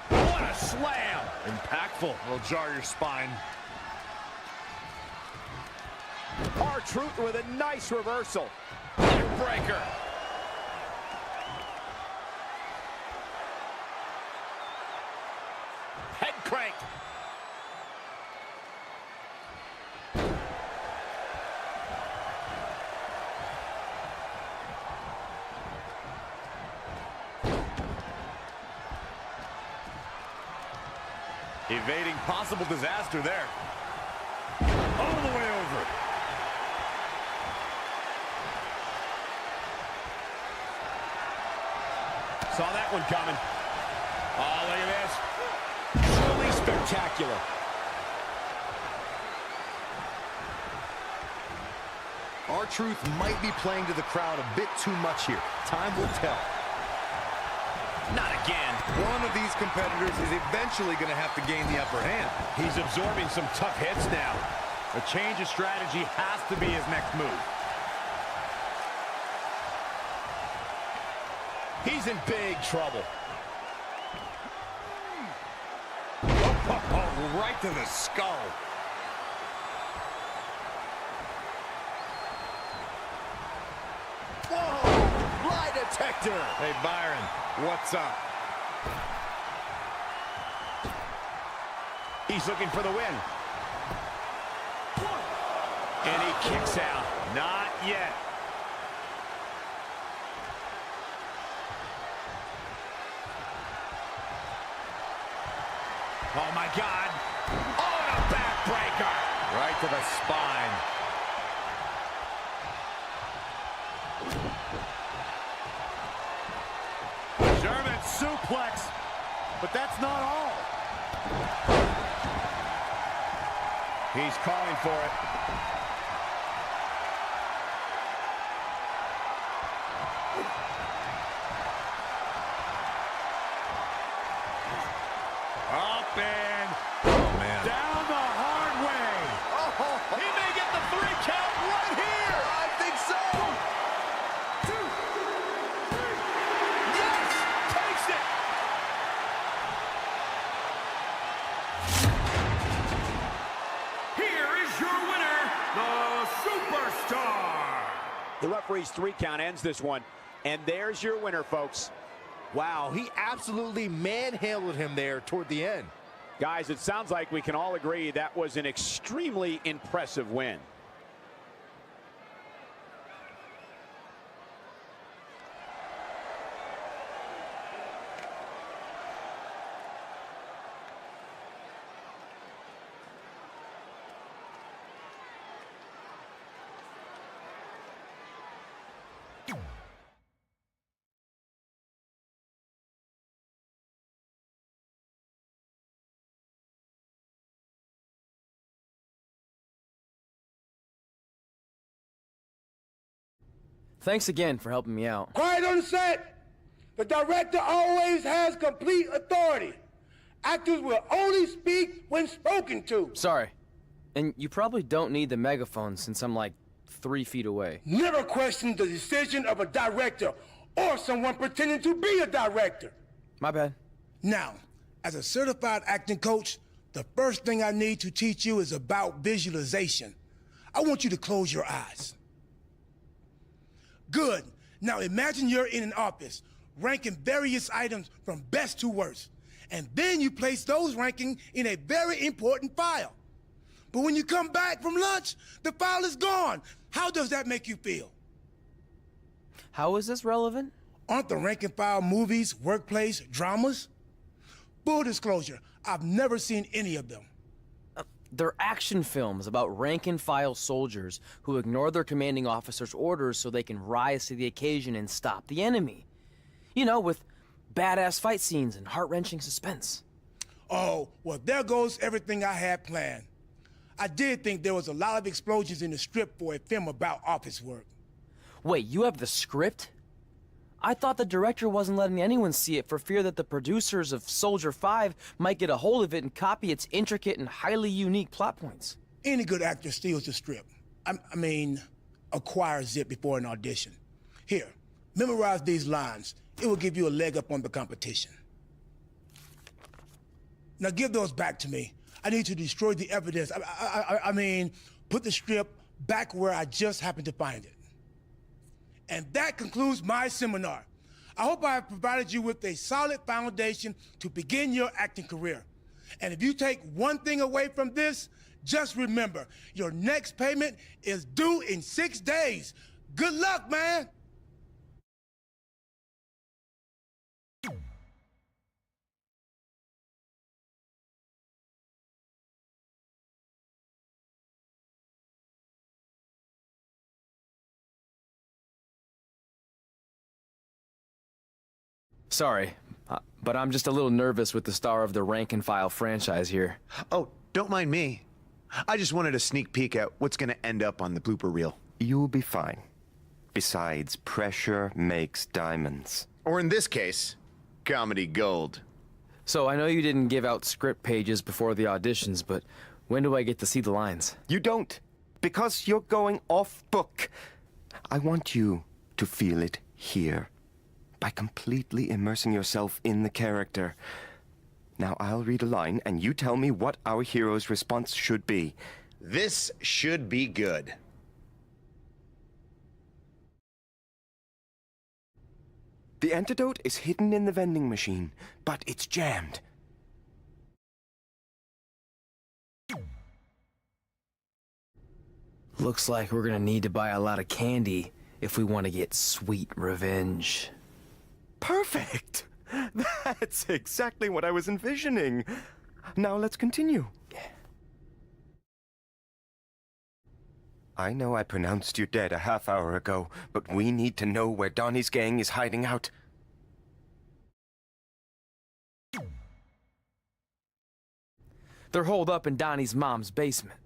What a slam. Impactful. Will jar your spine. R-Truth with a nice reversal. Breaker. Head crank. Evading possible disaster there. All the way over. Saw that one coming. Oh, look at this. Truly spectacular. R-Truth might be playing to the crowd a bit too much here. Time will tell. Not again. One of these competitors is eventually going to have to gain the upper hand. He's absorbing some tough hits now. A change of strategy has to be his next move. He's in big trouble. Oh, right to the skull. Whoa! Lie detector! Hey, Byron, what's up? He's looking for the win. And he kicks out. Not yet. Oh, my God. Oh, and a backbreaker. Right to the spine. German suplex, but that's not all. He's calling for it. Up and down the hard way. Oh, he may get the 3 count right here. I think so. 2, 3. Yes, takes it. Here is your winner, the Superstar. The referee's 3 count ends this one. And there's your winner, folks. Wow, he absolutely manhandled him there toward the end. Guys, it sounds like we can all agree that was an extremely impressive win. Thanks again for helping me out. Quiet on the set. The director always has complete authority. Actors will only speak when spoken to. Sorry. And you probably don't need the megaphone since I'm like 3 feet away. Never question the decision of a director or someone pretending to be a director. My bad. Now, as a certified acting coach, the first thing I need to teach you is about visualization. I want you to close your eyes. Good. Now imagine you're in an office, ranking various items from best to worst. And then you place those rankings in a very important file. But when you come back from lunch, the file is gone. How does that make you feel? How is this relevant? Aren't the rank and file movies, workplace, dramas? Full disclosure, I've never seen any of them. They're action films about rank-and-file soldiers who ignore their commanding officer's orders so they can rise to the occasion and stop the enemy. You know, with badass fight scenes and heart-wrenching suspense. Oh, well, there goes everything I had planned. I did think there was a lot of explosions in the script for a film about office work. Wait, you have the script? I thought the director wasn't letting anyone see it for fear that the producers of Soldier 5 might get a hold of it and copy its intricate and highly unique plot points. Any good actor steals the script. I mean, acquires it before an audition. Here, memorize these lines. It will give you a leg up on the competition. Now give those back to me. I need to destroy the evidence. I mean, put the script back where I just happened to find it. And that concludes my seminar. I hope I have provided you with a solid foundation to begin your acting career. And if you take one thing away from this, just remember, your next payment is due in 6 days. Good luck, man. Sorry, but I'm just a little nervous with the star of the rank-and-file franchise here. Oh, don't mind me. I just wanted a sneak peek at what's gonna end up on the blooper reel. You'll be fine. Besides, pressure makes diamonds. Or in this case, comedy gold. So I know you didn't give out script pages before the auditions, but when do I get to see the lines? You don't, because you're going off book. I want you to feel it here, by completely immersing yourself in the character. Now I'll read a line, and you tell me what our hero's response should be. This should be good. The antidote is hidden in the vending machine, but it's jammed. Looks like we're gonna need to buy a lot of candy if we want to get sweet revenge. Perfect! That's exactly what I was envisioning. Now let's continue. I know I pronounced you dead a half hour ago, but we need to know where Donnie's gang is hiding out. They're holed up in Donnie's mom's basement.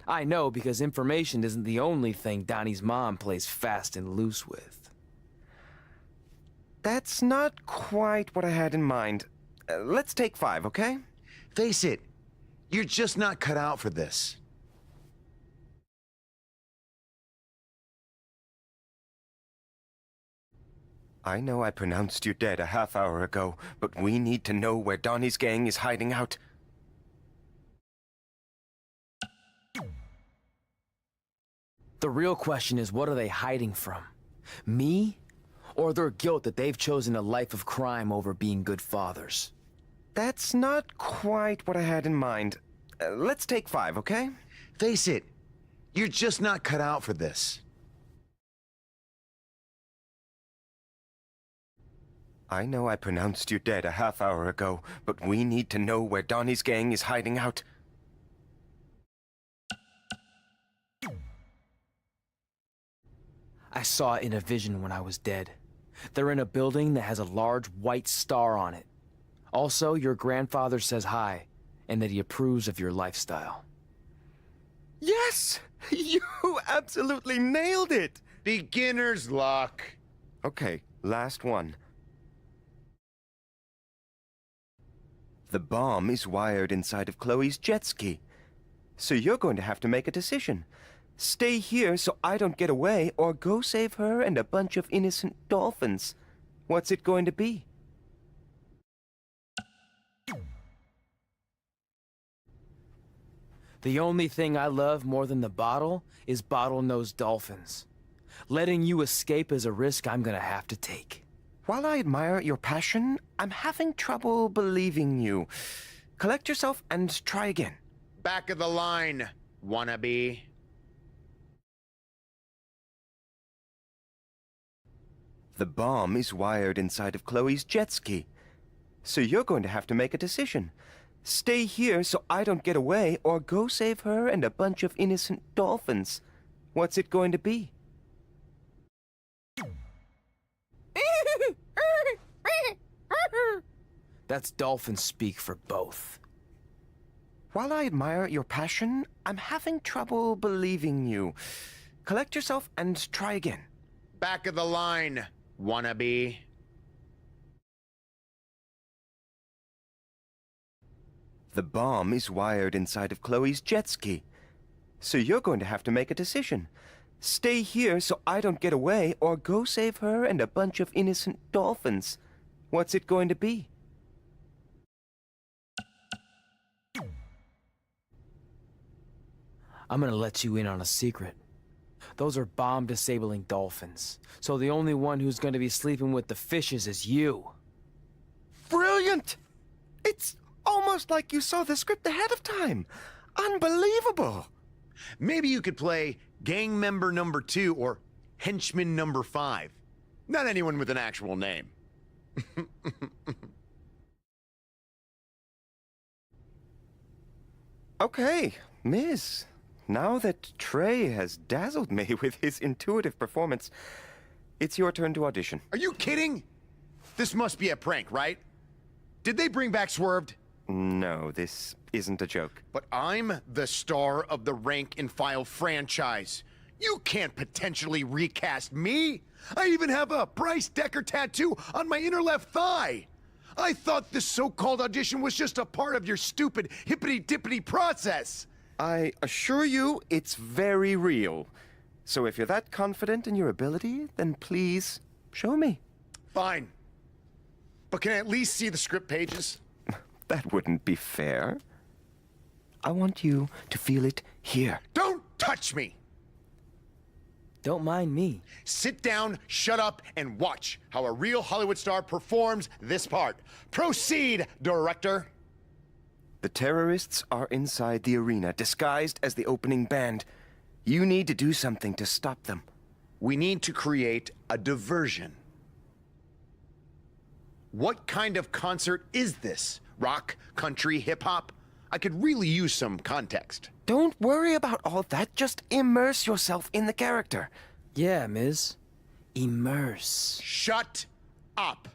I know because information isn't the only thing Donnie's mom plays fast and loose with. That's not quite what I had in mind. Let's take 5, okay? Face it, you're just not cut out for this. I know I pronounced you dead a half hour ago, but we need to know where Donnie's gang is hiding out. The real question is, what are they hiding from? Me? Or their guilt that they've chosen a life of crime over being good fathers? That's not quite what I had in mind. Let's take 5, okay? Face it, you're just not cut out for this. I know I pronounced you dead a half hour ago, but we need to know where Donnie's gang is hiding out. I saw it in a vision when I was dead. They're in a building that has a large white star on it. Also, your grandfather says hi, and that he approves of your lifestyle. Yes! You absolutely nailed it! Beginner's luck. Okay, last one. The bomb is wired inside of Chloe's jet ski. So you're going to have to make a decision. Stay here so I don't get away, or go save her and a bunch of innocent dolphins. What's it going to be? The only thing I love more than the bottle is bottlenose dolphins. Letting you escape is a risk I'm gonna have to take. While I admire your passion, I'm having trouble believing you. Collect yourself and try again. Back of the line, wannabe. The bomb is wired inside of Chloe's jet ski. So you're going to have to make a decision. Stay here so I don't get away, or go save her and a bunch of innocent dolphins. What's it going to be? That's dolphin speak for both. While I admire your passion, I'm having trouble believing you. Collect yourself and try again. Back of the line, wannabe. The bomb is wired inside of Chloe's jet ski. So you're going to have to make a decision. Stay here so I don't get away, or go save her and a bunch of innocent dolphins. What's it going to be? I'm gonna let you in on a secret. Those are bomb-disabling dolphins. So the only one who's gonna be sleeping with the fishes is you. Brilliant! It's almost like you saw the script ahead of time. Unbelievable! Maybe you could play gang member number 2 or henchman number 5. Not anyone with an actual name. Okay, Miss. Now that Trey has dazzled me with his intuitive performance, it's your turn to audition. Are you kidding? This must be a prank, right? Did they bring back Swerved? No, this isn't a joke. But I'm the star of the rank and file franchise. You can't potentially recast me. I even have a Bryce Decker tattoo on my inner left thigh. I thought this so-called audition was just a part of your stupid hippity-dippity process. I assure you, it's very real. So if you're that confident in your ability, then please, show me. Fine. But can I at least see the script pages? That wouldn't be fair. I want you to feel it here. Don't touch me! Don't mind me. Sit down, shut up, and watch how a real Hollywood star performs this part. Proceed, director. The terrorists are inside the arena, disguised as the opening band. You need to do something to stop them. We need to create a diversion. What kind of concert is this? Rock, country, hip-hop? I could really use some context. Don't worry about all that. Just immerse yourself in the character. Yeah, Miz. Immerse. Shut up.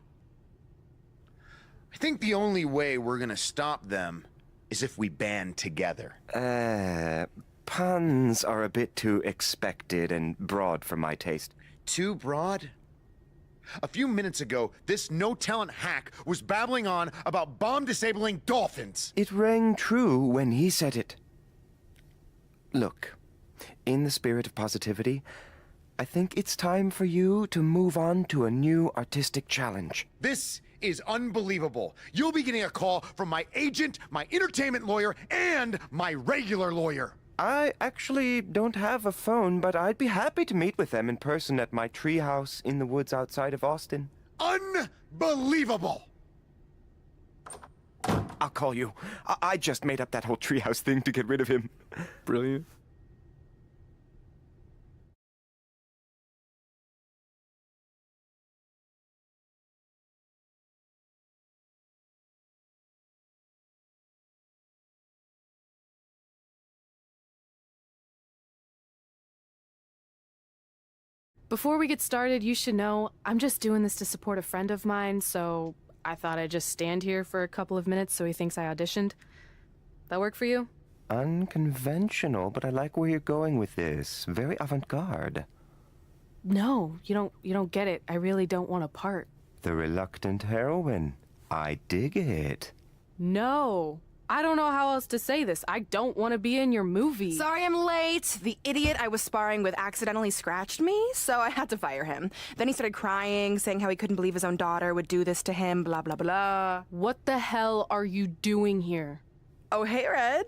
I think the only way we're gonna stop them is if we band together. Puns are a bit too expected and broad for my taste. Too broad? A few minutes ago, this no-talent hack was babbling on about bomb-disabling dolphins. It rang true when he said it. Look, in the spirit of positivity, I think it's time for you to move on to a new artistic challenge. This is unbelievable. You'll be getting a call from my agent, my entertainment lawyer, and my regular lawyer. I actually don't have a phone, but I'd be happy to meet with them in person at my treehouse in the woods outside of Austin. Unbelievable! I'll call you. I just made up that whole treehouse thing to get rid of him. Brilliant. Before we get started, you should know I'm just doing this to support a friend of mine, so I thought I'd just stand here for a couple of minutes so he thinks I auditioned. That work for you? Unconventional, but I like where you're going with this. Very avant-garde. No, you don't get it. I really don't want a part. The reluctant heroine. I dig it. No. I don't know how else to say this. I don't want to be in your movie. Sorry I'm late. The idiot I was sparring with accidentally scratched me, so I had to fire him. Then he started crying, saying how he couldn't believe his own daughter would do this to him, blah, blah, blah. What the hell are you doing here? Oh, hey, Red.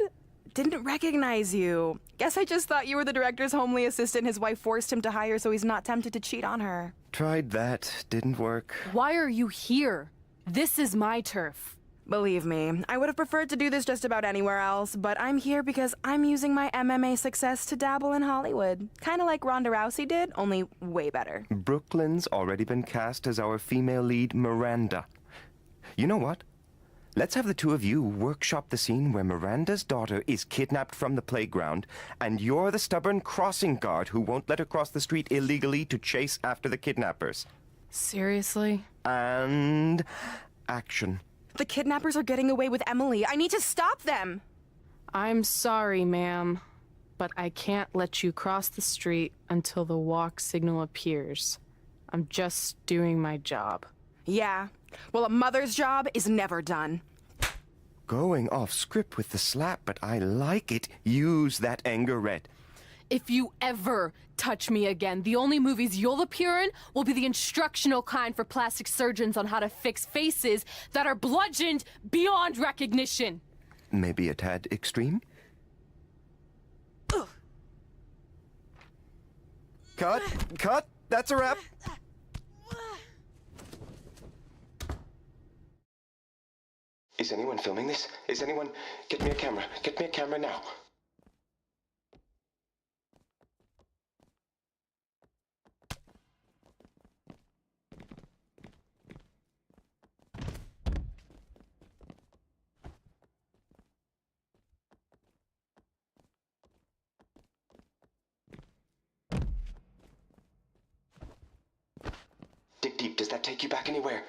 Didn't recognize you. Guess I just thought you were the director's homely assistant his wife forced him to hire so he's not tempted to cheat on her. Tried that. Didn't work. Why are you here? This is my turf. Believe me, I would have preferred to do this just about anywhere else, but I'm here because I'm using my MMA success to dabble in Hollywood. Kind of like Ronda Rousey did, only way better. Brooklyn's already been cast as our female lead, Miranda. You know what? Let's have the two of you workshop the scene where Miranda's daughter is kidnapped from the playground, and you're the stubborn crossing guard who won't let her cross the street illegally to chase after the kidnappers. Seriously? And action. The kidnappers are getting away with Emily. I need to stop them! I'm sorry, ma'am, but I can't let you cross the street until the walk signal appears. I'm just doing my job. Yeah. Well, a mother's job is never done. Going off script with the slap, but I like it. Use that anger, Red. If you ever touch me again, the only movies you'll appear in will be the instructional kind for plastic surgeons on how to fix faces that are bludgeoned beyond recognition. Maybe a tad extreme? Ugh. Cut! Cut! That's a wrap! Is anyone filming this? Is anyone... Get me a camera. Get me a camera now. Dig deep. Does that take you back anywhere?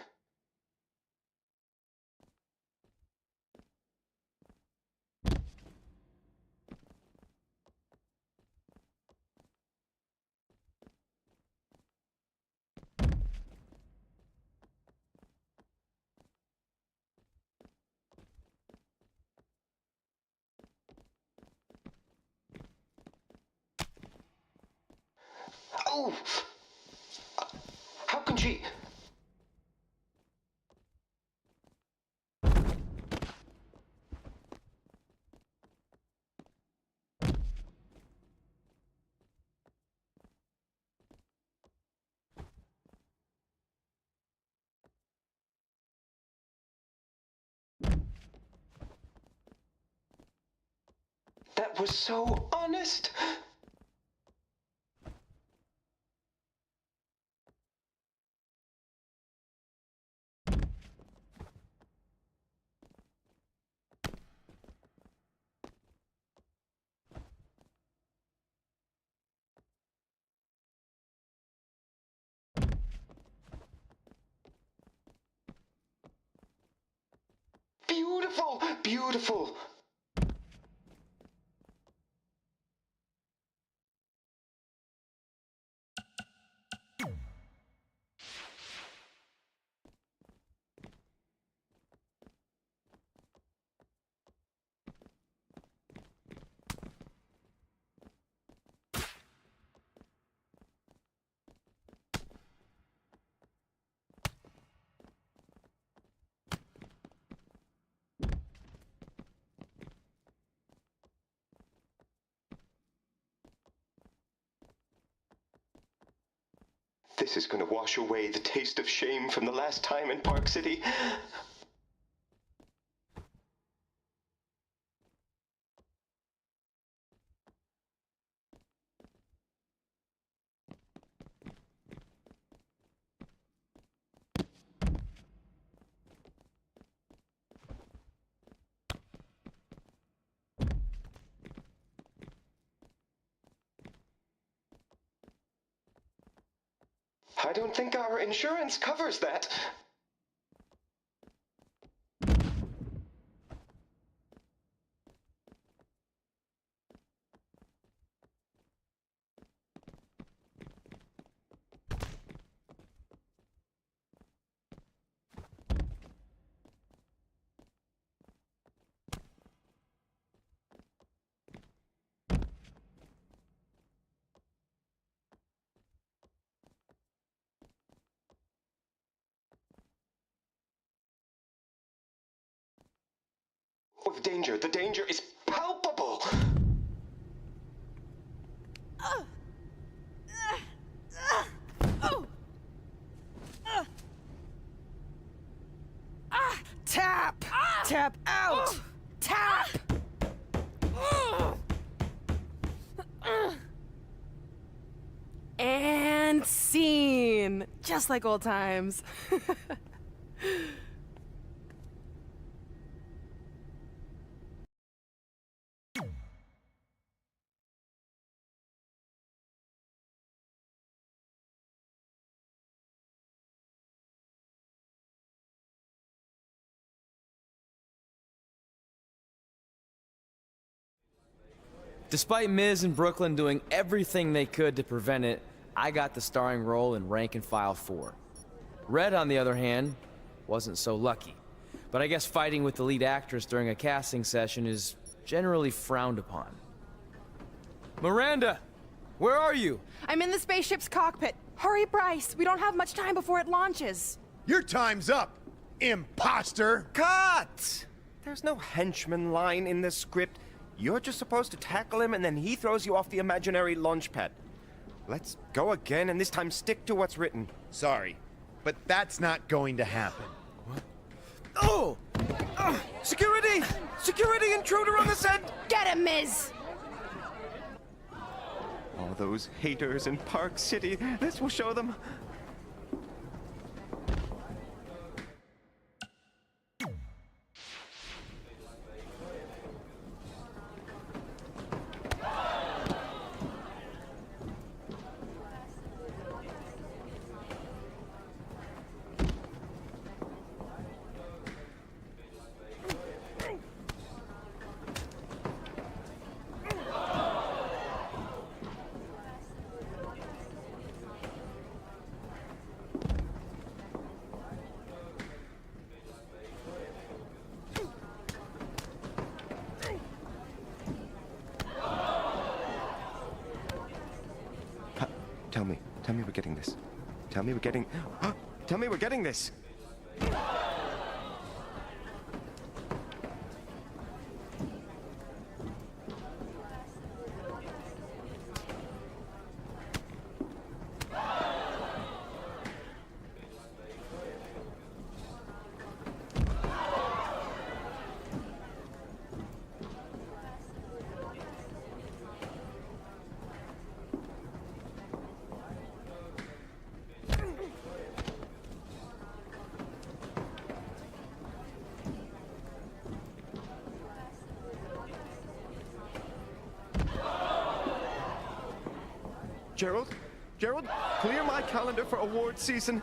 Oh! How can she... That was so honest! beautiful. This is going to wash away the taste of shame from the last time in Park City. I don't think our insurance covers that. Of danger. The danger is palpable. Tap! Tap out! Tap! And scene! Just like old times. Despite Miz and Brooklyn doing everything they could to prevent it, I got the starring role in Rank and File 4. Red, on the other hand, wasn't so lucky. But I guess fighting with the lead actress during a casting session is generally frowned upon. Miranda! Where are you? I'm in the spaceship's cockpit. Hurry, Bryce. We don't have much time before it launches. Your time's up, imposter! Cut! There's no henchman line in this script. You're just supposed to tackle him and then he throws you off the imaginary launch pad. Let's go again and this time stick to what's written. Sorry, but that's not going to happen. What? Oh! Security! Security intruder on the set! Get him, Miz! All those haters in Park City, this will show them. Tell me we're getting this. Tell me we're getting this. Gerald, clear my calendar for award season.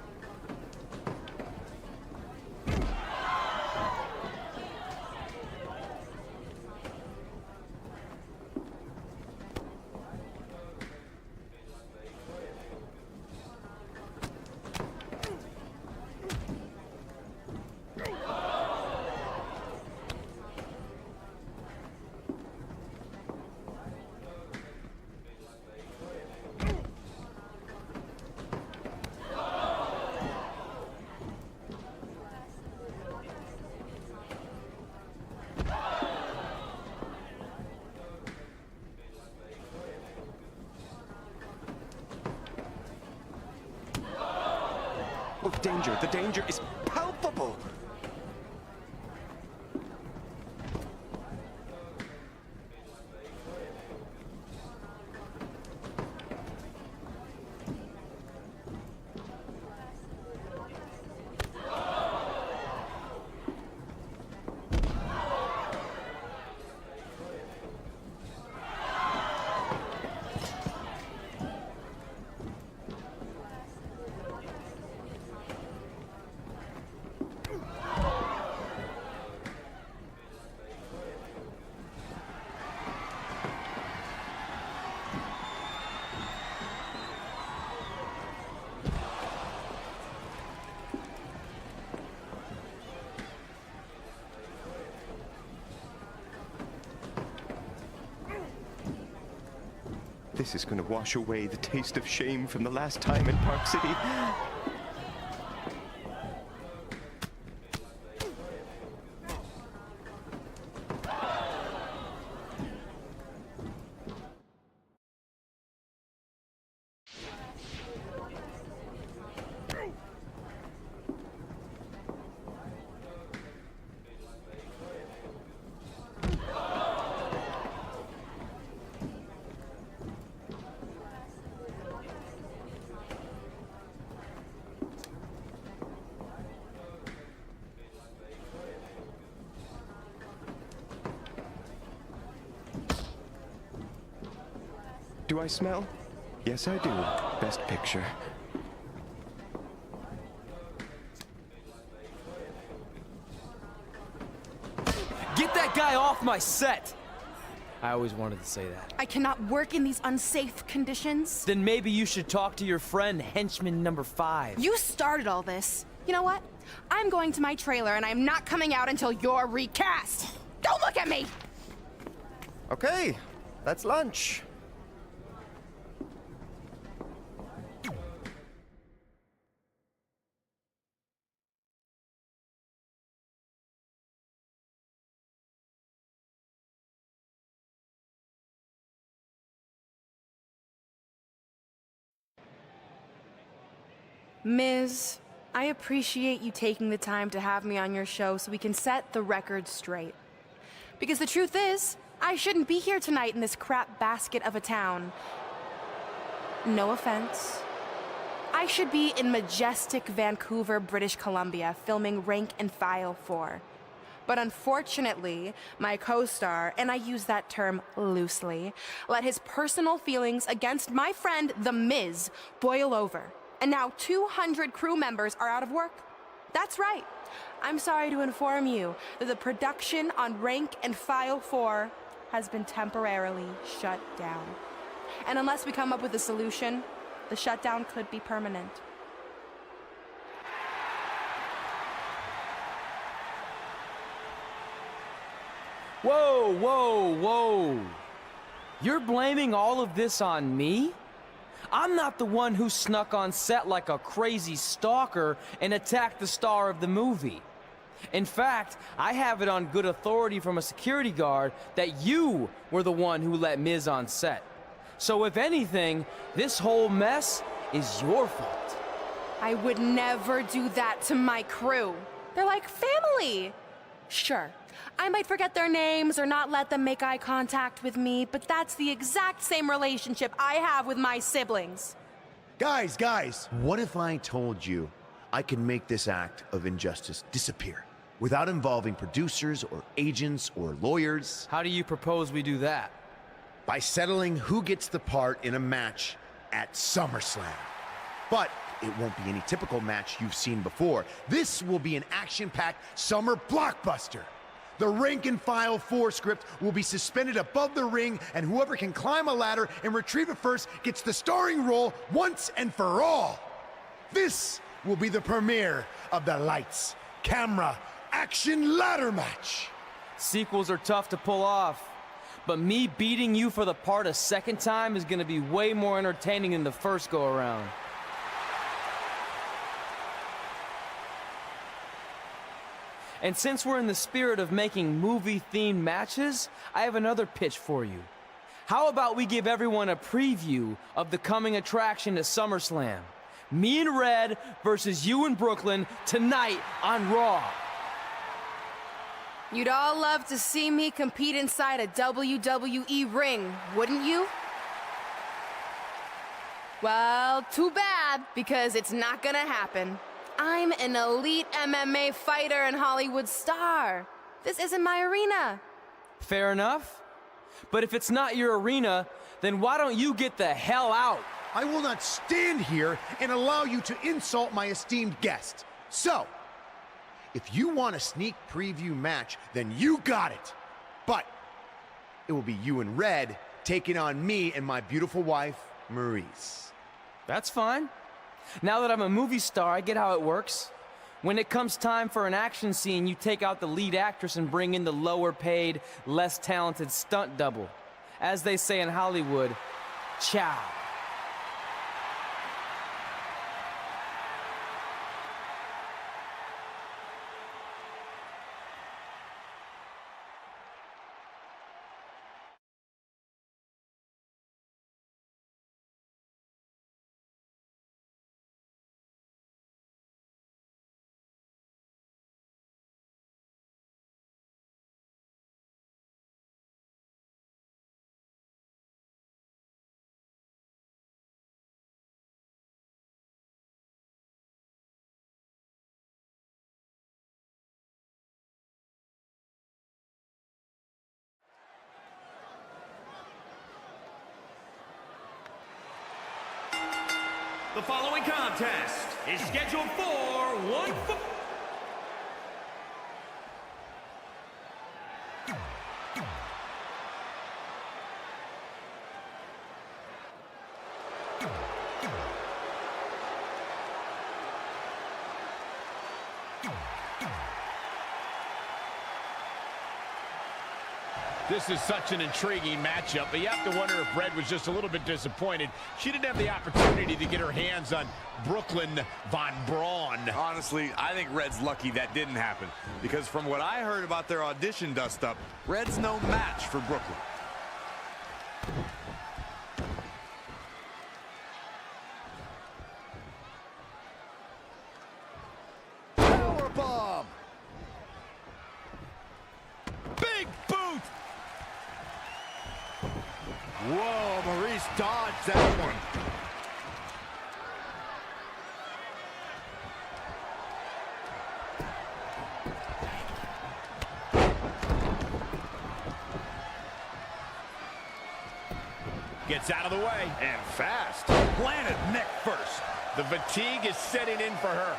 danger. The danger is palpable. This is going to wash away the taste of shame from the last time in Park City. Do I smell? Yes, I do. Best picture. Get that guy off my set! I always wanted to say that. I cannot work in these unsafe conditions. Then maybe you should talk to your friend, henchman number 5. You started all this. You know what? I'm going to my trailer and I'm not coming out until you're recast. Don't look at me! Okay, that's lunch. Miz, I appreciate you taking the time to have me on your show so we can set the record straight. Because the truth is, I shouldn't be here tonight in this crap basket of a town. No offense. I should be in majestic Vancouver, British Columbia, filming Rank and File 4. But unfortunately, my co-star, and I use that term loosely, let his personal feelings against my friend, The Miz, boil over. And now 200 crew members are out of work. That's right. I'm sorry to inform you that the production on Rank and File 4 has been temporarily shut down. And unless we come up with a solution, the shutdown could be permanent. Whoa, whoa, whoa. You're blaming all of this on me? I'm not the one who snuck on set like a crazy stalker and attacked the star of the movie. In fact, I have it on good authority from a security guard that you were the one who let Miz on set. So if anything, this whole mess is your fault. I would never do that to my crew. They're like family. Sure, I might forget their names or not let them make eye contact with me, but that's the exact same relationship I have with my siblings. Guys, what if I told you I can make this act of injustice disappear without involving producers or agents or lawyers? How do you propose we do that? By settling who gets the part in a match at SummerSlam. But it won't be any typical match you've seen before. This will be an action-packed summer blockbuster. The Rank and File 4 script will be suspended above the ring, and whoever can climb a ladder and retrieve it first gets the starring role once and for all. This will be the premiere of the lights, camera, action ladder match. Sequels are tough to pull off, but me beating you for the part a second time is gonna be way more entertaining than the first go-around. And since we're in the spirit of making movie-themed matches, I have another pitch for you. How about we give everyone a preview of the coming attraction to SummerSlam? Me and Red versus you and Brooklyn tonight on Raw. You'd all love to see me compete inside a WWE ring, wouldn't you? Well, too bad, because it's not gonna happen. I'm an elite MMA fighter and Hollywood star. This isn't my arena. Fair enough. But if it's not your arena, then why don't you get the hell out? I will not stand here and allow you to insult my esteemed guest. So, if you want a sneak preview match, then you got it. But it will be you and Red taking on me and my beautiful wife, Maurice. That's fine. Now that I'm a movie star, I get how it works. When it comes time for an action scene, you take out the lead actress and bring in the lower paid, less talented stunt double. As they say in Hollywood, ciao. The following contest is scheduled for one fall. This is such an intriguing matchup, but you have to wonder if Red was just a little bit disappointed. She didn't have the opportunity to get her hands on Brooklyn Von Braun. Honestly, I think Red's lucky that didn't happen, because from what I heard about their audition dust-up, Red's no match for Brooklyn. Powerbomb. Big boot! Whoa, Maurice dodged that one. Gets out of the way. And fast. Planted neck first. The fatigue is setting in for her.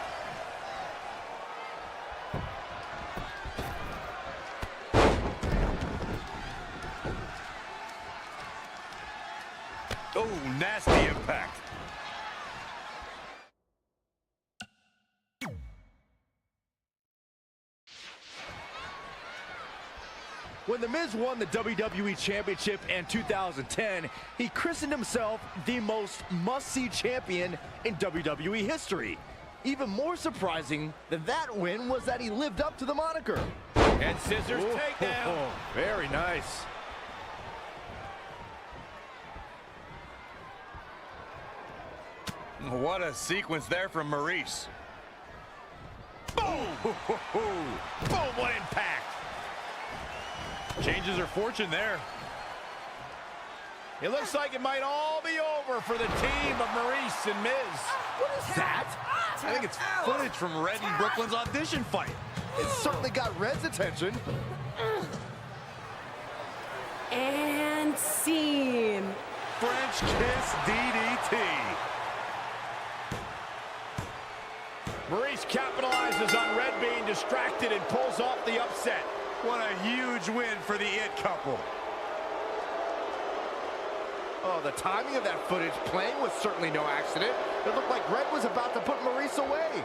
Oh, nasty impact. When The Miz won the WWE Championship in 2010, he christened himself the most must-see champion in WWE history. Even more surprising than that win was that he lived up to the moniker. And scissors takedown. Very nice. What a sequence there from Maurice. Boom! Boom, what impact! Changes her fortune there. It looks like it might all be over for the team of Maurice and Miz. That? I think it's footage from Red and Brooklyn's audition fight. It certainly got Red's attention. And scene. French kiss DDT. Maurice capitalizes on Red being distracted and pulls off the upset. What a huge win for the It couple. Oh, the timing of that footage playing was certainly no accident. It looked like Red was about to put Maurice away.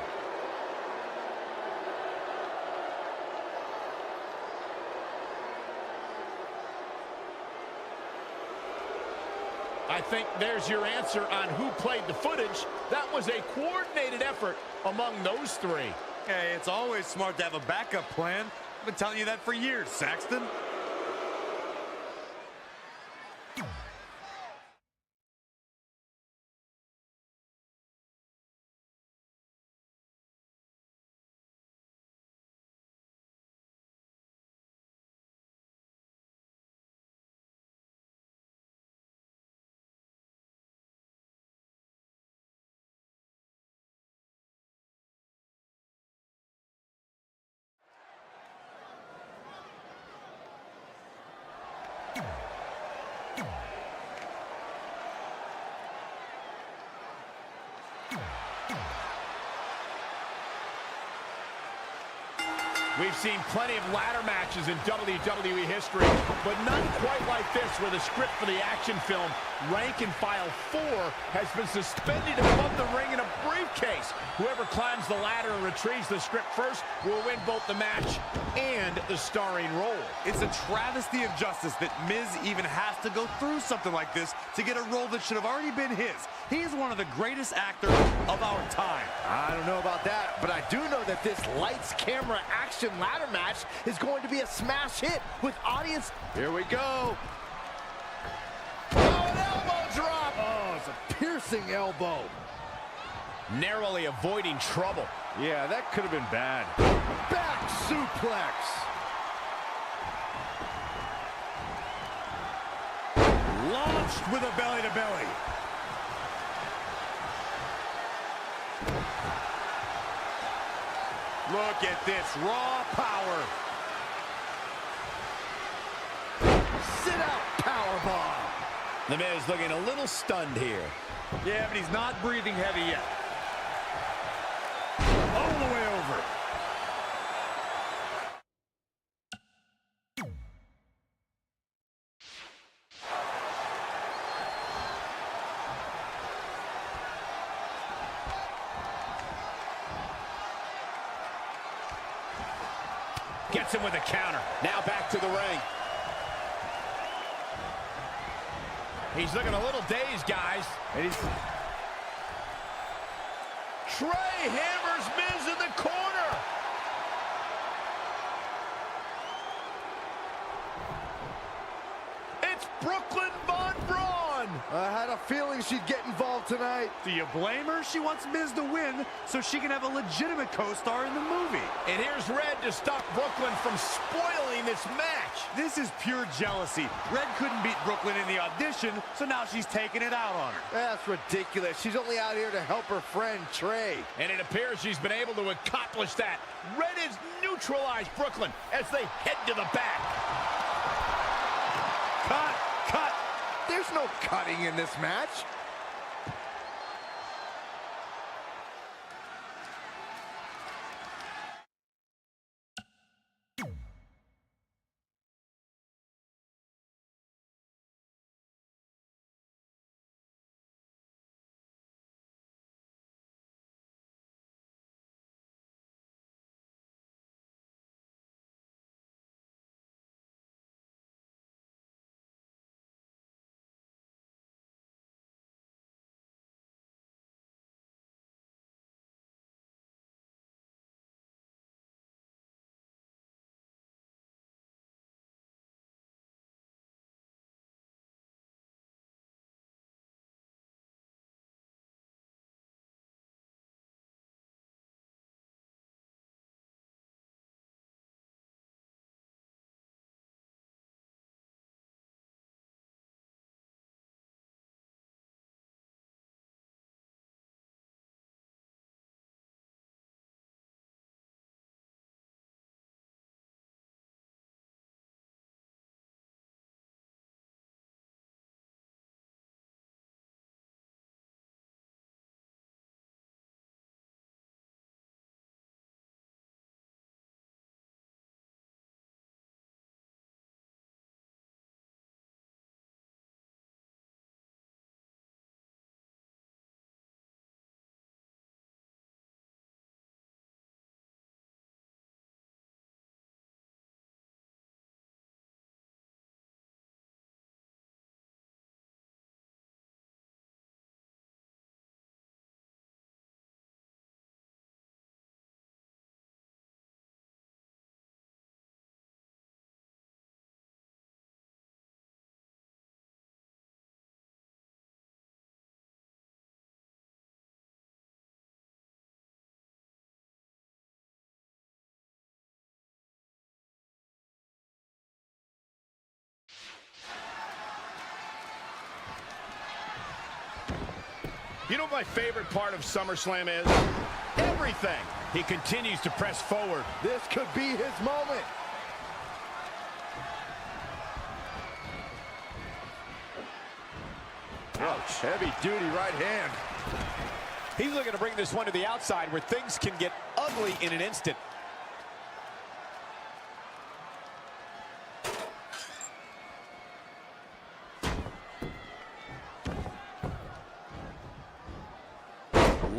I think there's your answer on who played the footage. That was a coordinated effort among those three. Hey, it's always smart to have a backup plan. I've been telling you that for years, Saxton. We've seen plenty of ladder matches in WWE history, but none quite like this, where the script for the action film, Rank and File 4, has been suspended above the ring in a briefcase. Whoever climbs the ladder and retrieves the script first will win both the match and the starring role. It's a travesty of justice that Miz even has to go through something like this to get a role that should have already been his. He is one of the greatest actors of our time. I don't know about that, but I do know that this lights, camera, action ladder match is going to be a smash hit with audience. Here we go. Oh, an elbow drop. Oh, it's a piercing elbow. Narrowly avoiding trouble. Yeah, that could have been bad. Back suplex. Launched with a belly-to-belly. Look at this raw power. Sit out powerbomb. The Miz looking a little stunned here. Yeah, but he's not breathing heavy yet. All the way over. Gets him with a counter. Now back to the ring. He's looking a little dazed, guys. And he's... Trey hammers Miz in the corner. It's Brooklyn Von Braun. I had a feeling she'd get involved tonight. Do you blame her? She wants Miz to win so she can have a legitimate co-star in the movie. And here's Red to stop Brooklyn from spoiling this match. This is pure jealousy. Red couldn't beat Brooklyn in the audition, so now she's taking it out on her. That's ridiculous. She's only out here to help her friend Trey. And it appears she's been able to accomplish that. Red has neutralized Brooklyn as they head to the back. Cut! Cut! There's no cutting in this match. You know what my favorite part of SummerSlam is? Everything. He continues to press forward. This could be his moment. Ouch, heavy duty right hand. He's looking to bring this one to the outside where things can get ugly in an instant.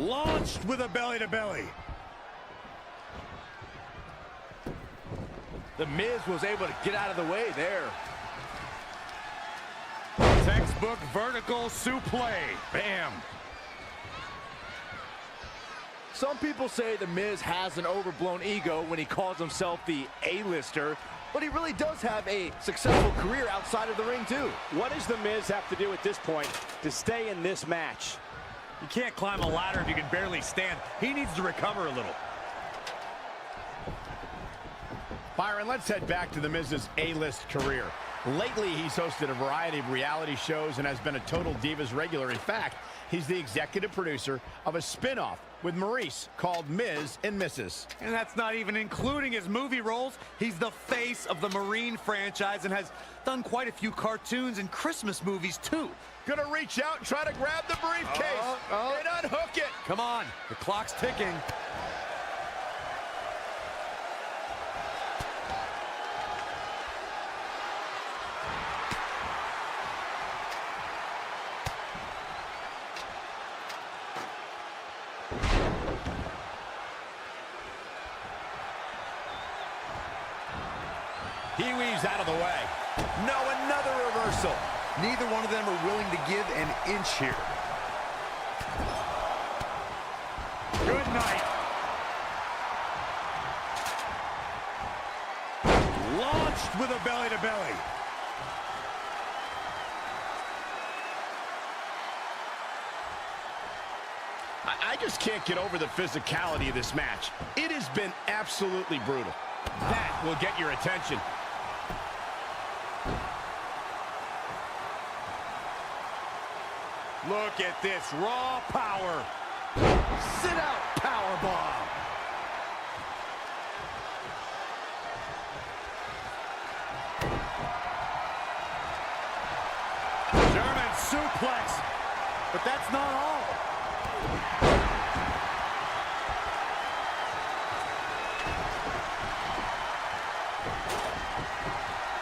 Launched with a belly-to-belly. The Miz was able to get out of the way there. Textbook vertical suplex. Bam. Some people say The Miz has an overblown ego when he calls himself the A-lister, but he really does have a successful career outside of the ring, too. What does The Miz have to do at this point to stay in this match? You can't climb a ladder if you can barely stand. He needs to recover a little. Byron, let's head back to The Miz's A-list career. Lately, he's hosted a variety of reality shows and has been a Total Divas regular. In fact, he's the executive producer of a spin-off with Maurice called Miz and Mrs. And that's not even including his movie roles. He's the face of the Marine franchise and has done quite a few cartoons and Christmas movies, too. Gonna reach out and try to grab the briefcase and unhook it. Come on, the clock's ticking. He weaves out of the way. No, another reversal. Neither one of them are willing to give an inch here. Good night. Launched with a belly-to-belly. I just can't get over the physicality of this match. It has been absolutely brutal. That will get your attention. Look at this raw power. Sit out powerbomb. German suplex. But that's not all.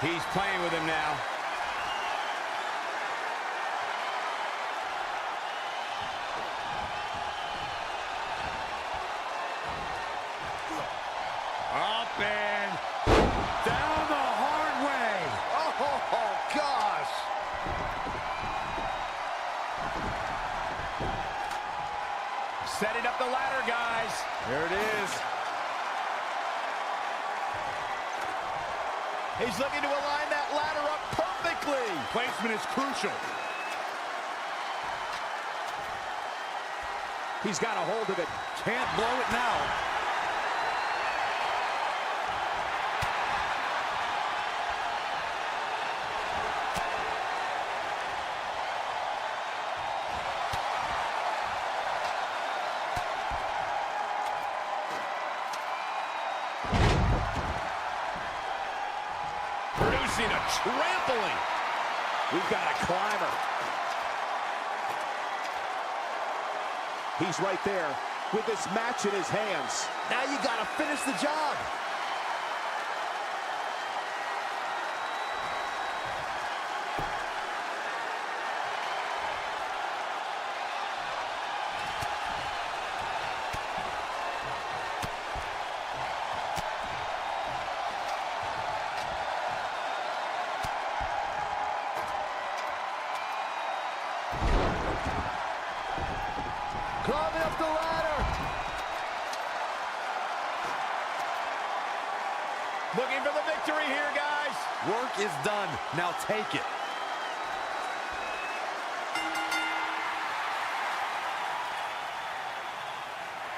He's playing with him now. Up and down the hard way. Oh, gosh. Setting up the ladder, guys. There it is. He's looking to align that ladder up perfectly. Placement is crucial. He's got a hold of it. Can't blow it now. Producing a trampling. We've got a climber. He's right there with this match in his hands. Now you gotta finish the job. Climbing up the ladder. Looking for the victory here, guys. Work is done. Now take it.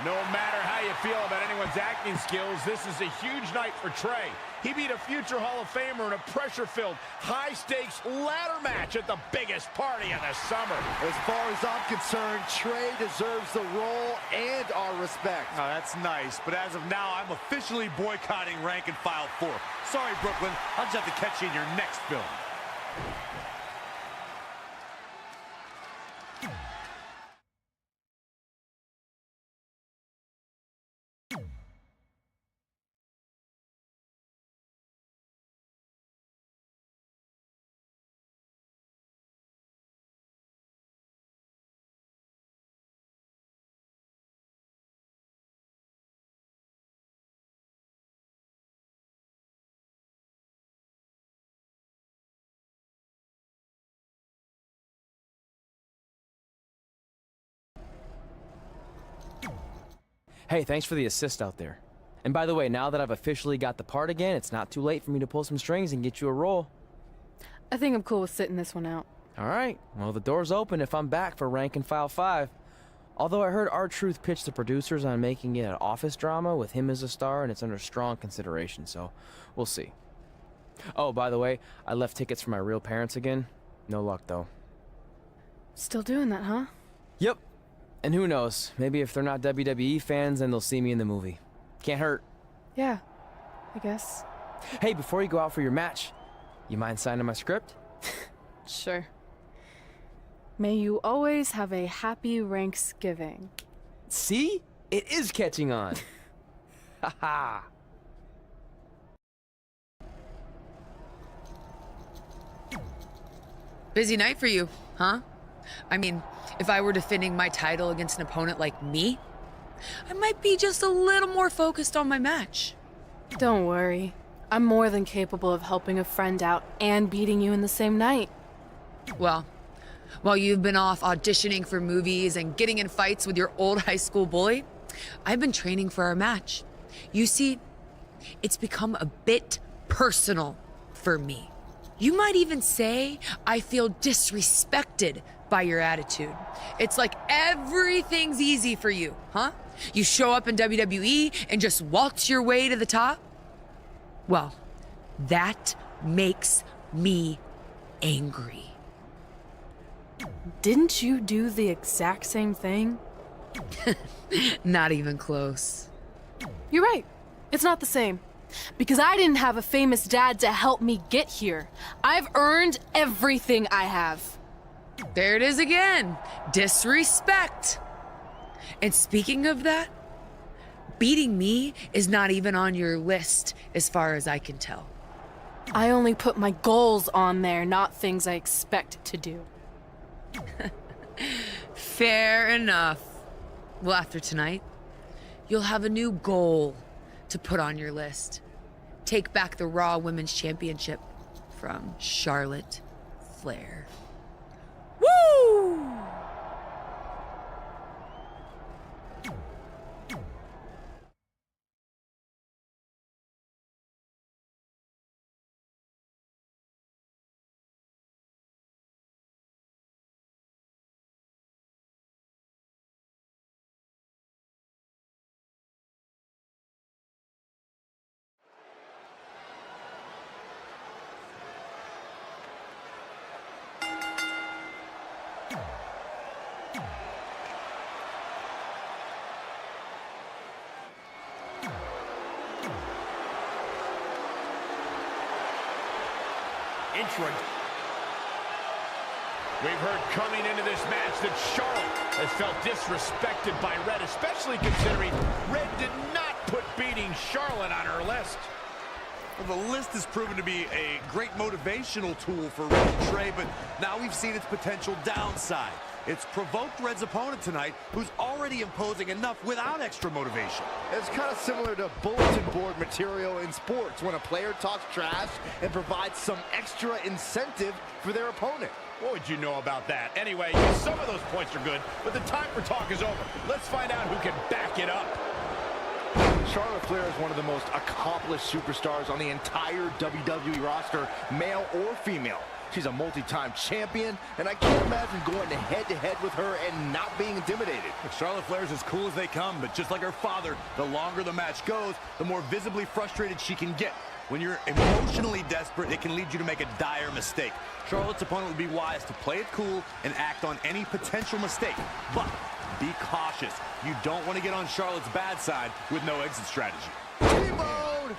No matter how you feel about anyone's acting skills, this is a huge night for Trey. He beat a future Hall of Famer in a pressure-filled, high-stakes ladder match at the biggest party of the summer. As far as I'm concerned, Trey deserves the role and our respect. Now, that's nice, but as of now, I'm officially boycotting Rank and File 4. Sorry, Brooklyn. I'll just have to catch you in your next film. Hey, thanks for the assist out there. And by the way, now that I've officially got the part again, it's not too late for me to pull some strings and get you a role. I think I'm cool with sitting this one out. All right, well, the door's open if I'm back for Rank and File 5. Although I heard R-Truth pitch the producers on making it an office drama with him as a star, and it's under strong consideration, so we'll see. Oh, by the way, I left tickets for my real parents again. No luck, though. Still doing that, huh? Yep. And who knows, maybe if they're not WWE fans, then they'll see me in the movie. Can't hurt. Yeah, I guess. Hey, before you go out for your match, you mind signing my script? Sure. May you always have a happy Ranksgiving. See? It is catching on. Haha. Busy night for you, huh? I mean, if I were defending my title against an opponent like me, I might be just a little more focused on my match. Don't worry. I'm more than capable of helping a friend out and beating you in the same night. Well, while you've been off auditioning for movies and getting in fights with your old high school bully, I've been training for our match. You see, it's become a bit personal for me. You might even say I feel disrespected by your attitude. It's like everything's easy for you, huh? You show up in WWE and just waltz your way to the top? Well, that makes me angry. Didn't you do the exact same thing? Not even close. You're right. It's not the same. Because I didn't have a famous dad to help me get here. I've earned everything I have. There it is again. Disrespect. And speaking of that, beating me is not even on your list as far as I can tell. I only put my goals on there, not things I expect to do. Fair enough. Well, after tonight, you'll have a new goal to put on your list. Take back the Raw Women's Championship from Charlotte Flair. Woo! Intro. We've heard coming into this match that Charlotte has felt disrespected by Red, especially considering Red did not put beating Charlotte on her list. Well, the list has proven to be a great motivational tool for Red and Trey, but now we've seen its potential downside. It's provoked Red's opponent tonight, who's already imposing enough without extra motivation. It's kind of similar to bulletin board material in sports when a player talks trash and provides some extra incentive for their opponent. What would you know about that? Anyway, some of those points are good, but the time for talk is over. Let's find out who can back it up. Charlotte Flair is one of the most accomplished superstars on the entire WWE roster, male or female. She's a multi-time champion, and I can't imagine going head-to-head with her and not being intimidated. Charlotte Flair's as cool as they come, but just like her father, the longer the match goes, the more visibly frustrated she can get. When you're emotionally desperate, it can lead you to make a dire mistake. Charlotte's opponent would be wise to play it cool and act on any potential mistake. But be cautious. You don't want to get on Charlotte's bad side with no exit strategy. T-bone!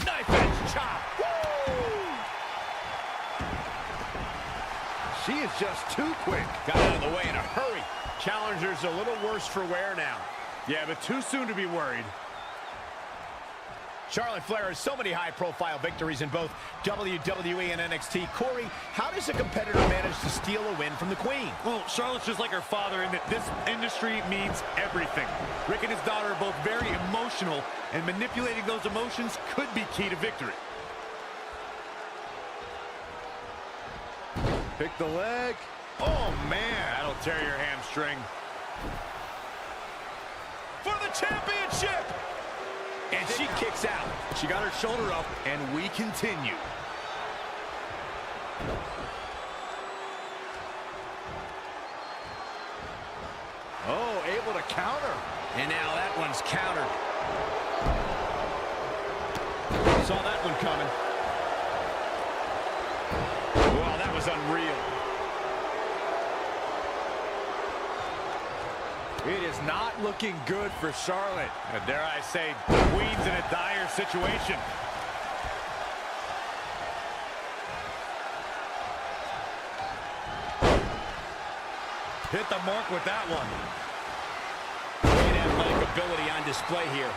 Knife edge chop. Woo! She is just too quick. Got out of the way in a hurry. Challenger's a little worse for wear now. Yeah, but too soon to be worried. Charlotte Flair has so many high-profile victories in both WWE and NXT. Corey, how does a competitor manage to steal a win from the Queen? Well, Charlotte's just like her father in that this industry means everything. Rick and his daughter are both very emotional, and manipulating those emotions could be key to victory. Pick the leg. Oh, man. That'll tear your hamstring. For the championship! And she kicks out. She got her shoulder up, and we continue. Oh, able to counter. And now that one's countered. Saw that one coming. Wow, that was unreal. It is not looking good for Charlotte. Dare I say, Queen's in a dire situation. Hit the mark with that one. Great athletic ability on display here.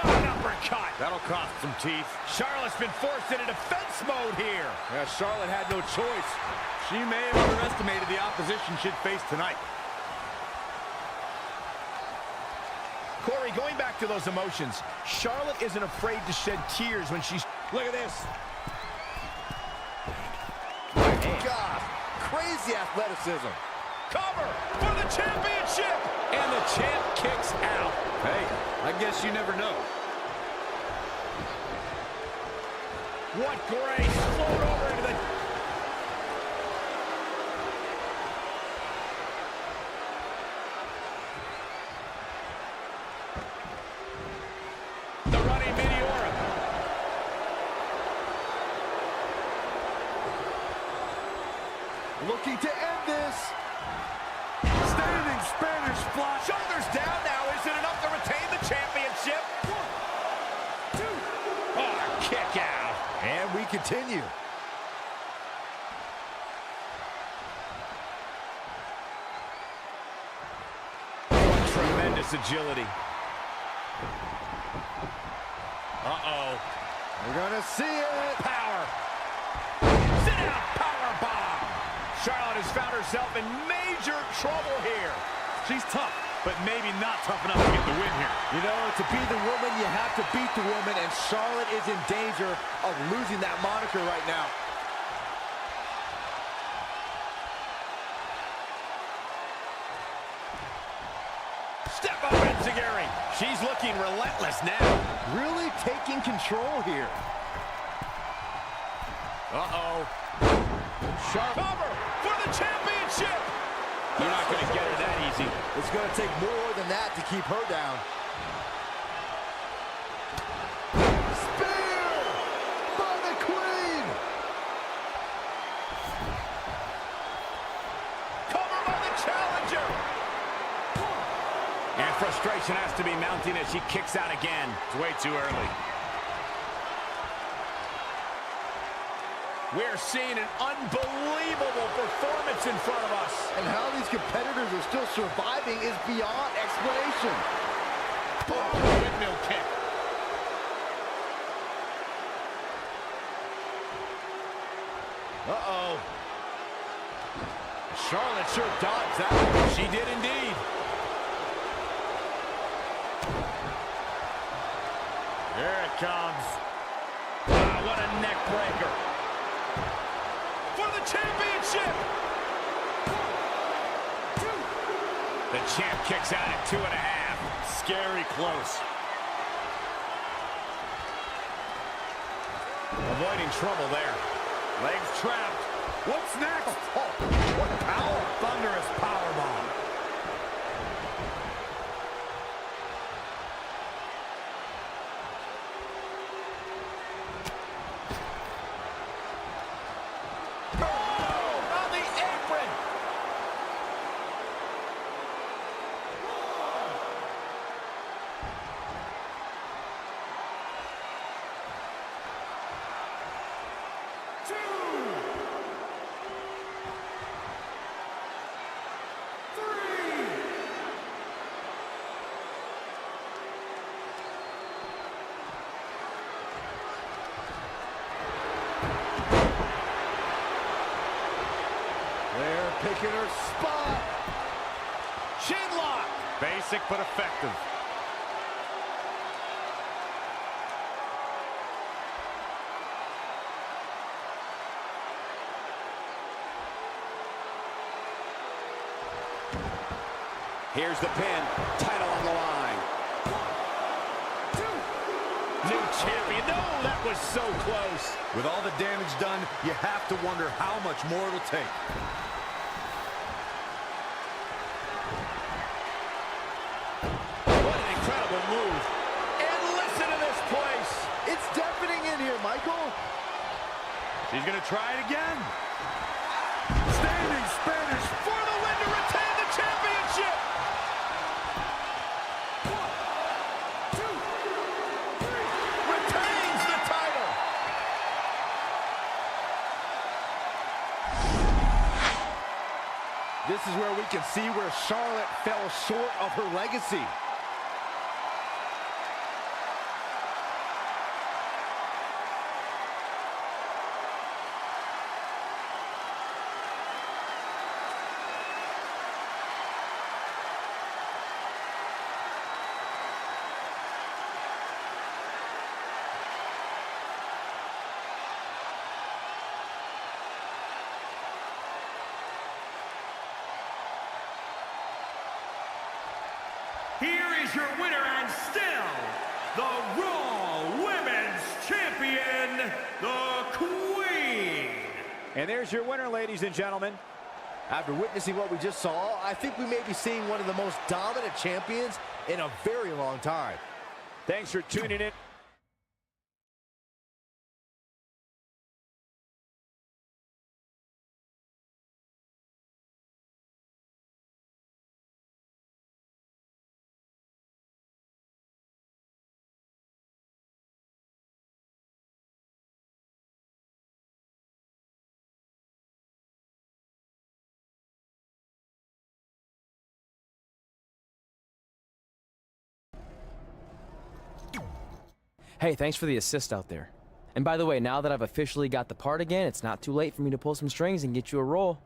An uppercut. That'll cost some teeth. Charlotte's been forced into defense mode here. Yeah, Charlotte had no choice. She may have underestimated the opposition she'd face tonight. Corey, going back to those emotions, Charlotte isn't afraid to shed tears when she's... Look at this. God, crazy athleticism. Cover for the championship. And the champ kicks out. Hey, I guess you never know. What grace! Float over into the... The running Meteora. Looking to end this. Standing Spanish fly. Shoulders down now. Is it enough to retain the championship? 1, 2. Oh, kick out. And we continue. What tremendous agility. Uh-oh. We're gonna see it. Power. Sit down. Power bomb. Charlotte has found herself in major trouble here. She's tough, but maybe not tough enough to get the win here. You know, to be the woman, you have to beat the woman, and Charlotte is in danger of losing that moniker right now. Step up, Enziguri. She's looking relentless now. Really taking control here. Uh-oh. Cover for the championship. You're not going to get her that easy. It's going to take more than that to keep her down. Spear by the Queen. Cover by the challenger. And frustration has to be mounting as she kicks out again. It's way too early. We're seeing an unbelievable performance in front of us. And how these competitors are still surviving is beyond explanation. Oh, windmill kick. Uh-oh. Charlotte sure dodged that one. She did indeed. Here it comes. Wow, what a neck breaker. For the championship. 1, 2. The champ kicks out at 2.5. Scary close. Avoiding trouble there. Legs trapped. What's next? Oh, what power. Thunderous powerbomb. Oh, on the apron. Flair picking her spot. Chin lock. Basic but effective. Here's the pin. Title on the line. New champion. No, that was so close. With all the damage done, you have to wonder how much more it'll take. What an incredible move. And listen to this place. It's deafening in here, Michael. She's going to try it again. Standing Spanish for the win to retain the championship. 1, 2, 3. Retains the title. This is where we can see where Charlotte fell short of her legacy. Here is your winner and still the Raw Women's Champion, the Queen. And there's your winner, ladies and gentlemen. After witnessing what we just saw, I think we may be seeing one of the most dominant champions in a very long time. Thanks for tuning in. Hey, thanks for the assist out there. And by the way, now that I've officially got the part again, it's not too late for me to pull some strings and get you a role.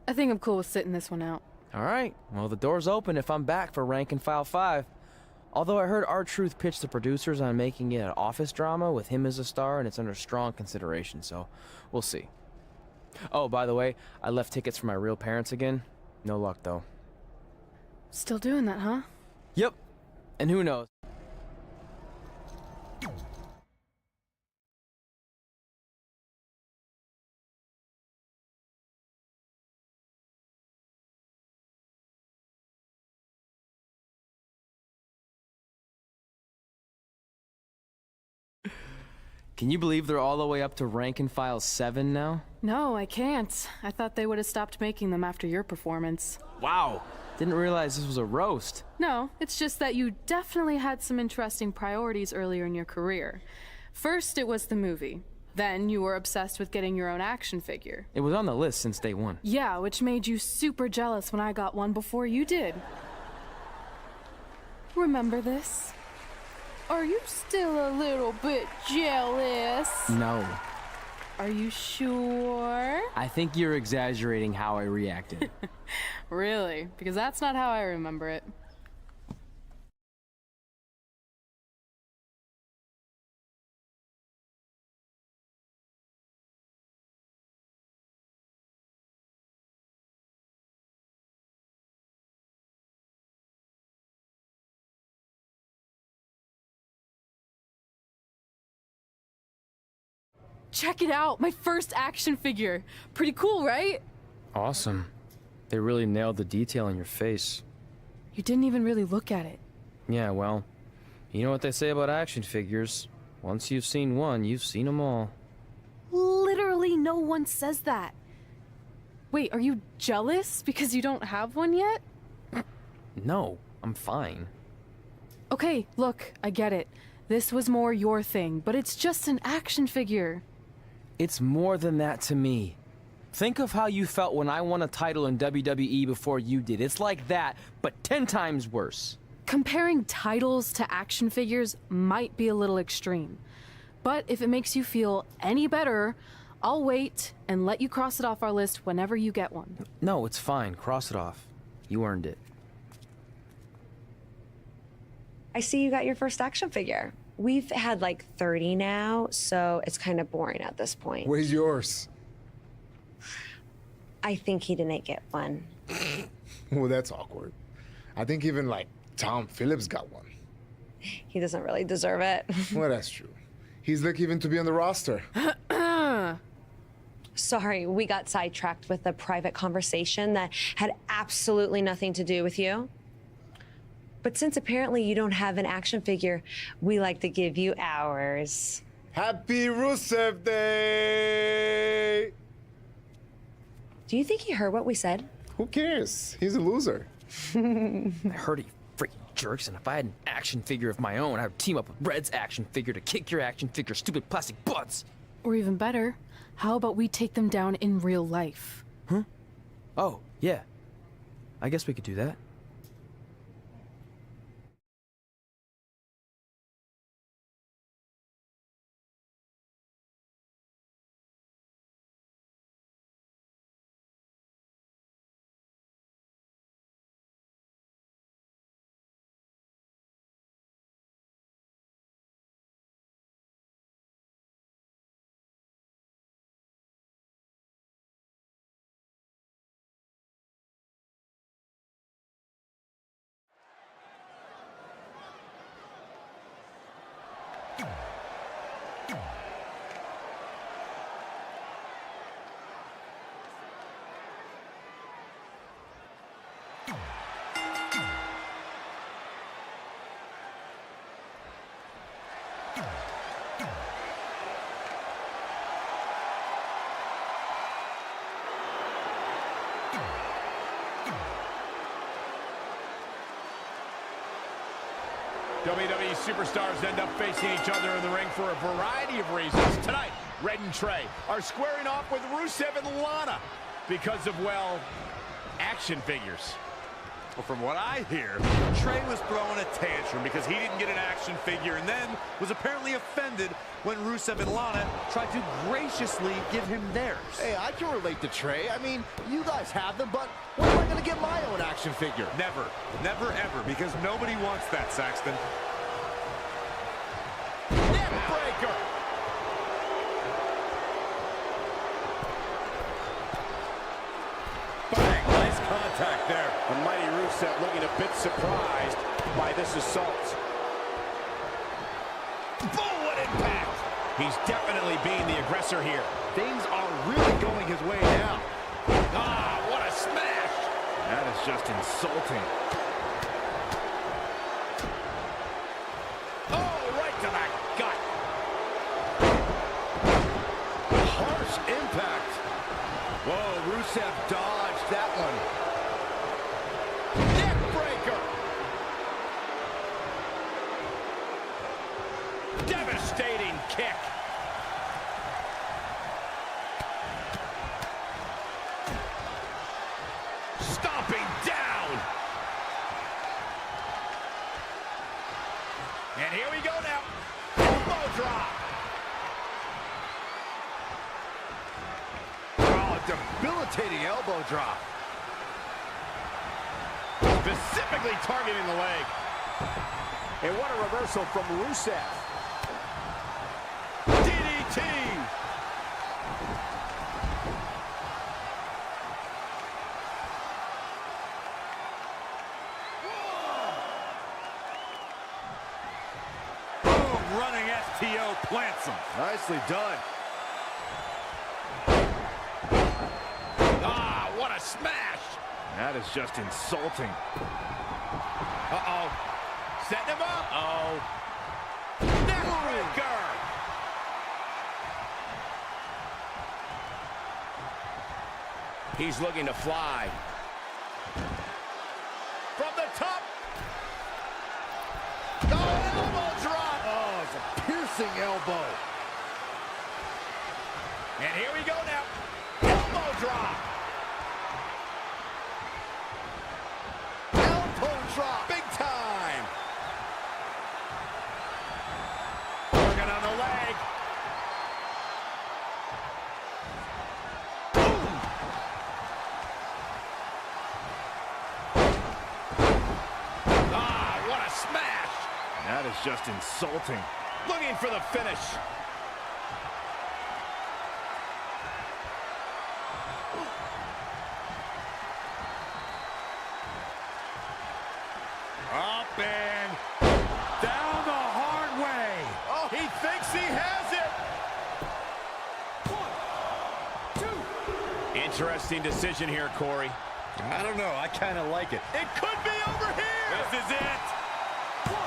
I think I'm cool with sitting this one out. All right, well, the door's open if I'm back for Rank and File 5. Although I heard R-Truth pitch the producers on making it an office drama with him as a star, and it's under strong consideration, so we'll see. Oh, by the way, I left tickets for my real parents again. No luck, though. Still doing that, huh? Yep, and who knows? Can you believe they're all the way up to Rank and File 7 now? No, I can't. I thought they would have stopped making them after your performance. Wow. Didn't realize this was a roast. No, it's just that you definitely had some interesting priorities earlier in your career. First, it was the movie. Then you were obsessed with getting your own action figure. It was on the list since day one. Yeah, which made you super jealous when I got one before you did. Remember this? Are you still a little bit jealous? No. Are you sure? I think you're exaggerating how I reacted. Really? Because that's not how I remember it. Check it out, my first action figure. Pretty cool, right? Awesome. They really nailed the detail in your face. You didn't even really look at it. Yeah, well, you know what they say about action figures. Once you've seen one, you've seen them all. Literally no one says that. Wait, are you jealous because you don't have one yet? No, I'm fine. Okay, look, I get it. This was more your thing, but it's just an action figure. It's more than that to me. Think of how you felt when I won a title in WWE before you did. It's like that, but 10 times worse. Comparing titles to action figures might be a little extreme. But if it makes you feel any better, I'll wait and let you cross it off our list whenever you get one. No, it's fine. Cross it off. You earned it. I see you got your first action figure. We've had like 30 now, so it's kind of boring at this point. Where's yours? I think he didn't get one. Well, that's awkward. I think even, like, Tom Phillips got one. He doesn't really deserve it. Well, that's true. He's lucky even to be on the roster. Sorry, we got sidetracked with a private conversation that had absolutely nothing to do with you. But since apparently you don't have an action figure, we like to give you ours. Happy Rusev Day! Do you think he heard what we said? Who cares? He's a loser. I heard he freaking jerks, and if I had an action figure of my own, I would team up with Red's action figure to kick your action figure stupid plastic butts. Or even better, how about we take them down in real life? Huh? Oh, yeah. I guess we could do that. WWE superstars end up facing each other in the ring for a variety of reasons. Tonight, Red and Trey are squaring off with Rusev and Lana because of, well, action figures. Well, from what I hear, Trey was throwing a tantrum because he didn't get an action figure and then was apparently offended when Rusev and Lana tried to graciously give him theirs. Hey, I can relate to Trey. I mean, you guys have them, but when am I going to get my own action figure? Never. Never, ever, because nobody wants that, Saxton. Neckbreaker! Bang! Nice contact there. The mighty Rusev looking a bit surprised by this assault. Boom, what impact! He's definitely being the aggressor here. Things are really going his way now. Ah, what a smash! That is just insulting. Oh, right to the gut. Harsh impact. Whoa, Rusev dodged that one. Neckbreaker! Devastating kick. Stomping down. And here we go now. Elbow drop. Oh, debilitating elbow drop. Specifically targeting the leg. And what a reversal from Rusev. DDT. Boom, running STO plants him. Nicely done. Ah, what a smash. That is just insulting. Uh-oh. Setting him up. Uh-oh. Neckbreaker. He's looking to fly. From the top. Oh, elbow drop. Oh, it's a piercing elbow. And here we go now. Elbow drop. Elbow drop. Big time. Working on the leg. Boom. Ah, what a smash. That is just insulting. Looking for the finish. and down the hard way. Oh, he thinks he has it. 1, 2. Interesting decision here, Corey. I don't know. I kind of like it. It could be over here. This is it. 1,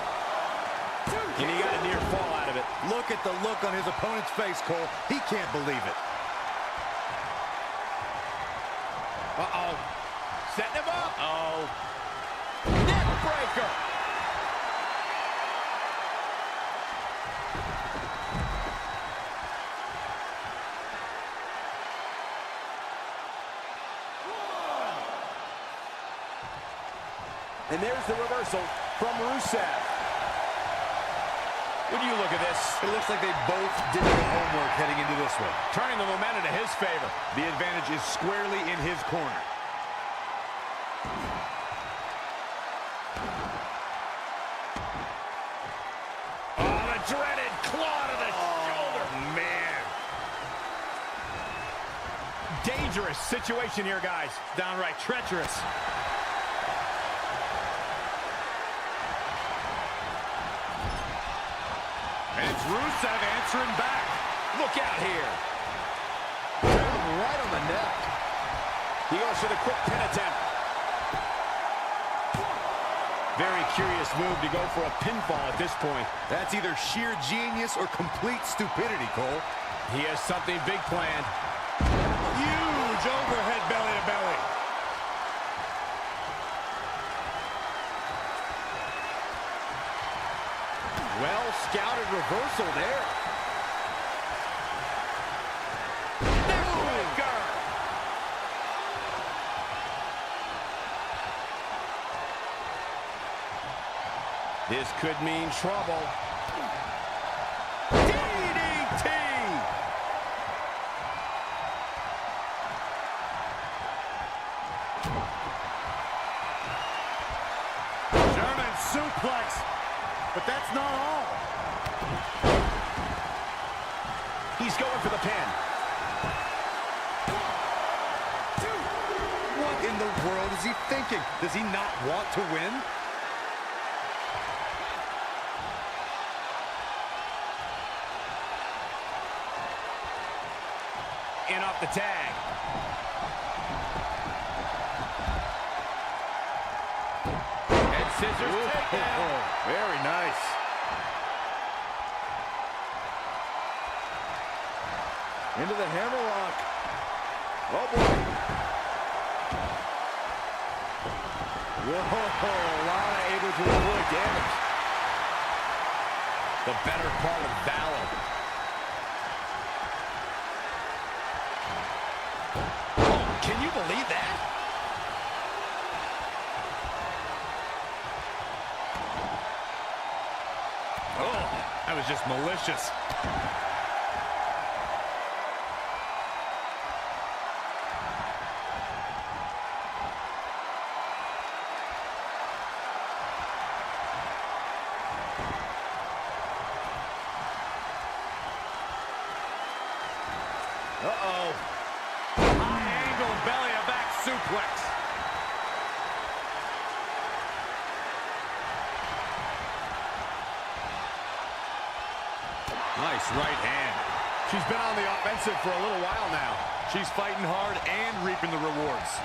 2. And he got a near fall out of it. Look at the look on his opponent's face, Cole. He can't believe it. Uh-oh. Setting him up. Uh-oh. Neck breaker. And there's the reversal from Rusev. When you look at this, it looks like they both did their homework heading into this one. Turning the momentum to his favor. The advantage is squarely in his corner. Oh, the dreaded claw to the shoulder. Man. Dangerous situation here, guys. Downright treacherous. And it's Rusev answering back. Look out here. Right on the neck. He goes for the quick pin attempt. Very curious move to go for a pinfall at this point. That's either sheer genius or complete stupidity, Cole. He has something big planned. Huge overhead belly to belly. Well-scouted reversal there. This could mean trouble. DDT! German suplex. But that's not all. He's going for the pin. 1, 2. What in the world is he thinking? Does he not want to win? In off the tag. And scissors takedown. Very nice. Into the hammerlock. Oh, boy. Whoa, Lana able to avoid damage. The better part of valor. Oh, can you believe that? Oh, that was just malicious. Uh-oh. High angle belly to back suplex. Nice right hand. She's been on the offensive for a little while now. She's fighting hard and reaping the rewards.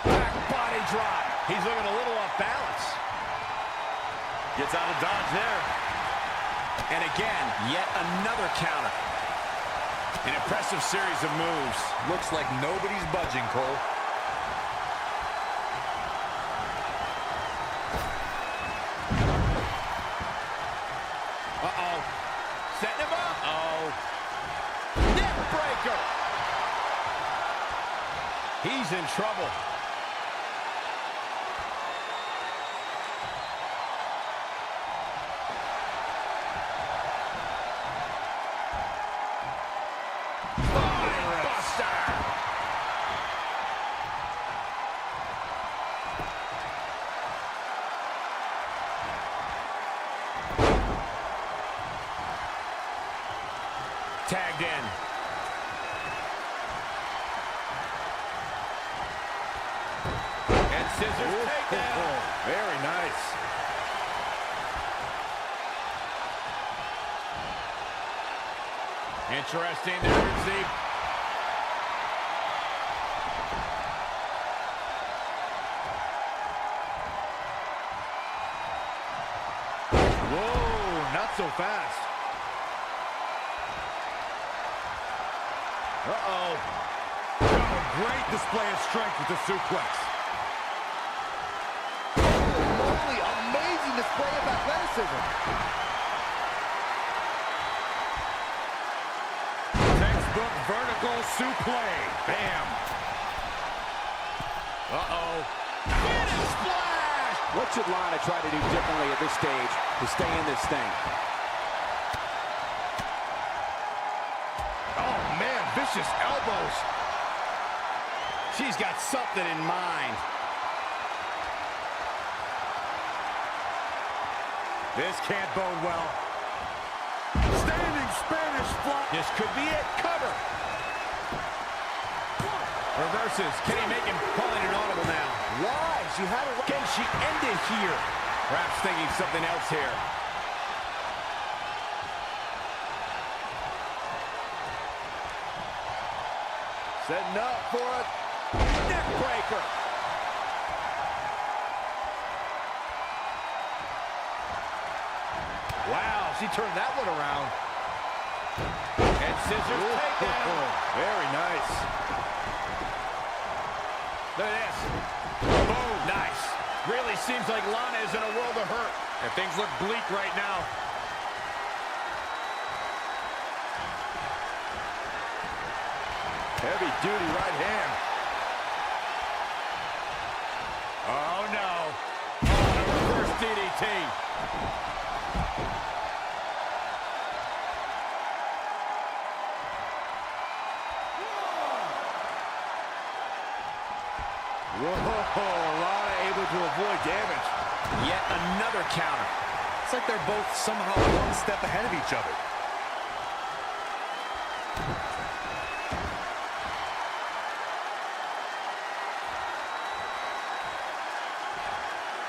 Back body drop. He's looking a little off balance. Gets out of dodge there. And again, yet another counter. An impressive series of moves. Looks like nobody's budging, Cole. Uh-oh. Setting him up. Uh-oh. Neck breaker. He's in trouble. Tagged in. And scissors takedown. Very nice. Interesting. There's the... Whoa, not so fast. Uh-oh. Oh, great display of strength with the suplex. Holy, amazing display of athleticism. Textbook vertical suplex. Bam. Uh-oh. Finish splash! What should Lana try to do differently at this stage to stay in this thing? Oh, man, vicious elbows. She's got something in mind. This can't bode well. Standing Spanish fly. This could be it. Cover. Reverses. Can he make him calling an audible now? Why? She had it. Can she end it here? Perhaps thinking something else here. Setting up for a neck breaker. Wow, she turned that one around. And scissors takedown. Very nice. Look at this. Boom. Nice. Really seems like Lana is in a world of hurt. And things look bleak right now. Heavy duty right hand. Oh, no. Oh, a reverse DDT. Whoa, Lana able to avoid damage. Yet another counter. It's like they're both somehow one step ahead of each other.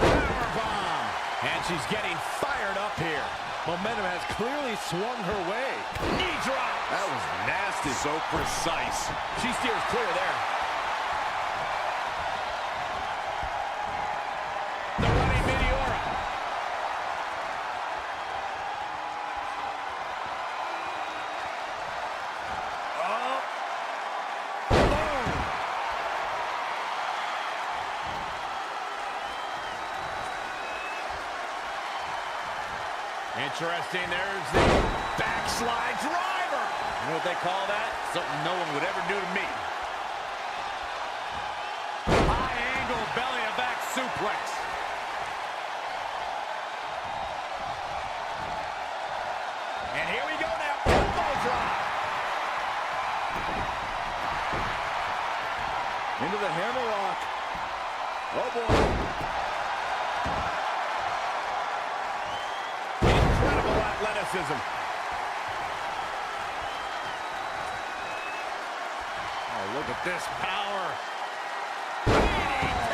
Powerbomb. And she's getting fired up here. Momentum has clearly swung her way. Knee drop. That was nasty. So precise. She steers clear there. The running Meteora. Oh. Boom. Interesting. There's the backslide driver. You know what they call that? Something no one would ever do to me. High angle belly to back suplex. And here we go now. Elbow drop. Into the hammerlock. Oh, boy. Incredible athleticism. Oh, look at this power. DDT.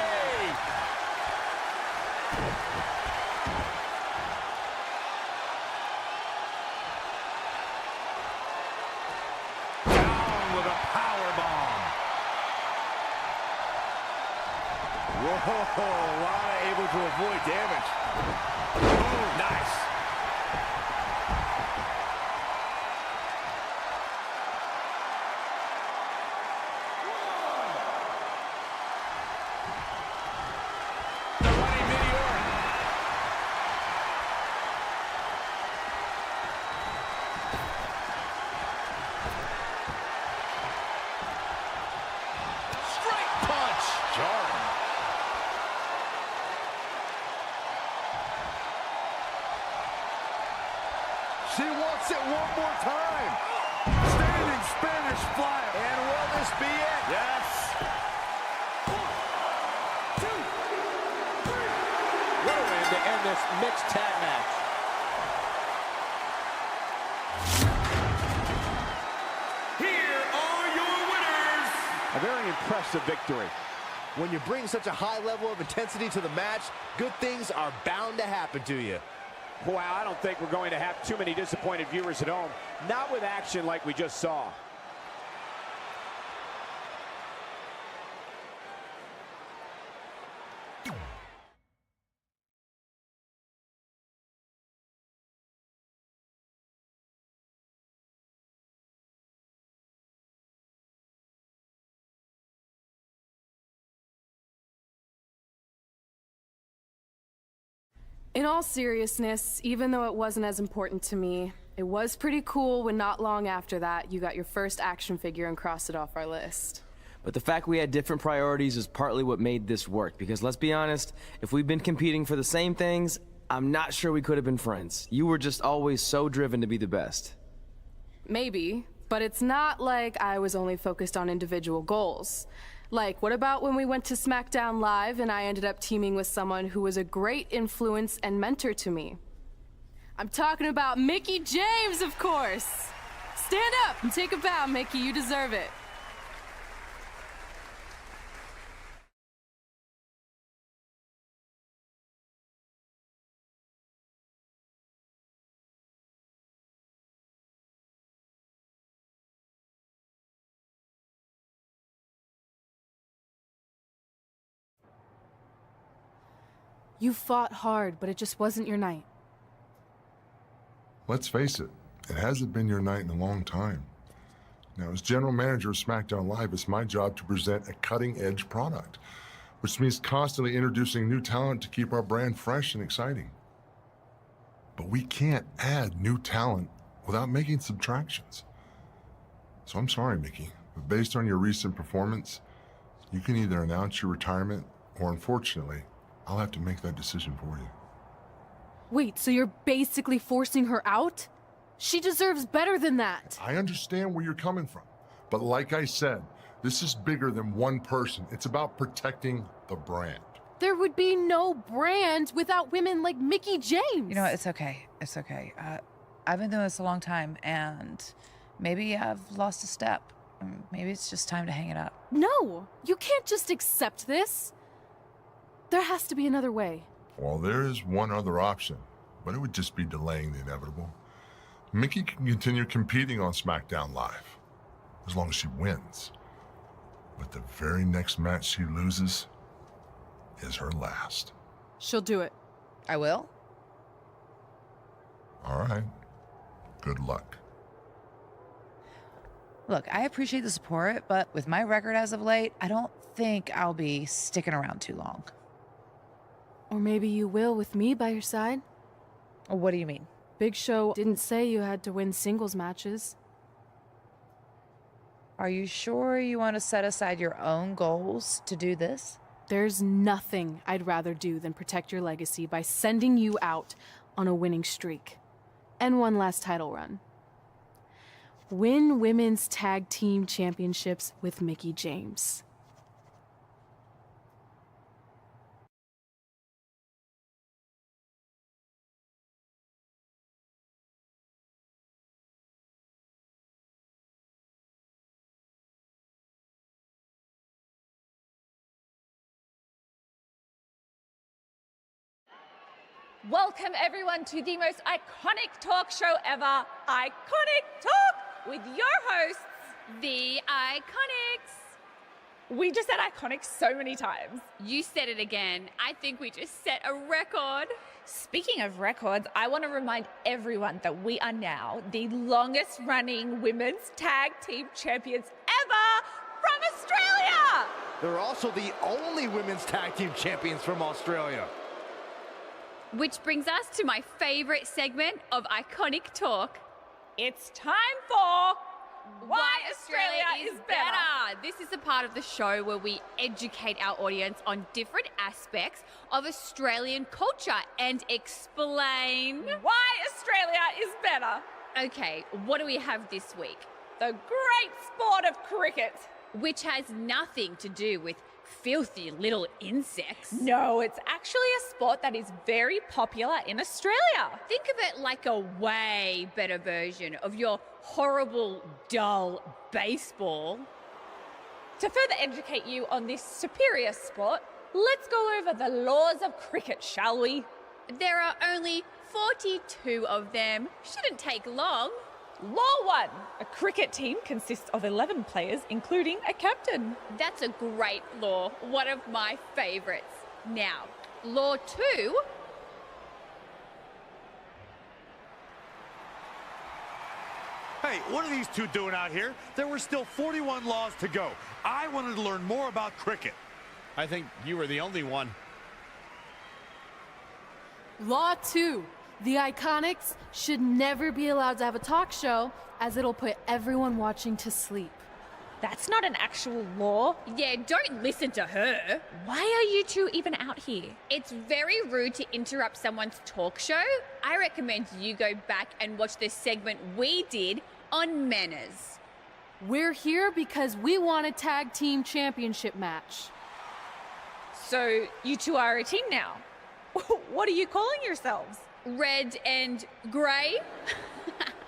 Down with a power bomb. Whoa, Lana able to avoid damage. Boom. Nice. The running Meteora. Straight punch. Jarring. She wants it one more time. Standing Spanish fly. And will this be it? Yes. 1, 2, 3. What a way to end this mixed tag match. Here are your winners. A very impressive victory. When you bring such a high level of intensity to the match, good things are bound to happen to you. Wow, I don't think we're going to have too many disappointed viewers at home. Not with action like we just saw. In all seriousness, even though it wasn't as important to me, it was pretty cool when not long after that, you got your first action figure and crossed it off our list. But the fact we had different priorities is partly what made this work, because let's be honest, if we'd been competing for the same things, I'm not sure we could have been friends. You were just always so driven to be the best. Maybe, but it's not like I was only focused on individual goals. Like, what about when we went to SmackDown Live and I ended up teaming with someone who was a great influence and mentor to me? I'm talking about Mickie James, of course! Stand up and take a bow, Mickie, you deserve it. You fought hard, but it just wasn't your night. Let's face it, it hasn't been your night in a long time. Now, as general manager of SmackDown Live, it's my job to present a cutting-edge product, which means constantly introducing new talent to keep our brand fresh and exciting. But we can't add new talent without making subtractions. So I'm sorry, Mickie, but based on your recent performance, you can either announce your retirement or, unfortunately, I'll have to make that decision for you. Wait, so you're basically forcing her out? She deserves better than that. I understand where you're coming from, but like I said, this is bigger than one person. It's about protecting the brand. There would be no brand without women like Mickie James. You know what? It's okay. It's okay. I've been doing this a long time, and maybe I've lost a step. Maybe it's just time to hang it up. No, you can't just accept this. There has to be another way. Well, there is one other option, but it would just be delaying the inevitable. Mickie can continue competing on SmackDown Live, as long as she wins. But the very next match she loses is her last. She'll do it. I will? All right. Good luck. Look, I appreciate the support, but with my record as of late, I don't think I'll be sticking around too long. Or maybe you will with me by your side. What do you mean? Big Show didn't say you had to win singles matches. Are you sure you want to set aside your own goals to do this? There's nothing I'd rather do than protect your legacy by sending you out on a winning streak. And one last title run. Win women's tag team championships with Mickie James. Welcome everyone to the most iconic talk show ever, Iconic Talk, with your hosts, the Iconics. We just said iconic so many times. You said it again. I think we just set a record. Speaking of records, I want to remind everyone that we are now the longest running women's tag team champions ever from Australia. They're also the only women's tag team champions from Australia. Which brings us to my favorite segment of Iconic Talk. It's time for Why Australia is Better. This is the part of the show where we educate our audience on different aspects of Australian culture and explain why Australia is better. Okay, what do we have this week? The great sport of cricket. Which has nothing to do with filthy little insects. No, it's actually a sport that is very popular in Australia. Think of it like a way better version of your horrible, dull baseball. To further educate you on this superior sport, let's go over the laws of cricket, shall we? There are only 42 of them. Shouldn't take long. Law 1. A cricket team consists of 11 players, including a captain. That's a great law. One of my favorites. Now, Law 2. Hey, what are these two doing out here? There were still 41 laws to go. I wanted to learn more about cricket. I think you were the only one. Law 2. The Iconics should never be allowed to have a talk show, as it'll put everyone watching to sleep. That's not an actual law. Yeah, don't listen to her. Why are you two even out here? It's very rude to interrupt someone's talk show. I recommend you go back and watch the segment we did on manners. We're here because we want a tag team championship match. So you two are a team now. What are you calling yourselves? Red and grey?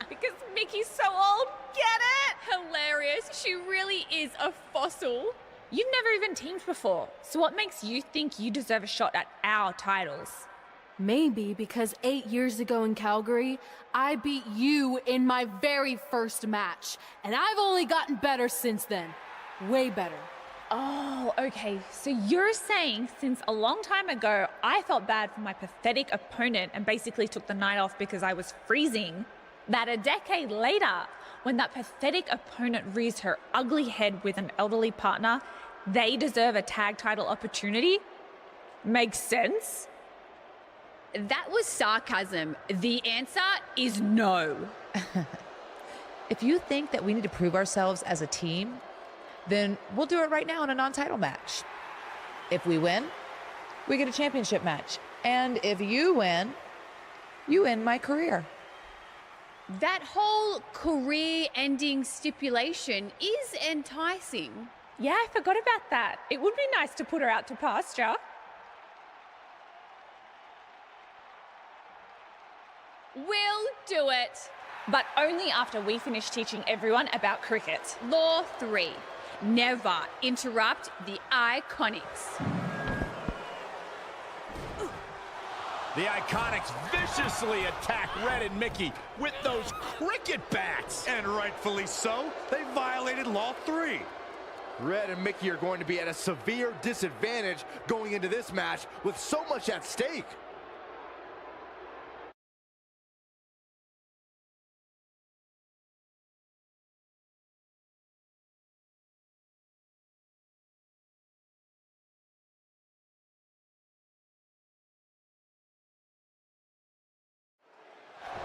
Because Mickey's so old. Get it? Hilarious. She really is a fossil. You've never even teamed before. So what makes you think you deserve a shot at our titles? Maybe because 8 years ago in Calgary, I beat you in my very first match. And I've only gotten better since then. Way better. Oh, okay. So you're saying since a long time ago, I felt bad for my pathetic opponent and basically took the night off because I was freezing, that a decade later, when that pathetic opponent rears her ugly head with an elderly partner, they deserve a tag title opportunity? Makes sense? That was sarcasm. The answer is no. If you think that we need to prove ourselves as a team, then we'll do it right now in a non-title match. If we win, we get a championship match. And if you win, you end my career. That whole career-ending stipulation is enticing. Yeah, I forgot about that. It would be nice to put her out to pasture. We'll do it. But only after we finish teaching everyone about cricket. Law 3. Never interrupt the Iconics. The Iconics viciously attack Red and Mickie with those cricket bats. And rightfully so. They violated Law 3. Red and Mickie are going to be at a severe disadvantage going into this match with so much at stake.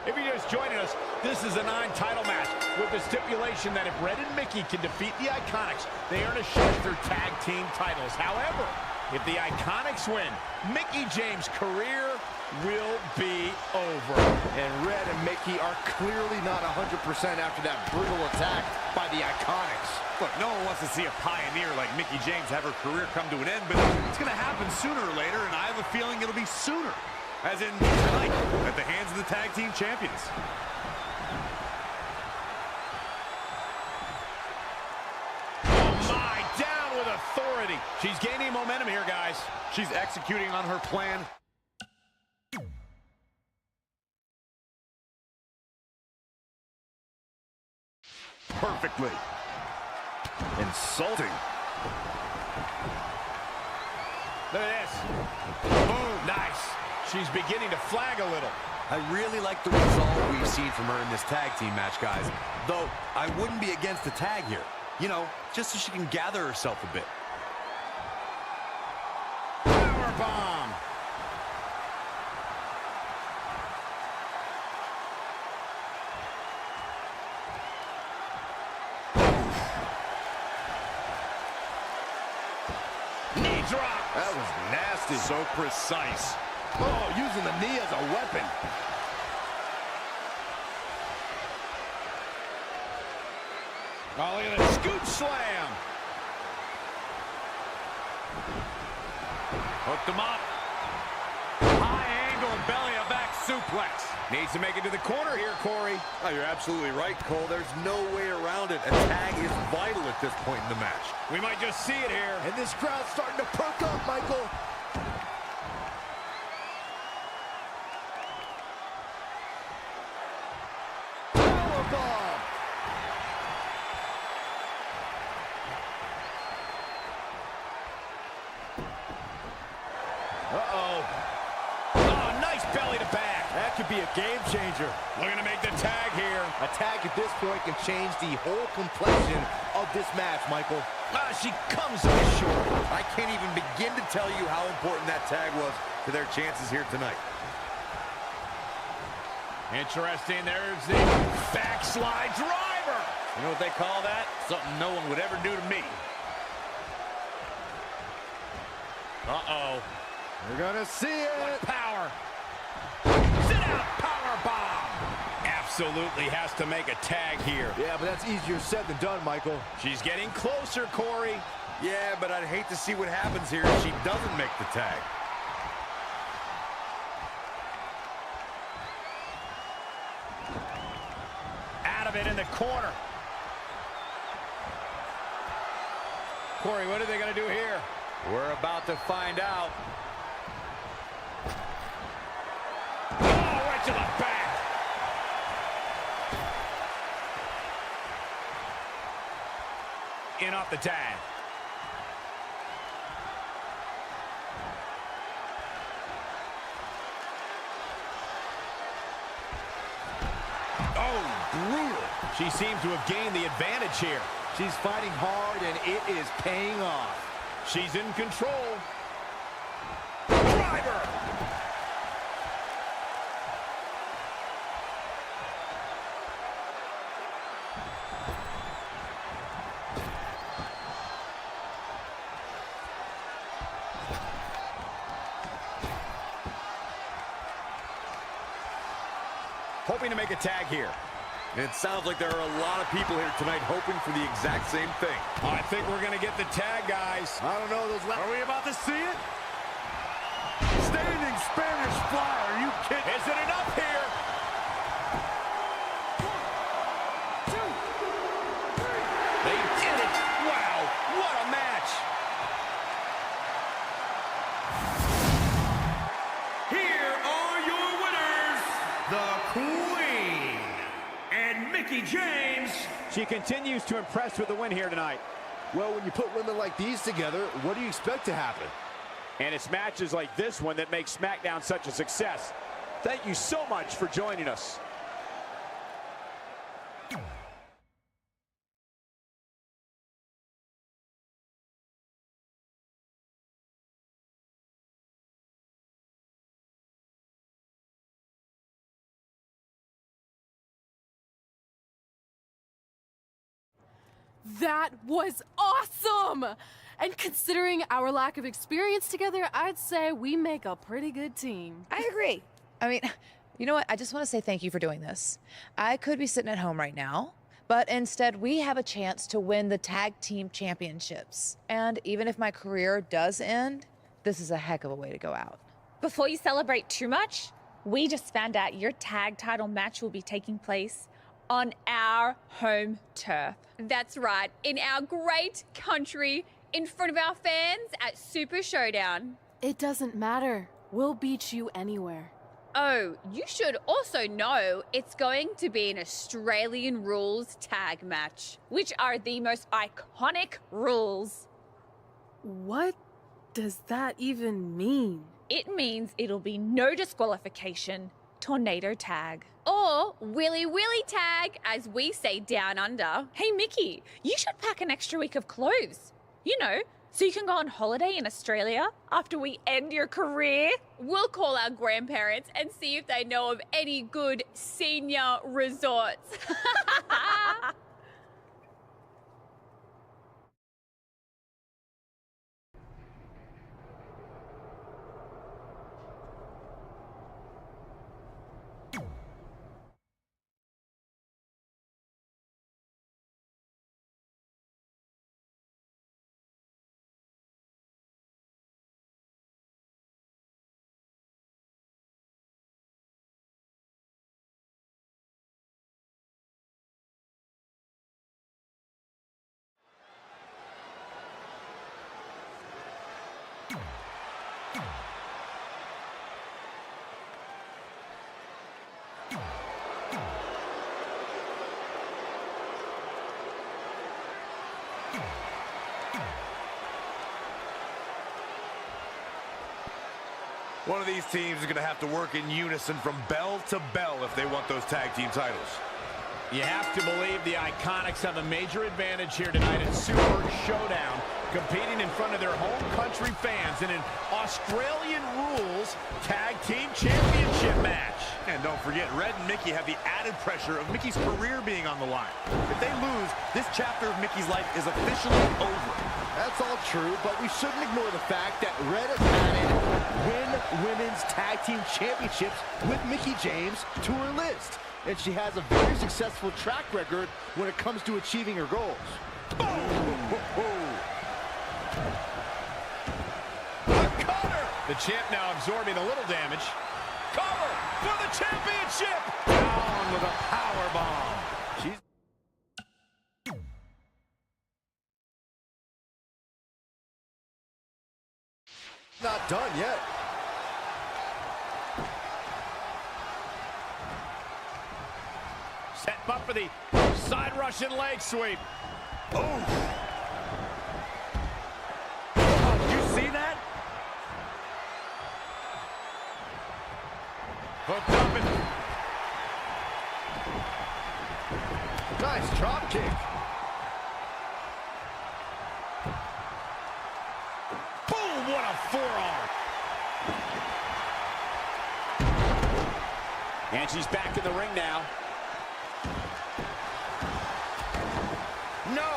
If you're just joining us, this is a 9-title match with the stipulation that if Red and Mickie can defeat the Iconics, they earn a shot at their tag team titles. However, if the Iconics win, Mickie James' career will be over. And Red and Mickie are clearly not 100% after that brutal attack by the Iconics. Look, no one wants to see a pioneer like Mickie James have her career come to an end, but it's going to happen sooner or later, and I have a feeling it'll be sooner. As in tonight, at the hands of the tag team champions. Oh my, down with authority. She's gaining momentum here, guys. She's executing on her plan. Perfectly. Insulting. Look at this. Boom, nice. She's beginning to flag a little. I really like the resolve we've seen from her in this tag team match, guys. Though, I wouldn't be against the tag here. You know, just so she can gather herself a bit. Powerbomb. Knee drop. That was nasty. So precise. Oh, using the knee as a weapon. Oh, look at that scoop slam. Hooked him up. High angle belly to back suplex. Needs to make it to the corner here, Corey. Oh, you're absolutely right, Cole. There's no way around it. A tag is vital at this point in the match. We might just see it here. And this crowd's starting to perk up, Michael. Powerbomb. Uh-oh. Oh, nice belly to back. That could be a game changer. Looking to make the tag here. A tag at this point can change the whole complexion of this match, Michael. Ah, she comes up short. I can't even begin to tell you how important that tag was to their chances here tonight. Interesting. There's the backslide driver. You know what they call that? Something no one would ever do to me. Uh-oh. We're gonna see it. What power. Sit out power bomb. Absolutely has to make a tag here. Yeah, but that's easier said than done, Michael. She's getting closer, Corey. Yeah, but I'd hate to see what happens here if she doesn't make the tag. Out of it in the corner. Corey, what are they going to do here? We're about to find out. Oh, right to the back. In off the tag. Oh, brutal. She seems to have gained the advantage here. She's fighting hard, and it is paying off. She's in control. Driver! Hoping to make a tag here. And it sounds like there are a lot of people here tonight hoping for the exact same thing. I think we're going to get the tag, guys. I don't know. Are we about to see it? Standing Spanish fly. Are you kidding? Is it enough here? 1, 2, 3. They did it. Wow, what a match. Here are your winners, the Queen and Mickie James. She continues to impress with the win here tonight. Well, when you put women like these together, what do you expect to happen? And it's matches like this one that make SmackDown such a success. Thank you so much for joining us. That was awesome! And considering our lack of experience together, I'd say we make a pretty good team. I agree. I mean, you know what? I just want to say thank you for doing this. I could be sitting at home right now, but instead we have a chance to win the tag team championships. And even if my career does end, this is a heck of a way to go out. Before you celebrate too much, we just found out your tag title match will be taking place on our home turf. That's right, in our great country, in front of our fans at Super Showdown. It doesn't matter. We'll beat you anywhere. Oh, you should also know it's going to be an Australian rules tag match, which are the most iconic rules. What does that even mean? It means it'll be no disqualification, tornado tag. Or Willy Willy tag, as we say down under. Hey, Mickie, you should pack an extra week of clothes. You know, so you can go on holiday in Australia after we end your career. We'll call our grandparents and see if they know of any good senior resorts. One of these teams is going to have to work in unison from bell to bell if they want those tag team titles. You have to believe the Iconics have a major advantage here tonight at Super Showdown, competing in front of their home country fans in an Australian Rules Tag Team Championship match. And don't forget, Red and Mickie have the added pressure of Mickie's career being on the line. If they lose, this chapter of Mickie's life is officially over. That's all true, but we shouldn't ignore the fact that Red has added Win Women's Tag Team Championships with Mickie James to her list. And she has a very successful track record when it comes to achieving her goals. The champ now absorbing a little damage. Cover for the championship! Down with a powerbomb. She's not done yet. Set up for the side Russian leg sweep. Oh! Did you see that? Hooked up and... Nice drop kick. Boom! What a forearm! And she's back in the ring now. No!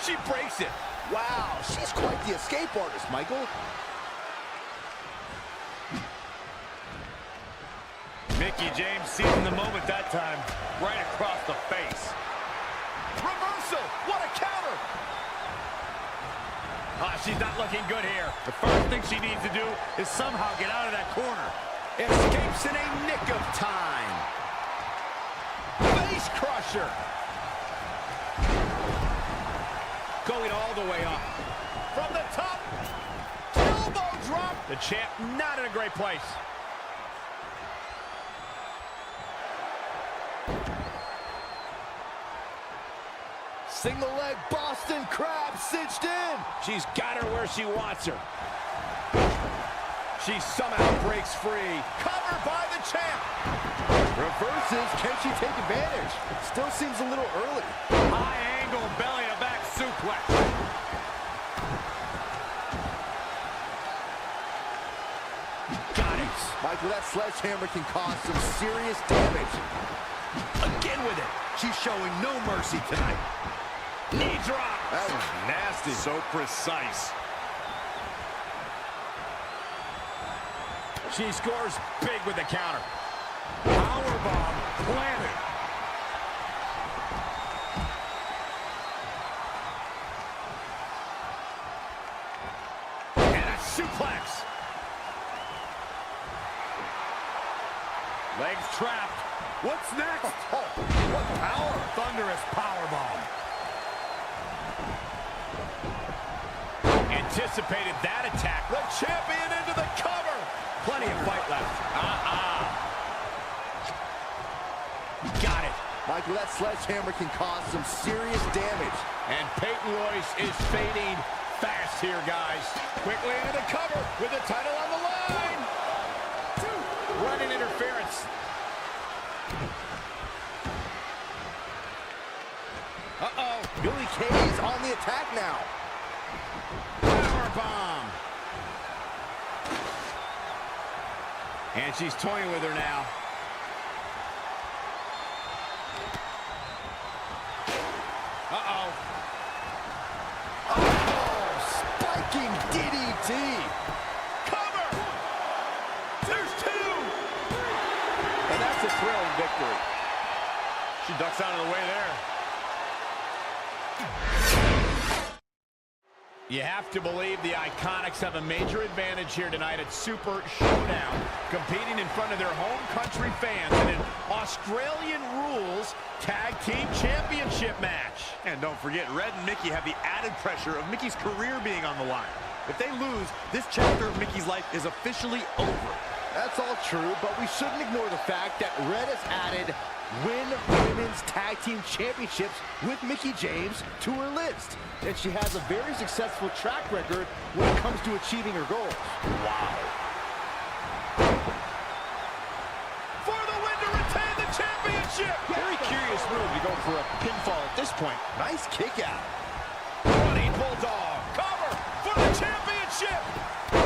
She breaks it. Wow, she's quite the escape artist, Michael. Mickie James seizing the moment that time, right across the face. Reversal! What a counter! She's not looking good here. The first thing she needs to do is somehow get out of that corner. Escapes in a nick of time. Face crusher. Going all the way up. From the top. Elbow drop. The champ not in a great place. Single leg Boston Crab cinched in. She's got her where she wants her. She somehow breaks free. Covered by the champ. Reverses. Can she take advantage? Still seems a little early. High angle belly to back suplex. Got it. Michael, that sledgehammer can cause some serious damage. Again with it. She's showing no mercy tonight. Knee drop. That was nasty. So precise. She scores big with the counter. Powerbomb planted. And a suplex. Legs trapped. What's next? What power? Thunderous powerbomb. Anticipated that attack. The champion into the cover. Plenty of fight left. Got it. Michael, that sledgehammer can cause some serious damage. And Peyton Royce is fading fast here, guys. Quickly into the cover with the title on the line. Running interference. Billy Kay's on the attack now. Powerbomb. And she's toying with her now. Spiking DDT. Cover. There's two. And that's a thrilling victory. She ducks out of the way there. You have to believe the Iconics have a major advantage here tonight at Super Showdown, competing in front of their home country fans in an Australian Rules Tag Team Championship match. And don't forget, Red and Mickie have the added pressure of Mickie's career being on the line. If they lose, this chapter of Mickie's life is officially over. That's all true, but we shouldn't ignore the fact that Red has added Win Women's Tag Team Championships with Mickie James to her list. And she has a very successful track record when it comes to achieving her goals. Wow. go for a pinfall at this point. Nice kick out. Running bulldog. Cover for the championship.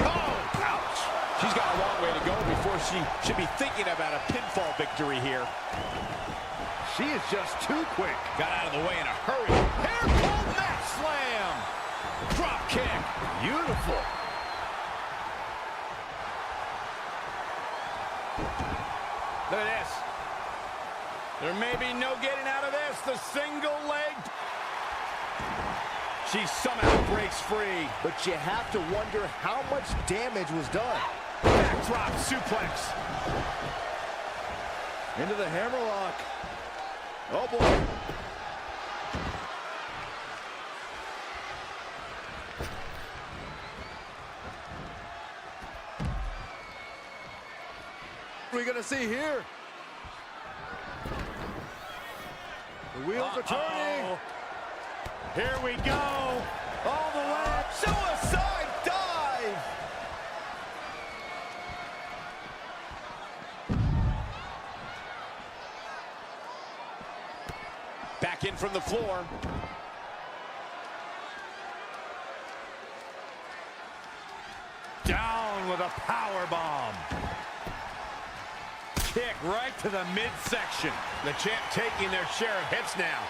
Oh, ouch. She's got a long way to go before she should be thinking about a pinfall victory here. She is just too quick. Got out of the way in a hurry. Hair pull mat slam. Drop kick. Beautiful. Look at this. There may be no getting out of this. The single leg. She somehow breaks free. But you have to wonder how much damage was done. Backdrop suplex. Into the hammerlock. Oh, boy. What are we going to see here? The wheels are turning. Here we go. All the way. Suicide dive. Back in from the floor. Down with a power bomb. Kick right to the midsection. The champ taking their share of hits now.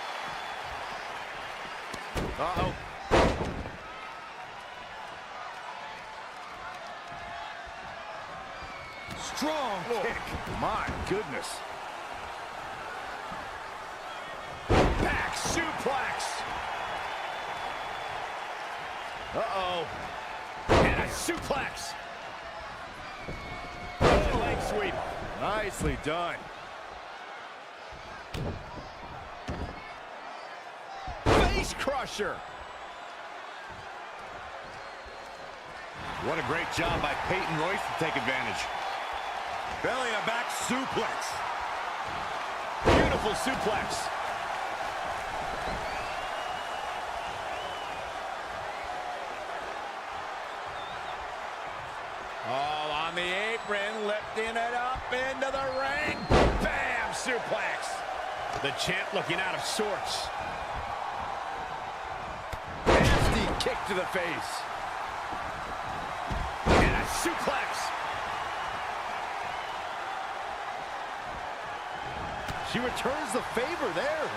Uh-oh. Strong kick. My goodness. Back suplex. Uh-oh. And a suplex. Leg sweep. Nicely done. Face crusher. What a great job by Peyton Royce to take advantage. Belly to back suplex. Beautiful suplex. Oh, on the apron, lifting it up into the ring. Bam! Suplex. The champ looking out of sorts. Nasty kick to the face. And a suplex. She returns the favor there.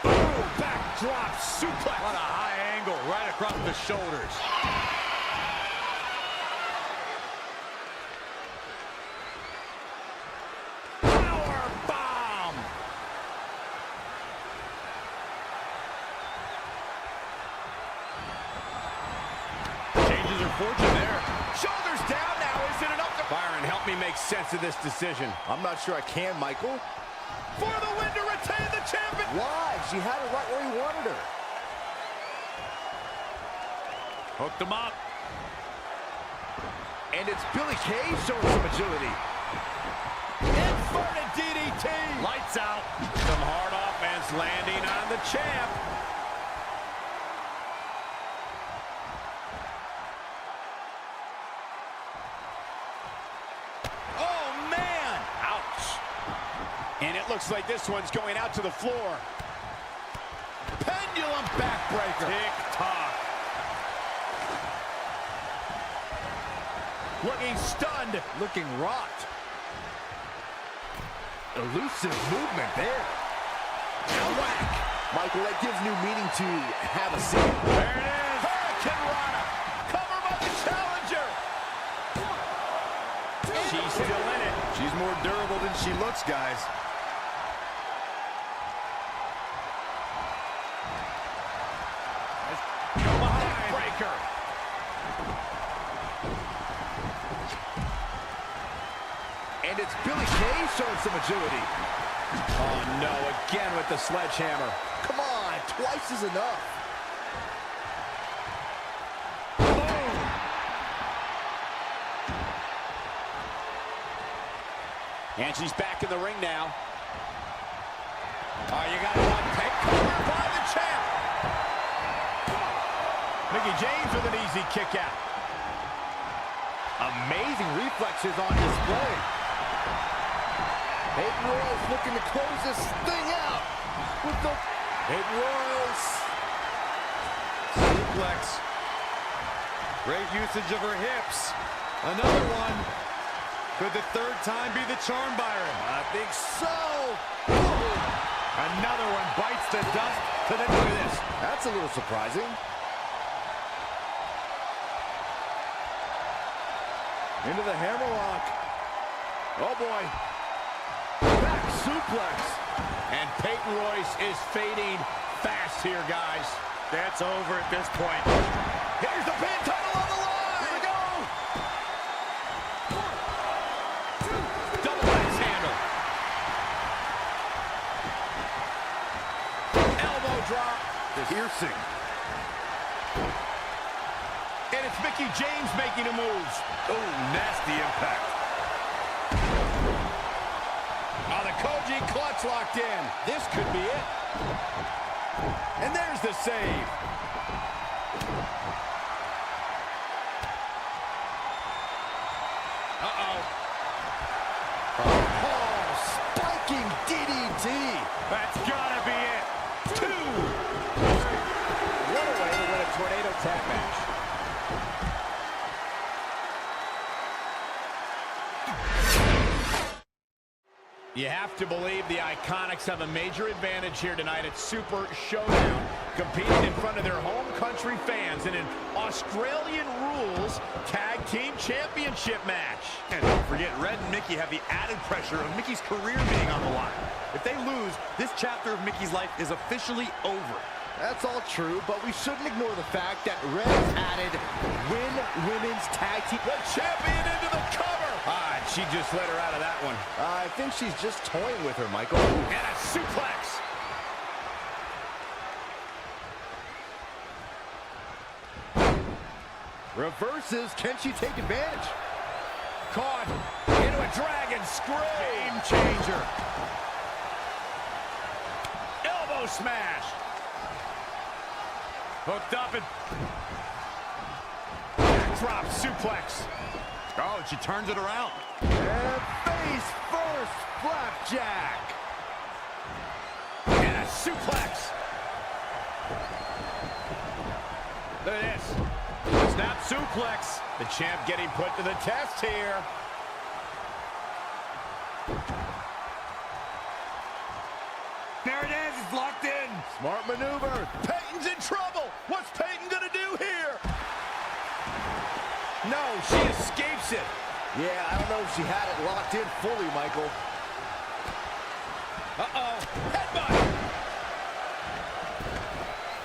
Boom! Backdrop suplex. On a high angle, right across the shoulders. Fortune there. Shoulders down now. Is it enough to... Byron, help me make sense of this decision. I'm not sure I can, Michael. For the win to retain the champion. Why? She had it right where he wanted her. Hooked him up. And it's Billie Kay showing some agility. Inverted DDT. Lights out. Some hard offense landing on the champ. And it looks like this one's going out to the floor. Pendulum backbreaker. Tick-tock. Looking stunned. Looking rocked. Elusive movement there. Whack. Michael, that gives new meaning to have a seat. There it is. Hurricane Rana. Cover by the challenger. She's still in it. She's more durable than she looks, guys. Breaker. And it's Billie Kay showing some agility. Oh no, again with the sledgehammer. Come on, twice is enough. Boom. And she's back in the ring now. Oh, you got one peg cover by the champ. Mickie James with an easy kick out. Amazing reflexes on display. Peyton Royce looking to close this thing out with the Peyton Royce. Suplex. Great usage of her hips. Another one. Could the third time be the charm, Byron? I think so. Another one bites the dust to the... Look at this. That's a little surprising. Into the hammerlock. Oh, boy. Back suplex. And Peyton Royce is fading fast here, guys. That's over at this point. Here's the pin, title on the line. Here we go. 1, 2, double axe handle. Elbow drop. Piercing. And it's Mickie James making a move. Oh, nasty impact. Oh, the Koji clutch locked in. This could be it. And there's the save. Uh-oh. Oh, spiking DDT. That's gotta be it. 2. What a way to win a tornado tag match. You have to believe the Iconics have a major advantage here tonight at Super Showdown, competing in front of their home country fans in an Australian Rules Tag Team Championship match. And don't forget, Red and Mickie have the added pressure of Mickie's career being on the line. If they lose, this chapter of Mickie's life is officially over. That's all true, but we shouldn't ignore the fact that Red added Win Women's Tag Team. The champion into the cover. Ah, she just let her out of that one. I think she's just toying with her, Michael. And a suplex. Reverses. Can she take advantage? Caught into a dragon screw. Game changer. Elbow smash. Hooked up and... Backdrop suplex. Oh, and she turns it around. And face first, flapjack. And a suplex. Look at this. Snap suplex. The champ getting put to the test here. There it is. It's locked in. Smart maneuver. Peyton's in trouble. What's Peyton going to do here? No, she escapes it. Yeah, I don't know if she had it locked in fully, Michael. Uh-oh. Headbutt.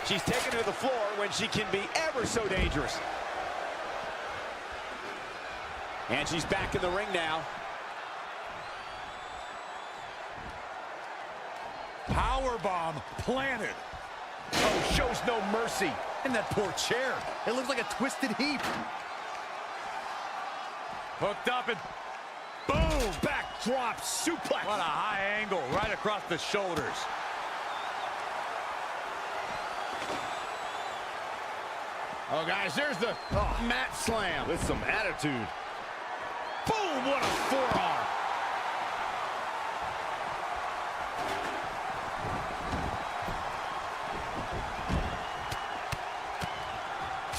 She's taken to the floor when she can be ever so dangerous. And she's back in the ring now. Powerbomb planted. Oh, shows no mercy. And that poor chair. It looks like a twisted heap. Hooked up and boom! Backdrop suplex. What a high angle right across the shoulders. Oh, guys, there's the mat slam. With some attitude. Boom, what a forearm.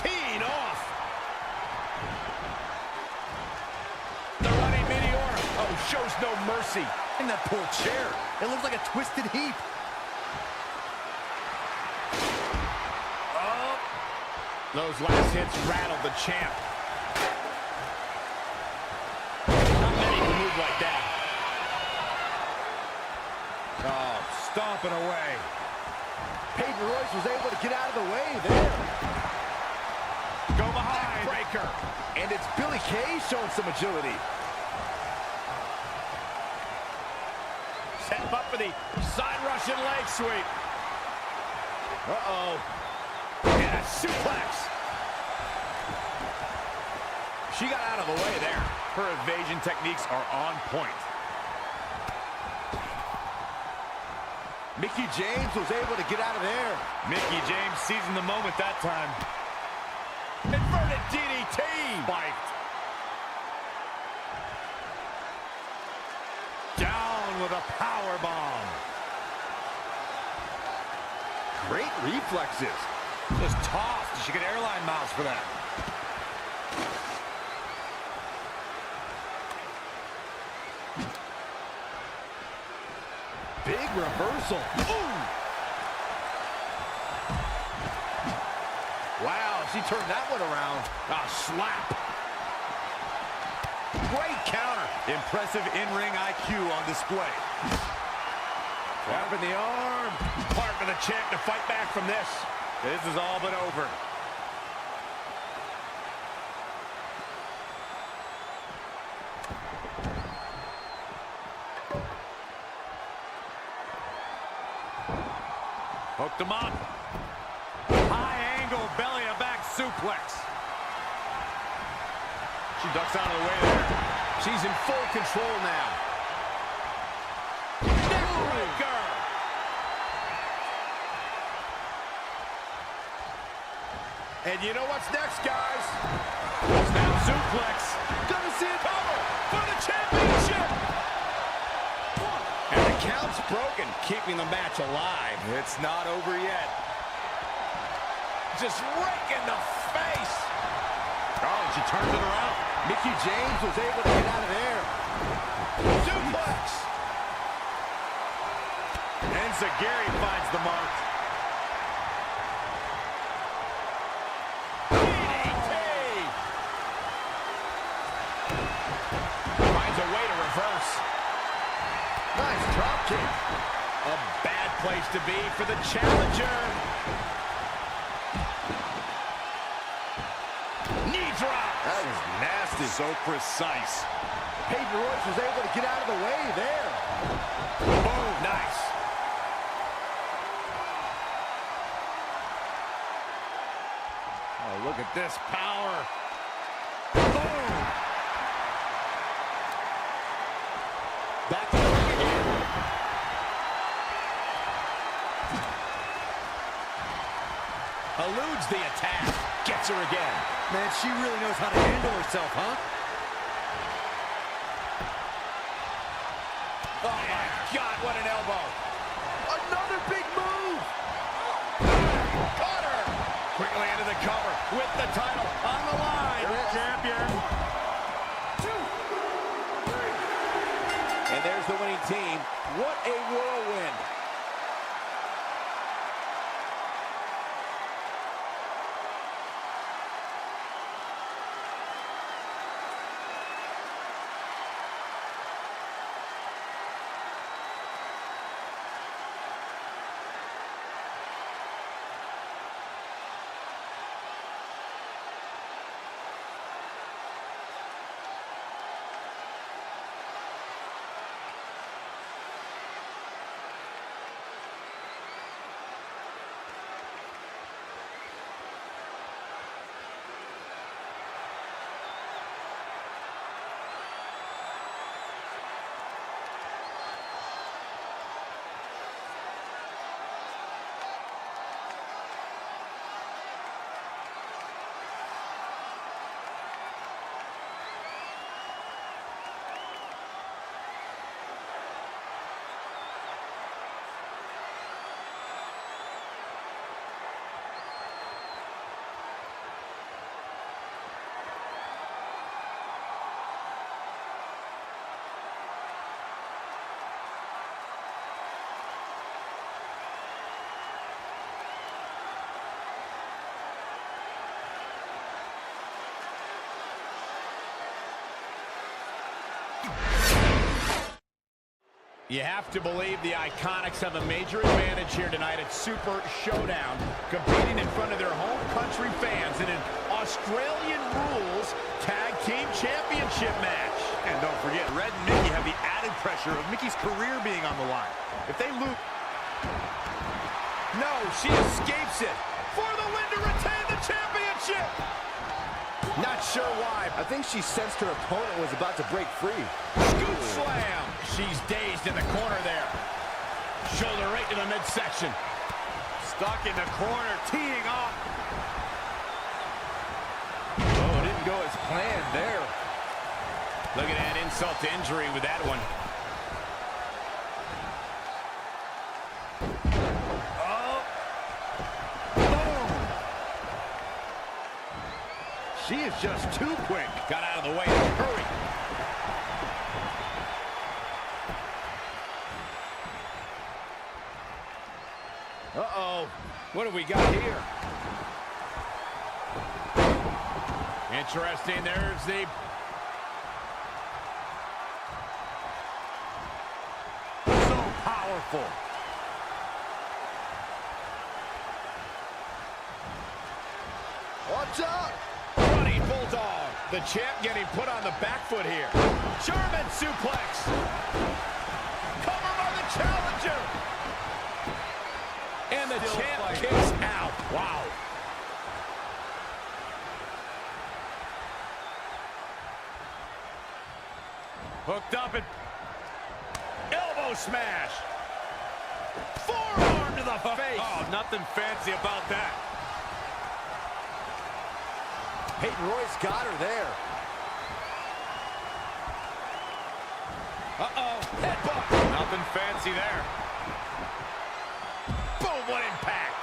Teeing off. The running meteor. Oh, shows no mercy. And that poor chair. It looks like a twisted heap. Those last hits rattled the champ. Not many can move like that. Oh, stomping away. Peyton Royce was able to get out of the way there. Go behind. Breaker. And it's Billy Kay showing some agility. Set him up for the side Russian leg sweep. Uh-oh. And a suplex. She got out of the way there. Her evasion techniques are on point. Mickie James was able to get out of there. Mickie James seizing the moment that time. Inverted DDT. Spiked. Down with a power bomb. Great reflexes. Just tossed. She get airline miles for that. Big reversal. Ooh! Wow, she turned that one around. A slap. Great counter. Impressive in-ring IQ on display. Grab in the arm. Hard for the champ to fight back from this. This is all but over. Hooked him up. High angle belly to back suplex. She ducks out of the way there. She's in full control now. Neckbreaker. And you know what's next, guys? Snap suplex. Gonna see it cover for the championship. And the count's broken, keeping the match alive. It's not over yet. Just rake in the face. Oh, she turns it around. Mickie James was able to get out of there. Suplex. And Zagari finds the mark. DDT. Finds a way to reverse. Nice drop kick. A bad place to be for the challenger. Knee drop. That was nasty. So precise. Peyton Royce was able to get out of the way there. Boom. Nice. Oh, look at this power. Boom. Back to the ring again. Eludes the attack. Gets her again. Man, she really knows how to handle herself, huh? Oh, my God, what an elbow. Another big move. Caught her. Quickly into the cover with the title on the line. Champion. And there's the winning team. What a whirlwind. You have to believe the Iconics have a major advantage here tonight at Super Showdown, competing in front of their home country fans in an Australian Rules Tag Team Championship match. And don't forget, Red and Nikki have the added pressure of Mickie's career being on the line. If they lose... No, she escapes it for the win to retain the championship. Not sure why. I think she sensed her opponent was about to break free. Scoop slam. She's dazed in the corner there. Shoulder right to the midsection. Stuck in the corner, teeing off. Oh, it didn't go as planned there. Look at that insult to injury with that one. just too quick. Got out of the way in a hurry. Uh-oh. What do we got here? Interesting. There's the... So powerful. Watch out! Running Bulldog. The champ getting put on the back foot here. German suplex. Cover by the challenger. And the champ kicks out. Wow. Hooked up and Elbow smash. Forearm to the face. Oh, nothing fancy about that. Peyton Royce got her there. Uh-oh. Headbutt. Nothing fancy there. Boom, what impact.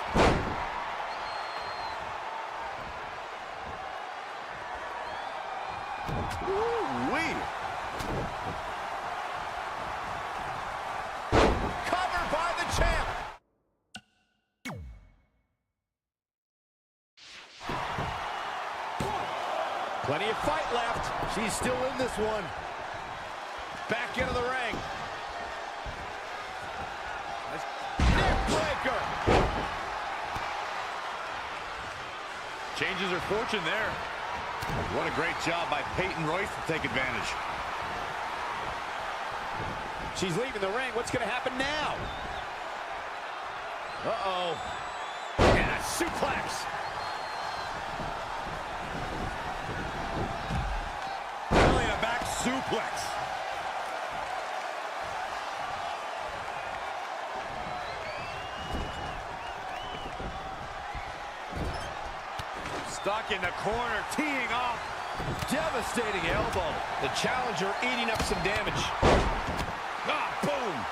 Woo-wee. Covered by the champ. Plenty of fight left. She's still in this one. Back into the ring. Neck breaker. Changes her fortune there. What a great job by Peyton Royce to take advantage. She's leaving the ring. What's going to happen now? Uh-oh. And a suplex. Really a back suplex. Stuck in the corner, teeing off. Devastating elbow. The challenger eating up some damage. Ah, boom.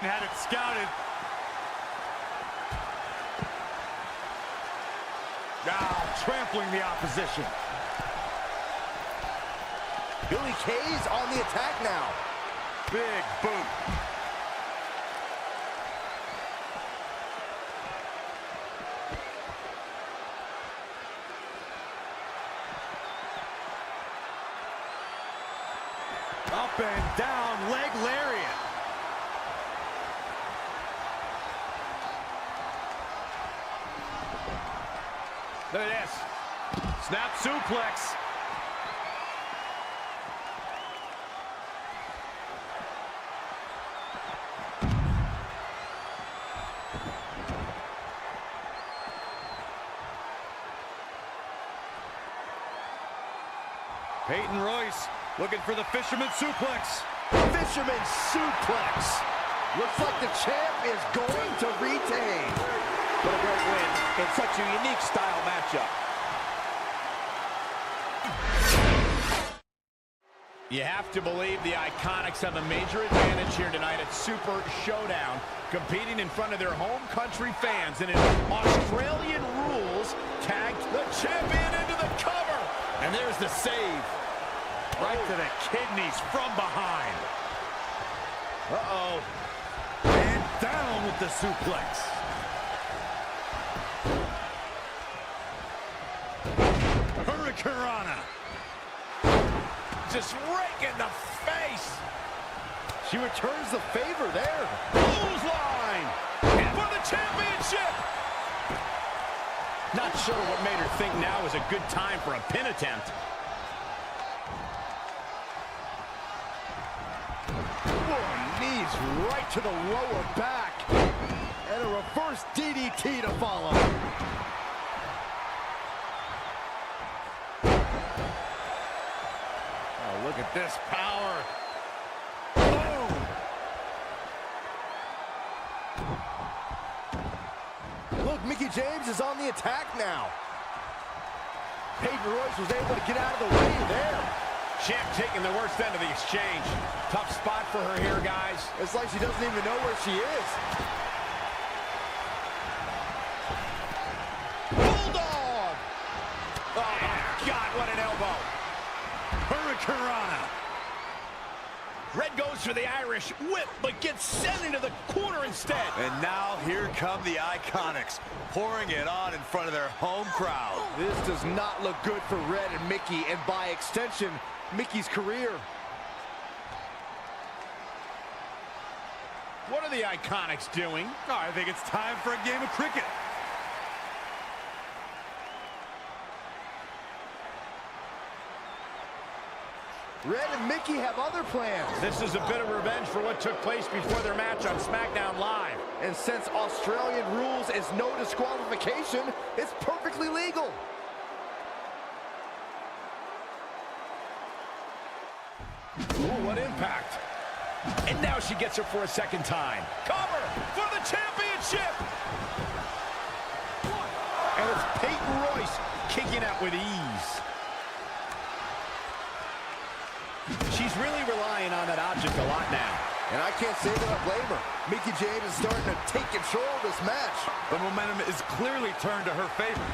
Had it scouted. Now trampling the opposition. Billy Kay's on the attack now. Big boot. Up and down, leg lariat. Look at this. Snap suplex. Peyton Royce looking for the fisherman suplex. Fisherman suplex. Looks like the champ is going to retain. What a great win in such a unique style matchup. You have to believe the Iconics have a major advantage here tonight at Super Showdown, competing in front of their home country fans in an Australian rules tag. The champion into the cover. And there's the save. Right to the kidneys from behind. Uh-oh. And down with the suplex. Hurricanrana. Just rake in the face. She returns the favor there. Clothesline. And for the championship. Not sure what made her think now was a good time for a pin attempt. Whoa, knees right to the lower back. And a reverse DDT to follow. Oh, look at this power. Boom. Look, Mickie James is on the attack now. Peyton Royce was able to get out of the way there. Champ taking the worst end of the exchange. Tough spot for her here, guys. It's like she doesn't even know where she is. Bulldog! Oh, my God, what an elbow. Hurricanrana. Red goes for the Irish whip, but gets sent into the corner instead. And now here come the Iconics, pouring it on in front of their home crowd. This does not look good for Red and Mickie, and by extension, Mickie's career. What are the Iconics doing? Oh, I think it's time for a game of cricket. Red and Mickie have other plans. This is a bit of revenge for what took place before their match on SmackDown Live. And since Australian rules is no disqualification, it's perfectly legal. Ooh, what impact. And now she gets her for a second time. Cover for the championship. And it's Peyton Royce kicking out with ease. She's really relying on that object a lot now. And I can't say that I blame her. Mickie James is starting to take control of this match. The momentum is clearly turned to her favor.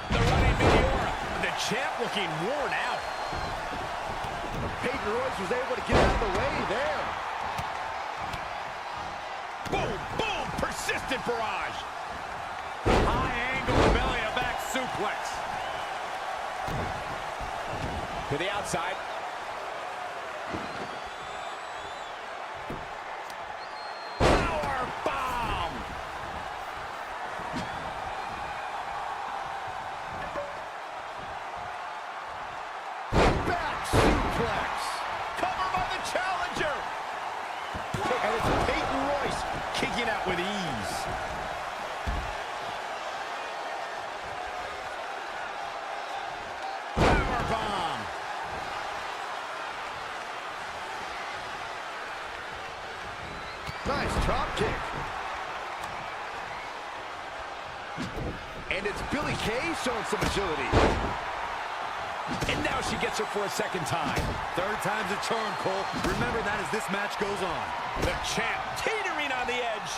The running Meteora. The champ looking worn out. Peyton Royce was able to get out of the way there. Boom, boom, persistent barrage. High angle belly to back suplex. To the outside. Power bomb. Back suplex. Cover by the challenger. And it's Peyton Royce kicking out with ease. Power bomb. Nice drop kick. And it's Billie Kay showing some agility. And now she gets her for a second time. Third time's a charm, Cole. Remember that as this match goes on. The champ teetering on the edge.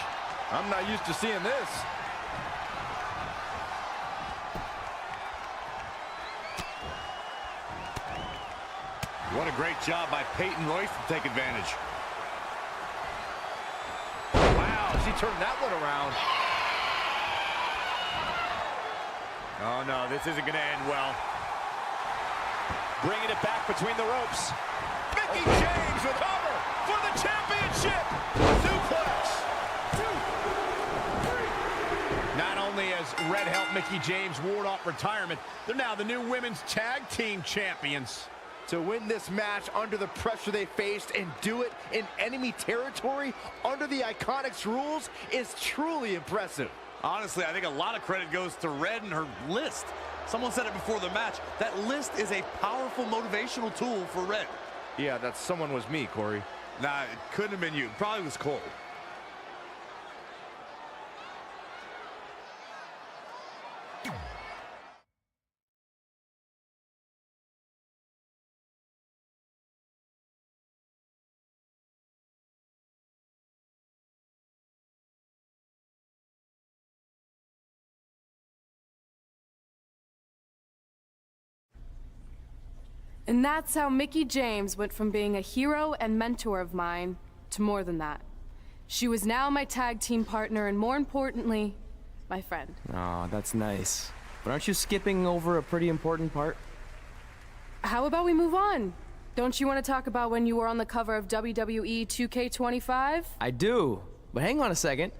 I'm not used to seeing this. What a great job by Peyton Royce to take advantage. Wow, she turned that one around. Oh, no, this isn't going to end well. Bringing it back between the ropes. Mickie James with cover for the championship. Suplex. 2, 3. Not only has Red helped Mickie James ward off retirement, they're now the new women's tag team champions. To win this match under the pressure they faced and do it in enemy territory under the Iconics rules is truly impressive. Honestly, I think a lot of credit goes to Red and her list. Someone said it before the match. That list is a powerful motivational tool for Red. Yeah, that someone was me, Corey. Nah, it couldn't have been you. It probably was Cole. And that's how Mickie James went from being a hero and mentor of mine to more than that. She was now my tag team partner and, more importantly, my friend. Aw, that's nice. But aren't you skipping over a pretty important part? How about we move on? Don't you want to talk about when you were on the cover of WWE 2K25? I do, but hang on a second.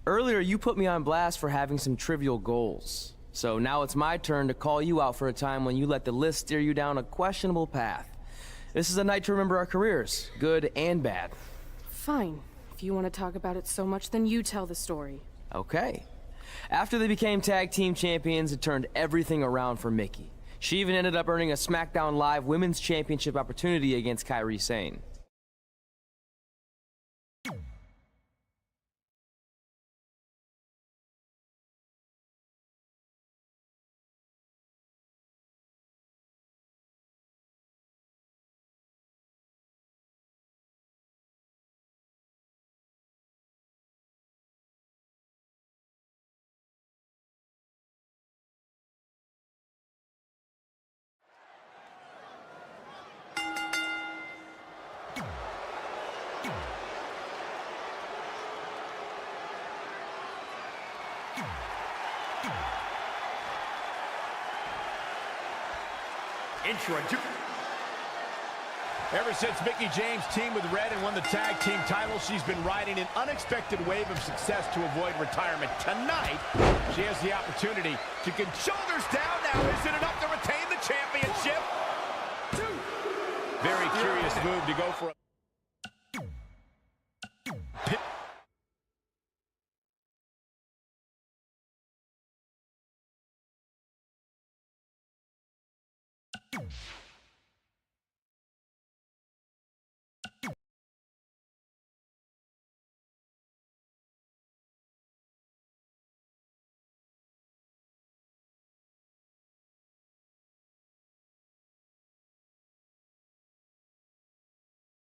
Earlier, you put me on blast for having some trivial goals. So now it's my turn to call you out for a time when you let the list steer you down a questionable path. This is a night to remember our careers, good and bad. Fine. If you want to talk about it so much, then you tell the story. Okay. After they became tag team champions, it turned everything around for Mickie. She even ended up earning a SmackDown Live Women's Championship opportunity against Kairi Sane. Ever since Mickie James teamed with Red and won the tag team title, she's been riding an unexpected wave of success to avoid retirement. Tonight, she has the opportunity to get shoulders down now. Is it enough to retain the championship? Very curious move to go for a...